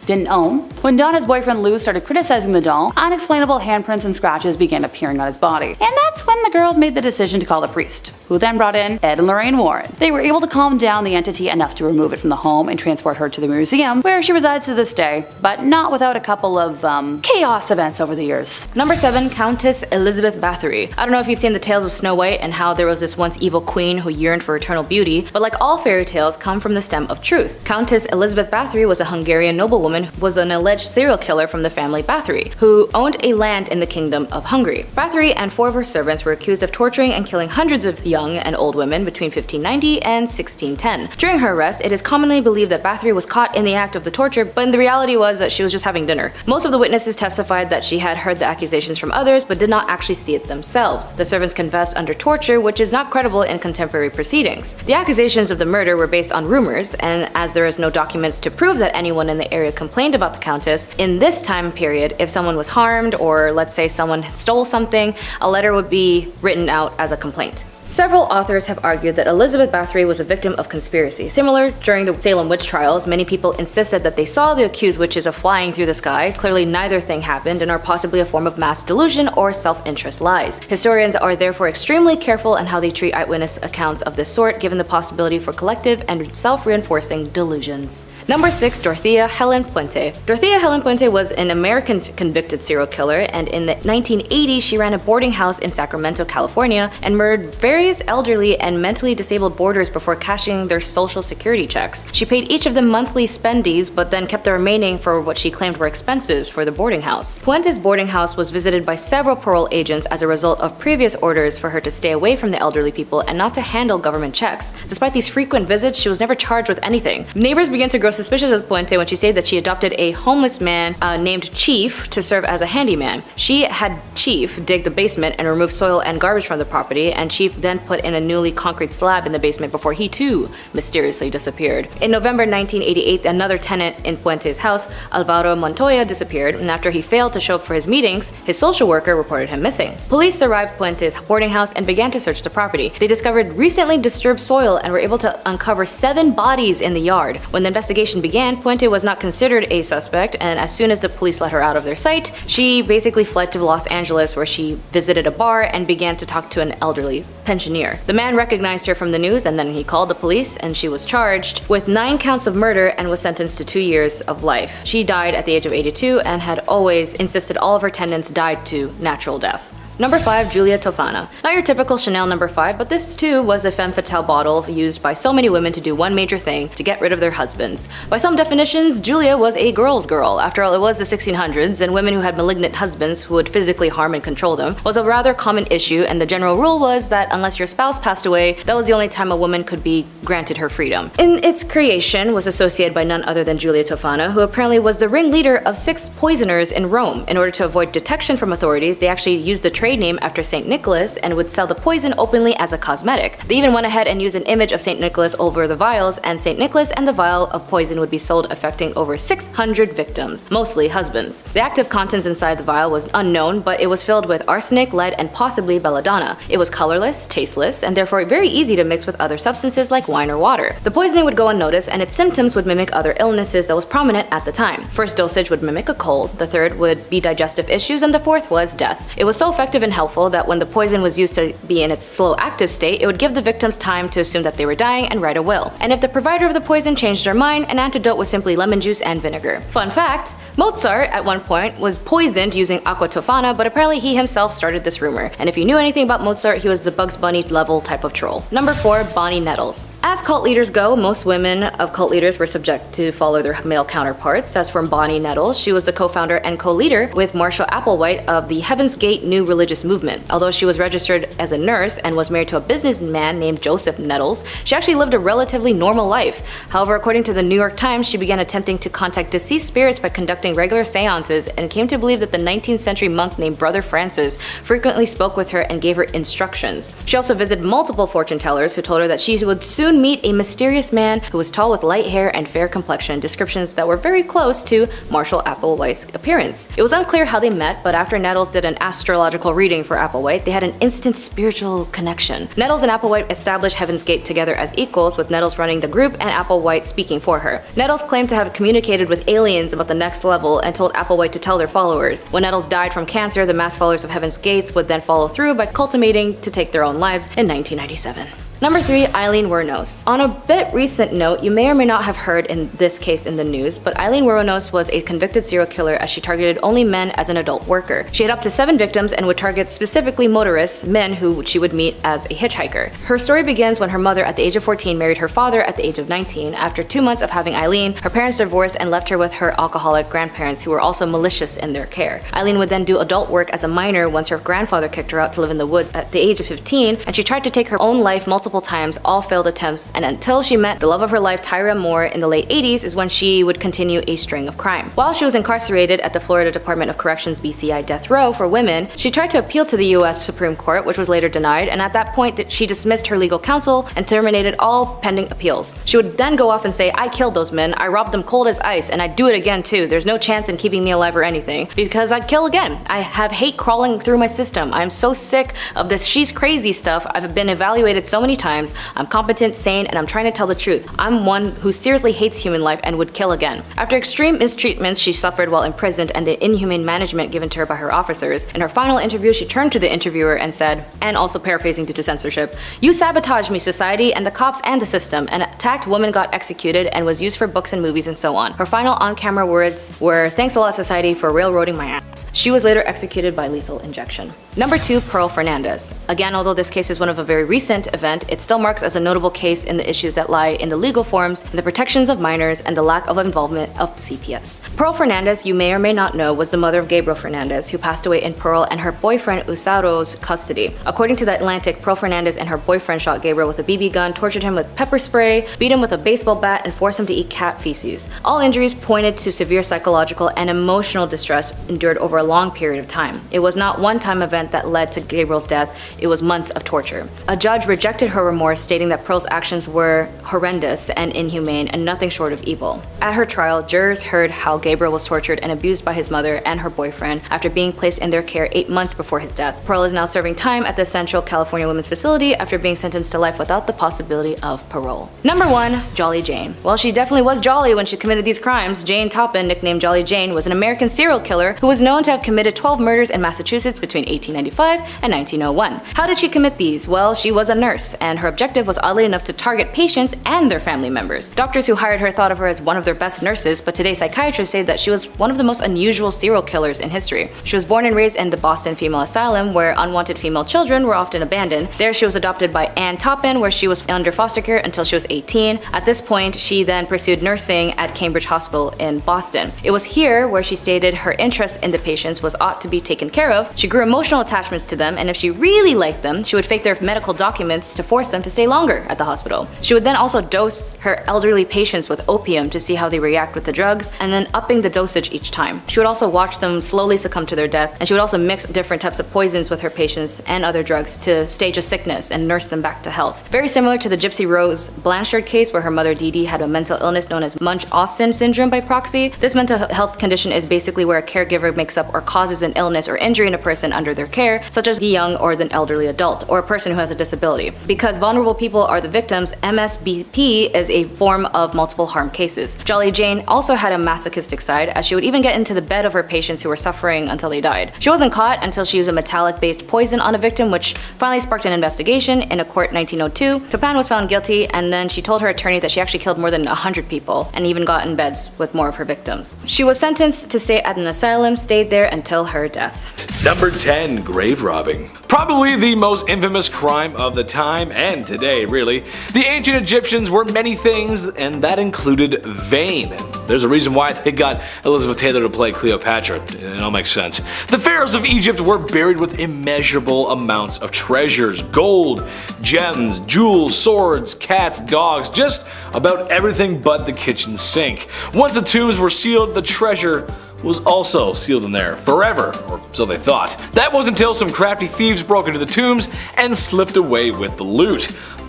Speaker 1: didn't own. When Donna's boyfriend Lou started criticizing the doll, unexplainable handprints and scratches began appearing on his body. And that's when the girls made the decision to call the priest, who then brought in Ed and Lorraine Warren. They were able to calm down the entity enough to remove it from the home and transport her to the museum, where she resides to this day, but not without a couple of chaos events over the years.
Speaker 3: Number 7, Countess Elizabeth Bathory. I don't know if you've seen the tales of Snow White and how there was this once evil queen who yearned for eternal beauty, but like all fairy tales come from the stem of truth. Countess Elizabeth Bathory was a Hungarian noblewoman was an alleged serial killer from the family Bathory, who owned a land in the Kingdom of Hungary. Bathory and 4 of her servants were accused of torturing and killing hundreds of young and old women between 1590 and 1610. During her arrest, it is commonly believed that Bathory was caught in the act of the torture, but the reality was that she was just having dinner. Most of the witnesses testified that she had heard the accusations from others, but did not actually see it themselves. The servants confessed under torture, which is not credible in contemporary proceedings. The accusations of the murder were based on rumors, and as there is no documents to prove that anyone in the area complained about the Countess, in this time period, if someone was harmed or let's say someone stole something, a letter would be written out as a complaint. Several authors have argued that Elizabeth Bathory was a victim of conspiracy. Similar, during the Salem witch trials, many people insisted that they saw the accused witches of flying through the sky. Clearly neither thing happened and are possibly a form of mass delusion or self-interest lies. Historians are therefore extremely careful in how they treat eyewitness accounts of this sort, given the possibility for collective and self-reinforcing delusions. Number 6. Dorothea Helen Puente. Dorothea Helen Puente was an American convicted serial killer, and in the 1980s she ran a boarding house in Sacramento, California, and murdered various elderly and mentally disabled boarders before cashing their social security checks. She paid each of them monthly spendies, but then kept the remaining for what she claimed were expenses for the boarding house. Puente's boarding house was visited by several parole agents as a result of previous orders for her to stay away from the elderly people and not to handle government checks. Despite these frequent visits, she was never charged with anything. Neighbors began to grow suspicious of Puente when she stated that she adopted a homeless man named Chief to serve as a handyman. She had Chief dig the basement and remove soil and garbage from the property, and Chief then put in a newly concrete slab in the basement before he too mysteriously disappeared. In November 1988, another tenant in Puente's house, Alvaro Montoya, disappeared, and after he failed to show up for his meetings, his social worker reported him missing. Police arrived at Puente's boarding house and began to search the property. They discovered recently disturbed soil and were able to uncover 7 bodies in the yard. When the investigation began, Puente was not considered a suspect, and as soon as the police let her out of their sight, she basically fled to Los Angeles, where she visited a bar and began to talk to an elderly pensioner. The man recognized her from the news, and then he called the police, and she was charged with 9 counts of murder and was sentenced to 2 years of life. She died at the age of 82 and had always insisted all of her tenants died to natural death. Number 5. Giulia Tofana. Not your typical Chanel number 5, but this too was a femme fatale bottle used by so many women to do one major thing: to get rid of their husbands. By some definitions, Giulia was a girl's girl. After all, it was the 1600s, and women who had malignant husbands who would physically harm and control them was a rather common issue, and the general rule was that unless your spouse passed away, that was the only time a woman could be granted her freedom. In its creation was associated by none other than Giulia Tofana, who apparently was the ringleader of 6 poisoners in Rome. In order to avoid detection from authorities, they actually used the trade name after St. Nicholas and would sell the poison openly as a cosmetic. They even went ahead and used an image of St. Nicholas over the vials, and St. Nicholas and the vial of poison would be sold, affecting over 600 victims, mostly husbands. The active contents inside the vial was unknown, but it was filled with arsenic, lead, and possibly belladonna. It was colorless, tasteless, and therefore very easy to mix with other substances like wine or water. The poisoning would go unnoticed, and its symptoms would mimic other illnesses that was prominent at the time. First dosage would mimic a cold, the third would be digestive issues, and the fourth was death. It was so effective and helpful that when the poison was used to be in its slow active state, it would give the victims time to assume that they were dying and write a will. And if the provider of the poison changed their mind, an antidote was simply lemon juice and vinegar. Fun fact, Mozart at one point was poisoned using aqua tofana, but apparently he himself started this rumor. And if you knew anything about Mozart, he was the Bugs Bunny level type of troll. Number 4. Bonnie Nettles. As cult leaders go, most women of cult leaders were subject to follow their male counterparts. As for Bonnie Nettles, she was the co-founder and co-leader with Marshall Applewhite of the Heaven's Gate New Religious Movement. Although she was registered as a nurse and was married to a businessman named Joseph Nettles, she actually lived a relatively normal life. However, according to the New York Times, she began attempting to contact deceased spirits by conducting regular seances and came to believe that the 19th century monk named Brother Francis frequently spoke with her and gave her instructions. She also visited multiple fortune tellers who told her that she would soon meet a mysterious man who was tall with light hair and fair complexion, descriptions that were very close to Marshall Applewhite's appearance. It was unclear how they met, but after Nettles did an astrological reading for Applewhite, they had an instant spiritual connection. Nettles and Applewhite established Heaven's Gate together as equals, with Nettles running the group and Applewhite speaking for her. Nettles claimed to have communicated with aliens about the next level and told Applewhite to tell their followers. When Nettles died from cancer, the mass followers of Heaven's Gates would then follow through by cultivating to take their own lives in 1997. Number 3. Eileen Wuornos. On a bit recent note, you may or may not have heard in this case in the news, but Eileen Wuornos was a convicted serial killer as she targeted only men as an adult worker. She had up to 7 victims and would target specifically motorists, men who she would meet as a hitchhiker. Her story begins when her mother at the age of 14 married her father at the age of 19. After 2 months of having Eileen, her parents divorced and left her with her alcoholic grandparents who were also malicious in their care. Eileen would then do adult work as a minor once her grandfather kicked her out to live in the woods at the age of 15, and she tried to take her own life multiple multiple times, all failed attempts, and until she met the love of her life, Tyra Moore, in the late 80s is when she would continue a string of crime. While she was incarcerated at the Florida Department of Corrections BCI death row for women, she tried to appeal to the US Supreme Court, which was later denied, and at that point she dismissed her legal counsel and terminated all pending appeals. She would then go off and say, "I killed those men, I robbed them cold as ice, and I'd do it again too. There's no chance in keeping me alive or anything, because I'd kill again. I have hate crawling through my system. I'm so sick of this she's crazy stuff. I've been evaluated so many times. I'm competent, sane, and I'm trying to tell the truth. I'm one who seriously hates human life and would kill again." After extreme mistreatments she suffered while imprisoned and the inhumane management given to her by her officers, in her final interview she turned to the interviewer and said, and also paraphrasing due to censorship, "You sabotaged me, society, and the cops and the system. An attacked woman got executed and was used for books and movies and so on." Her final on-camera words were, "Thanks a lot, society, for railroading my ass." She was later executed by lethal injection. Number 2, Pearl Fernandez. Again, although this case is one of a very recent event, it still marks as a notable case in the issues that lie in the legal forms, in the protections of minors, and the lack of involvement of CPS. Pearl Fernandez, you may or may not know, was the mother of Gabriel Fernandez, who passed away in Pearl and her boyfriend Usaro's custody. According to The Atlantic, Pearl Fernandez and her boyfriend shot Gabriel with a BB gun, tortured him with pepper spray, beat him with a baseball bat, and forced him to eat cat feces. All injuries pointed to severe psychological and emotional distress endured over a long period of time. It was not one-time event that led to Gabriel's death, it was months of torture. A judge rejected her remorse, stating that Pearl's actions were horrendous and inhumane and nothing short of evil. At her trial, jurors heard how Gabriel was tortured and abused by his mother and her boyfriend after being placed in their care 8 months before his death. Pearl is now serving time at the Central California Women's Facility after being sentenced to life without the possibility of parole. Number 1, Jolly Jane. Well, she definitely was jolly when she committed these crimes. Jane Toppin, nicknamed Jolly Jane, was an American serial killer who was known to have committed 12 murders in Massachusetts between 1895 and 1901. How did she commit these? Well, she was a nurse, and her objective was oddly enough to target patients and their family members. Doctors who hired her thought of her as one of their best nurses, but today psychiatrists say that she was one of the most unusual serial killers in history. She was born and raised in the Boston Female Asylum, where unwanted female children were often abandoned. There she was adopted by Ann Toppin, where she was under foster care until she was 18. At this point, she then pursued nursing at Cambridge Hospital in Boston. It was here where she stated her interest in the patients was ought to be taken care of. She grew emotional attachments to them, and if she really liked them, she would fake their medical documents to force them to stay longer at the hospital. She would then also dose her elderly patients with opium to see how they react with the drugs, and then upping the dosage each time. She would also watch them slowly succumb to their death, and she would also mix different types of poisons with her patients and other drugs to stage a sickness and nurse them back to health. Very similar to the Gypsy Rose Blanchard case, where her mother Dee Dee had a mental illness known as Munch-Austin syndrome by proxy. This mental health condition is basically where a caregiver makes up or causes an illness or injury in a person under their care, such as the young or the elderly adult, or a person who has a disability. Because vulnerable people are the victims, MSBP is a form of multiple harm cases. Jolly Jane also had a masochistic side, as she would even get into the bed of her patients who were suffering until they died. She wasn't caught until she used a metallic-based poison on a victim, which finally sparked an investigation. In a court in 1902, Toppin was found guilty, and then she told her attorney that she actually killed more than 100 people and even got in beds with more of her victims. She was sentenced to stay at an asylum, stayed there until her death.
Speaker 2: Number 10, grave robbing. Probably the most infamous crime of the time, and today really. The ancient Egyptians were many things, and that included vain. There's a reason why they got Elizabeth Taylor to play Cleopatra. It all makes sense. The pharaohs of Egypt were buried with immeasurable amounts of treasures, gold, gems, jewels, swords, cats, dogs, just about everything but the kitchen sink. Once the tombs were sealed, the treasure was also sealed in there forever, or so they thought. That wasn't until some crafty thieves broke into the tombs and slipped away with the loot.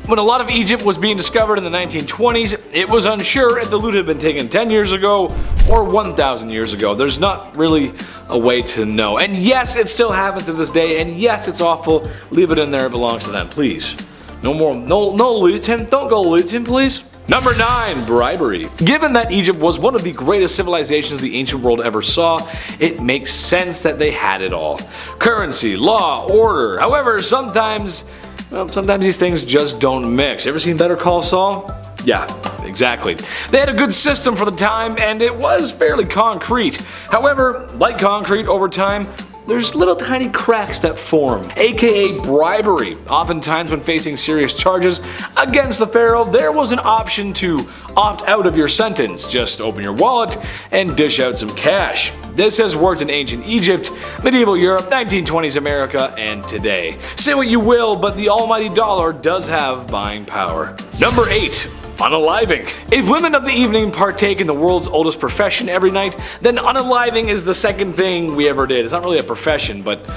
Speaker 2: When a lot of Egypt was being discovered in the 1920s, it was unsure if the loot had been taken 10 years ago or 1,000 years ago. There's not really a way to know. And yes, it still happens to this day, and yes, it's awful. Leave it in there, it belongs to them, please. No more, no looting, don't go looting, please. Number 9, bribery. Given that Egypt was one of the greatest civilizations the ancient world ever saw, it makes sense that they had it all. Currency, law, order. However, sometimes these things just don't mix. Ever seen Better Call Saul? Yeah, exactly. They had a good system for the time, and it was fairly concrete. However, like concrete, over time, there's little tiny cracks that form, aka bribery. Oftentimes when facing serious charges against the pharaoh, there was an option to opt out of your sentence. Just open your wallet and dish out some cash. This has worked in ancient Egypt, medieval Europe, 1920s America, and today. Say what you will, but the almighty dollar does have buying power. Number 8. Unaliving. If women of the evening partake in the world's oldest profession every night, then unaliving is the second thing we ever did. It's not really a profession, but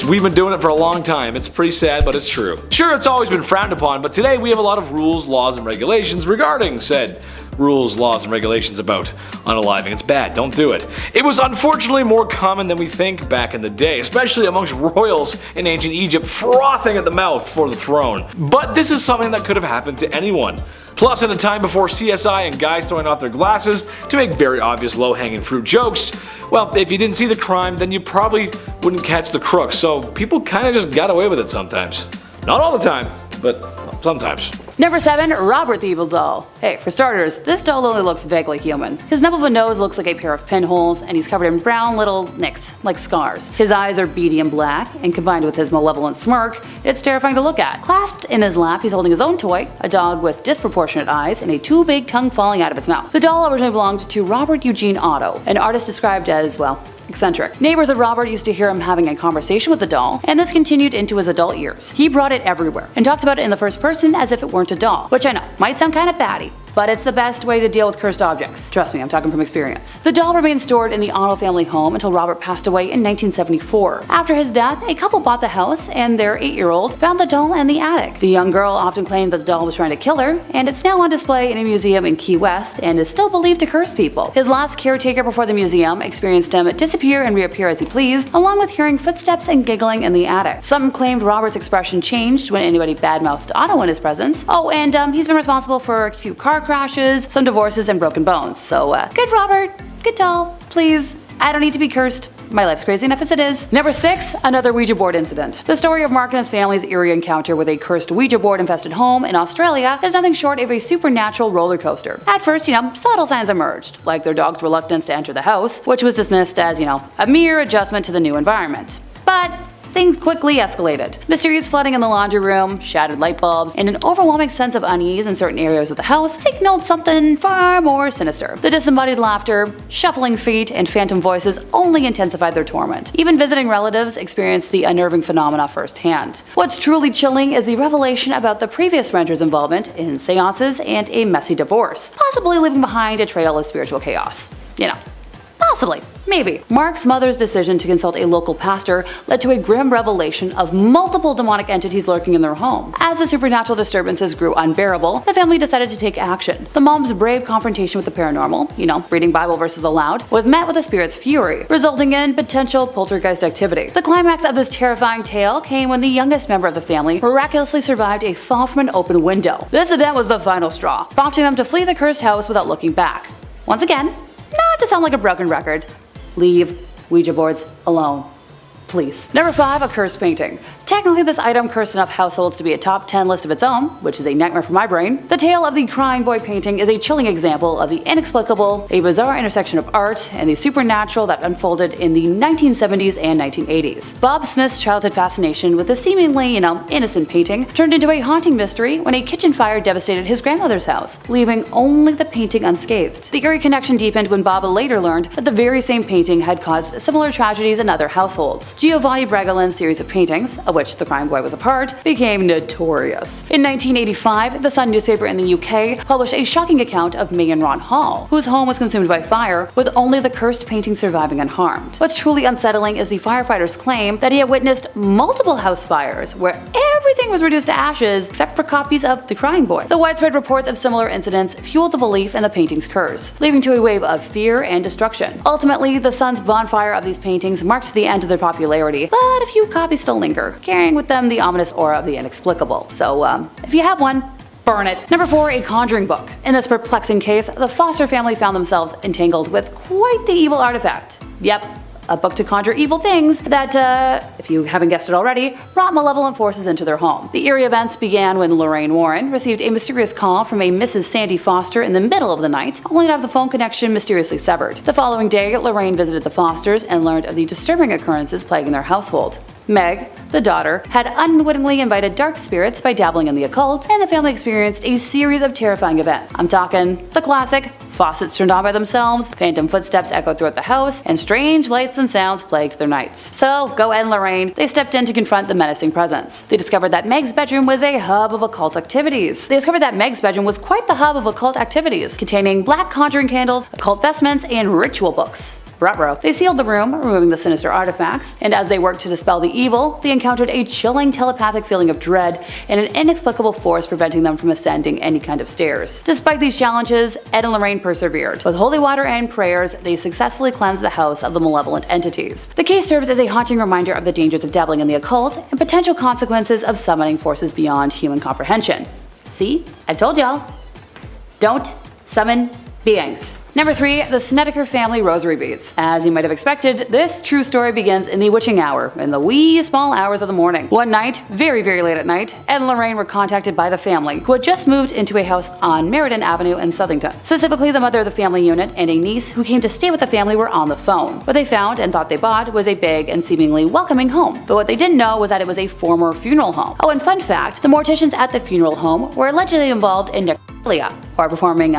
Speaker 2: we've been doing it for a long time. It's pretty sad, but it's true. Sure, it's always been frowned upon, but today we have a lot of rules, laws, and regulations regarding said rules, laws, and regulations about unaliving. It's bad, don't do it. It was unfortunately more common than we think back in the day, especially amongst royals in ancient Egypt frothing at the mouth for the throne. But this is something that could have happened to anyone. Plus, in a time before CSI and guys throwing off their glasses to make very obvious low-hanging fruit jokes, well, if you didn't see the crime, then you probably wouldn't catch the crook, so people kinda just got away with it sometimes. Not all the time, but sometimes.
Speaker 1: Number 7. Robert the Evil Doll. Hey, for starters, this doll only looks vaguely human. His nub of a nose looks like a pair of pinholes, and he's covered in brown little nicks, like scars. His eyes are beady and black, and combined with his malevolent smirk, it's terrifying to look at. Clasped in his lap, he's holding his own toy, a dog with disproportionate eyes and a too big tongue falling out of its mouth. The doll originally belonged to Robert Eugene Otto, an artist described as, well, eccentric. Neighbors of Robert used to hear him having a conversation with the doll, and this continued into his adult years. He brought it everywhere, and talked about it in the first person as if it weren't a doll, which I know, might sound kinda batty, but it's the best way to deal with cursed objects. Trust me, I'm talking from experience. The doll remained stored in the Otto family home until Robert passed away in 1974. After his death, a couple bought the house, and their 8-year-old found the doll in the attic. The young girl often claimed that the doll was trying to kill her, and it's now on display in a museum in Key West and is still believed to curse people. His last caretaker before the museum experienced him disappear and reappear as he pleased, along with hearing footsteps and giggling in the attic. Some claimed Robert's expression changed when anybody badmouthed Otto in his presence. Oh, and he's been responsible for a few car crashes, some divorces, and broken bones. So, good Robert, good doll, please. I don't need to be cursed. My life's crazy enough as it is. Number 6, another Ouija board incident. The story of Mark and his family's eerie encounter with a cursed Ouija board infested home in Australia is nothing short of a supernatural roller coaster. At first, subtle signs emerged, like their dog's reluctance to enter the house, which was dismissed as, a mere adjustment to the new environment. But things quickly escalated. Mysterious flooding in the laundry room, shattered light bulbs, and an overwhelming sense of unease in certain areas of the house signaled something far more sinister. The disembodied laughter, shuffling feet, and phantom voices only intensified their torment. Even visiting relatives experienced the unnerving phenomena firsthand. What's truly chilling is the revelation about the previous renter's involvement in seances and a messy divorce, possibly leaving behind a trail of spiritual chaos. Possibly. Maybe. Mark's mother's decision to consult a local pastor led to a grim revelation of multiple demonic entities lurking in their home. As the supernatural disturbances grew unbearable, the family decided to take action. The mom's brave confrontation with the paranormal, reading Bible verses aloud, was met with the spirit's fury, resulting in potential poltergeist activity. The climax of this terrifying tale came when the youngest member of the family miraculously survived a fall from an open window. This event was the final straw, prompting them to flee the cursed house without looking back. Once again, not to sound like a broken record, leave Ouija boards alone. Please. Number 5, a cursed painting. Technically, this item cursed enough households to be a top 10 list of its own, which is a nightmare for my brain. The tale of the crying boy painting is a chilling example of the inexplicable, a bizarre intersection of art and the supernatural that unfolded in the 1970s and 1980s. Bob Smith's childhood fascination with the seemingly, innocent painting turned into a haunting mystery when a kitchen fire devastated his grandmother's house, leaving only the painting unscathed. The eerie connection deepened when Bob later learned that the very same painting had caused similar tragedies in other households. Giovanni Bregolin's series of paintings, of which the crying boy was a part, became notorious. In 1985, the Sun newspaper in the UK published a shocking account of Megan Ron Hall, whose home was consumed by fire, with only the cursed painting surviving unharmed. What's truly unsettling is the firefighters' claim that he had witnessed multiple house fires where everything was reduced to ashes except for copies of the crying boy. The widespread reports of similar incidents fueled the belief in the painting's curse, leading to a wave of fear and destruction. Ultimately, the Sun's bonfire of these paintings marked the end of their popularity, but a few copies still linger, carrying with them the ominous aura of the inexplicable. So, if you have one, burn it. Number 4, a conjuring book. In this perplexing case, the Foster family found themselves entangled with quite the evil artifact. Yep, a book to conjure evil things that, if you haven't guessed it already, brought malevolent forces into their home. The eerie events began when Lorraine Warren received a mysterious call from a Mrs. Sandy Foster in the middle of the night, only to have the phone connection mysteriously severed. The following day, Lorraine visited the Fosters and learned of the disturbing occurrences plaguing their household. Meg, the daughter, had unwittingly invited dark spirits by dabbling in the occult, and the family experienced a series of terrifying events. I'm talking the classic: faucets turned on by themselves, phantom footsteps echoed throughout the house, and strange lights and sounds plagued their nights. So, go Ed and Lorraine, they stepped in to confront the menacing presence. They discovered that Meg's bedroom was a hub of occult activities. They discovered that Meg's bedroom was quite the hub of occult activities, containing black conjuring candles, occult vestments, and ritual books. Ruh-roh. They sealed the room, removing the sinister artifacts, and as they worked to dispel the evil, they encountered a chilling telepathic feeling of dread and an inexplicable force preventing them from ascending any kind of stairs. Despite these challenges, Ed and Lorraine persevered. With holy water and prayers, they successfully cleansed the house of the malevolent entities. The case serves as a haunting reminder of the dangers of dabbling in the occult and potential consequences of summoning forces beyond human comprehension. See? I told y'all. Don't summon beings. Number 3, the Snedeker family rosary beads. As you might have expected, this true story begins in the witching hour, in the wee small hours of the morning. One night, very late at night, Ed and Lorraine were contacted by the family, who had just moved into a house on Meriden Avenue in Southington. Specifically, the mother of the family unit and a niece who came to stay with the family were on the phone. What they found and thought they bought was a big and seemingly welcoming home. But what they didn't know was that it was a former funeral home. Oh, and fun fact, the morticians at the funeral home were allegedly involved in necrophilia, or performing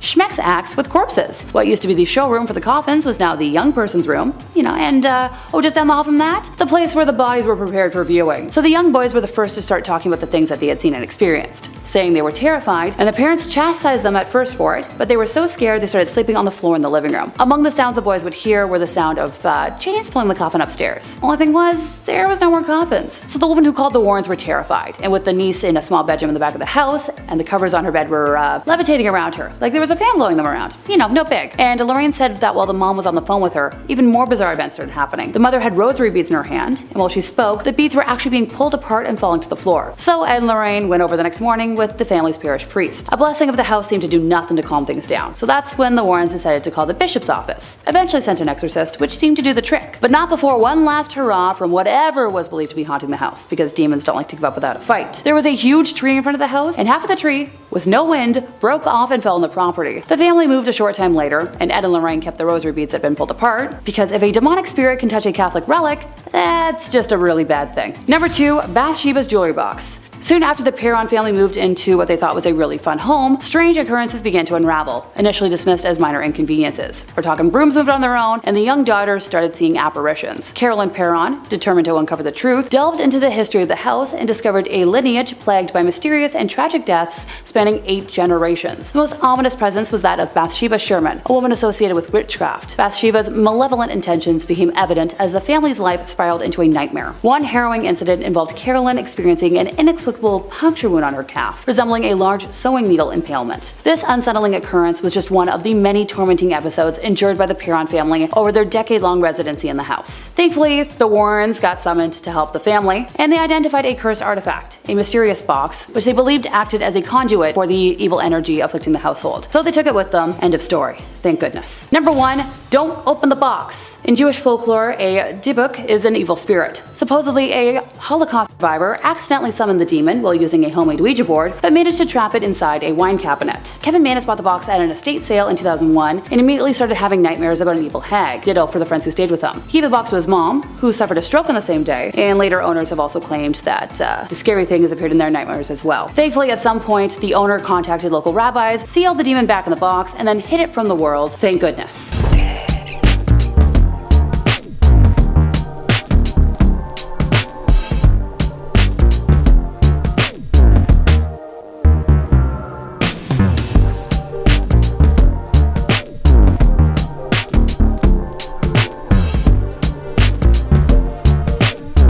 Speaker 1: schmex acts with corpses. What used to be the showroom for the coffins was now the young person's room, and just down the hall from that, the place where the bodies were prepared for viewing. So the young boys were the first to start talking about the things that they had seen and experienced, saying they were terrified, and the parents chastised them at first for it, but they were so scared they started sleeping on the floor in the living room. Among the sounds the boys would hear were the sound of chains pulling the coffin upstairs. Only thing was, there was no more coffins. So the woman who called the Warrens were terrified, and with the niece in a small bedroom in the back of the house, and the covers on her bed were levitating around her, like there was a fan blowing them around. No big. And Lorraine said that while the mom was on the phone with her, even more bizarre events started happening. The mother had rosary beads in her hand, and while she spoke, the beads were actually being pulled apart and falling to the floor. So Ed and Lorraine went over the next morning with the family's parish priest. A blessing of the house seemed to do nothing to calm things down, so that's when the Warrens decided to call the bishop's office. Eventually sent an exorcist, which seemed to do the trick. But not before one last hurrah from whatever was believed to be haunting the house, because demons don't like to give up without a fight. There was a huge tree in front of the house, and half of the tree, with no wind, broke off and fell on the property. The family moved a short time later, and Ed and Lorraine kept the rosary beads that had been pulled apart, because if a demonic spirit can touch a Catholic relic, that's just a really bad thing. Number 2, Bathsheba's jewelry box. Soon after the Perron family moved into what they thought was a really fun home, strange occurrences began to unravel, initially dismissed as minor inconveniences. We're talking brooms moved on their own, and the young daughters started seeing apparitions. Carolyn Perron, determined to uncover the truth, delved into the history of the house and discovered a lineage plagued by mysterious and tragic deaths spanning 8 generations. The most ominous presence was that of Bathsheba Sherman, a woman associated with witchcraft. Bathsheba's malevolent intentions became evident as the family's life spiraled into a nightmare. One harrowing incident involved Carolyn experiencing an inexplicable puncture wound on her calf, resembling a large sewing needle impalement. This unsettling occurrence was just one of the many tormenting episodes endured by the Perron family over their decade-long residency in the house. Thankfully, the Warrens got summoned to help the family, and they identified a cursed artifact, a mysterious box, which they believed acted as a conduit for the evil energy afflicting the household. So they took it with them. End of story. Thank goodness. Number 1, don't open the box. In Jewish folklore, a dibuk is an evil spirit. Supposedly, a Holocaust survivor accidentally summoned the demon while using a homemade Ouija board, but managed to trap it inside a wine cabinet. Kevin Mannis bought the box at an estate sale in 2001 and immediately started having nightmares about an evil hag. Ditto for the friends who stayed with him. He gave the box to his mom, who suffered a stroke on the same day, and later owners have also claimed that the scary thing has appeared in their nightmares as well. Thankfully, at some point, the owner contacted local rabbis, sealed the demon back in the box, and then hid it from the world. Thank goodness.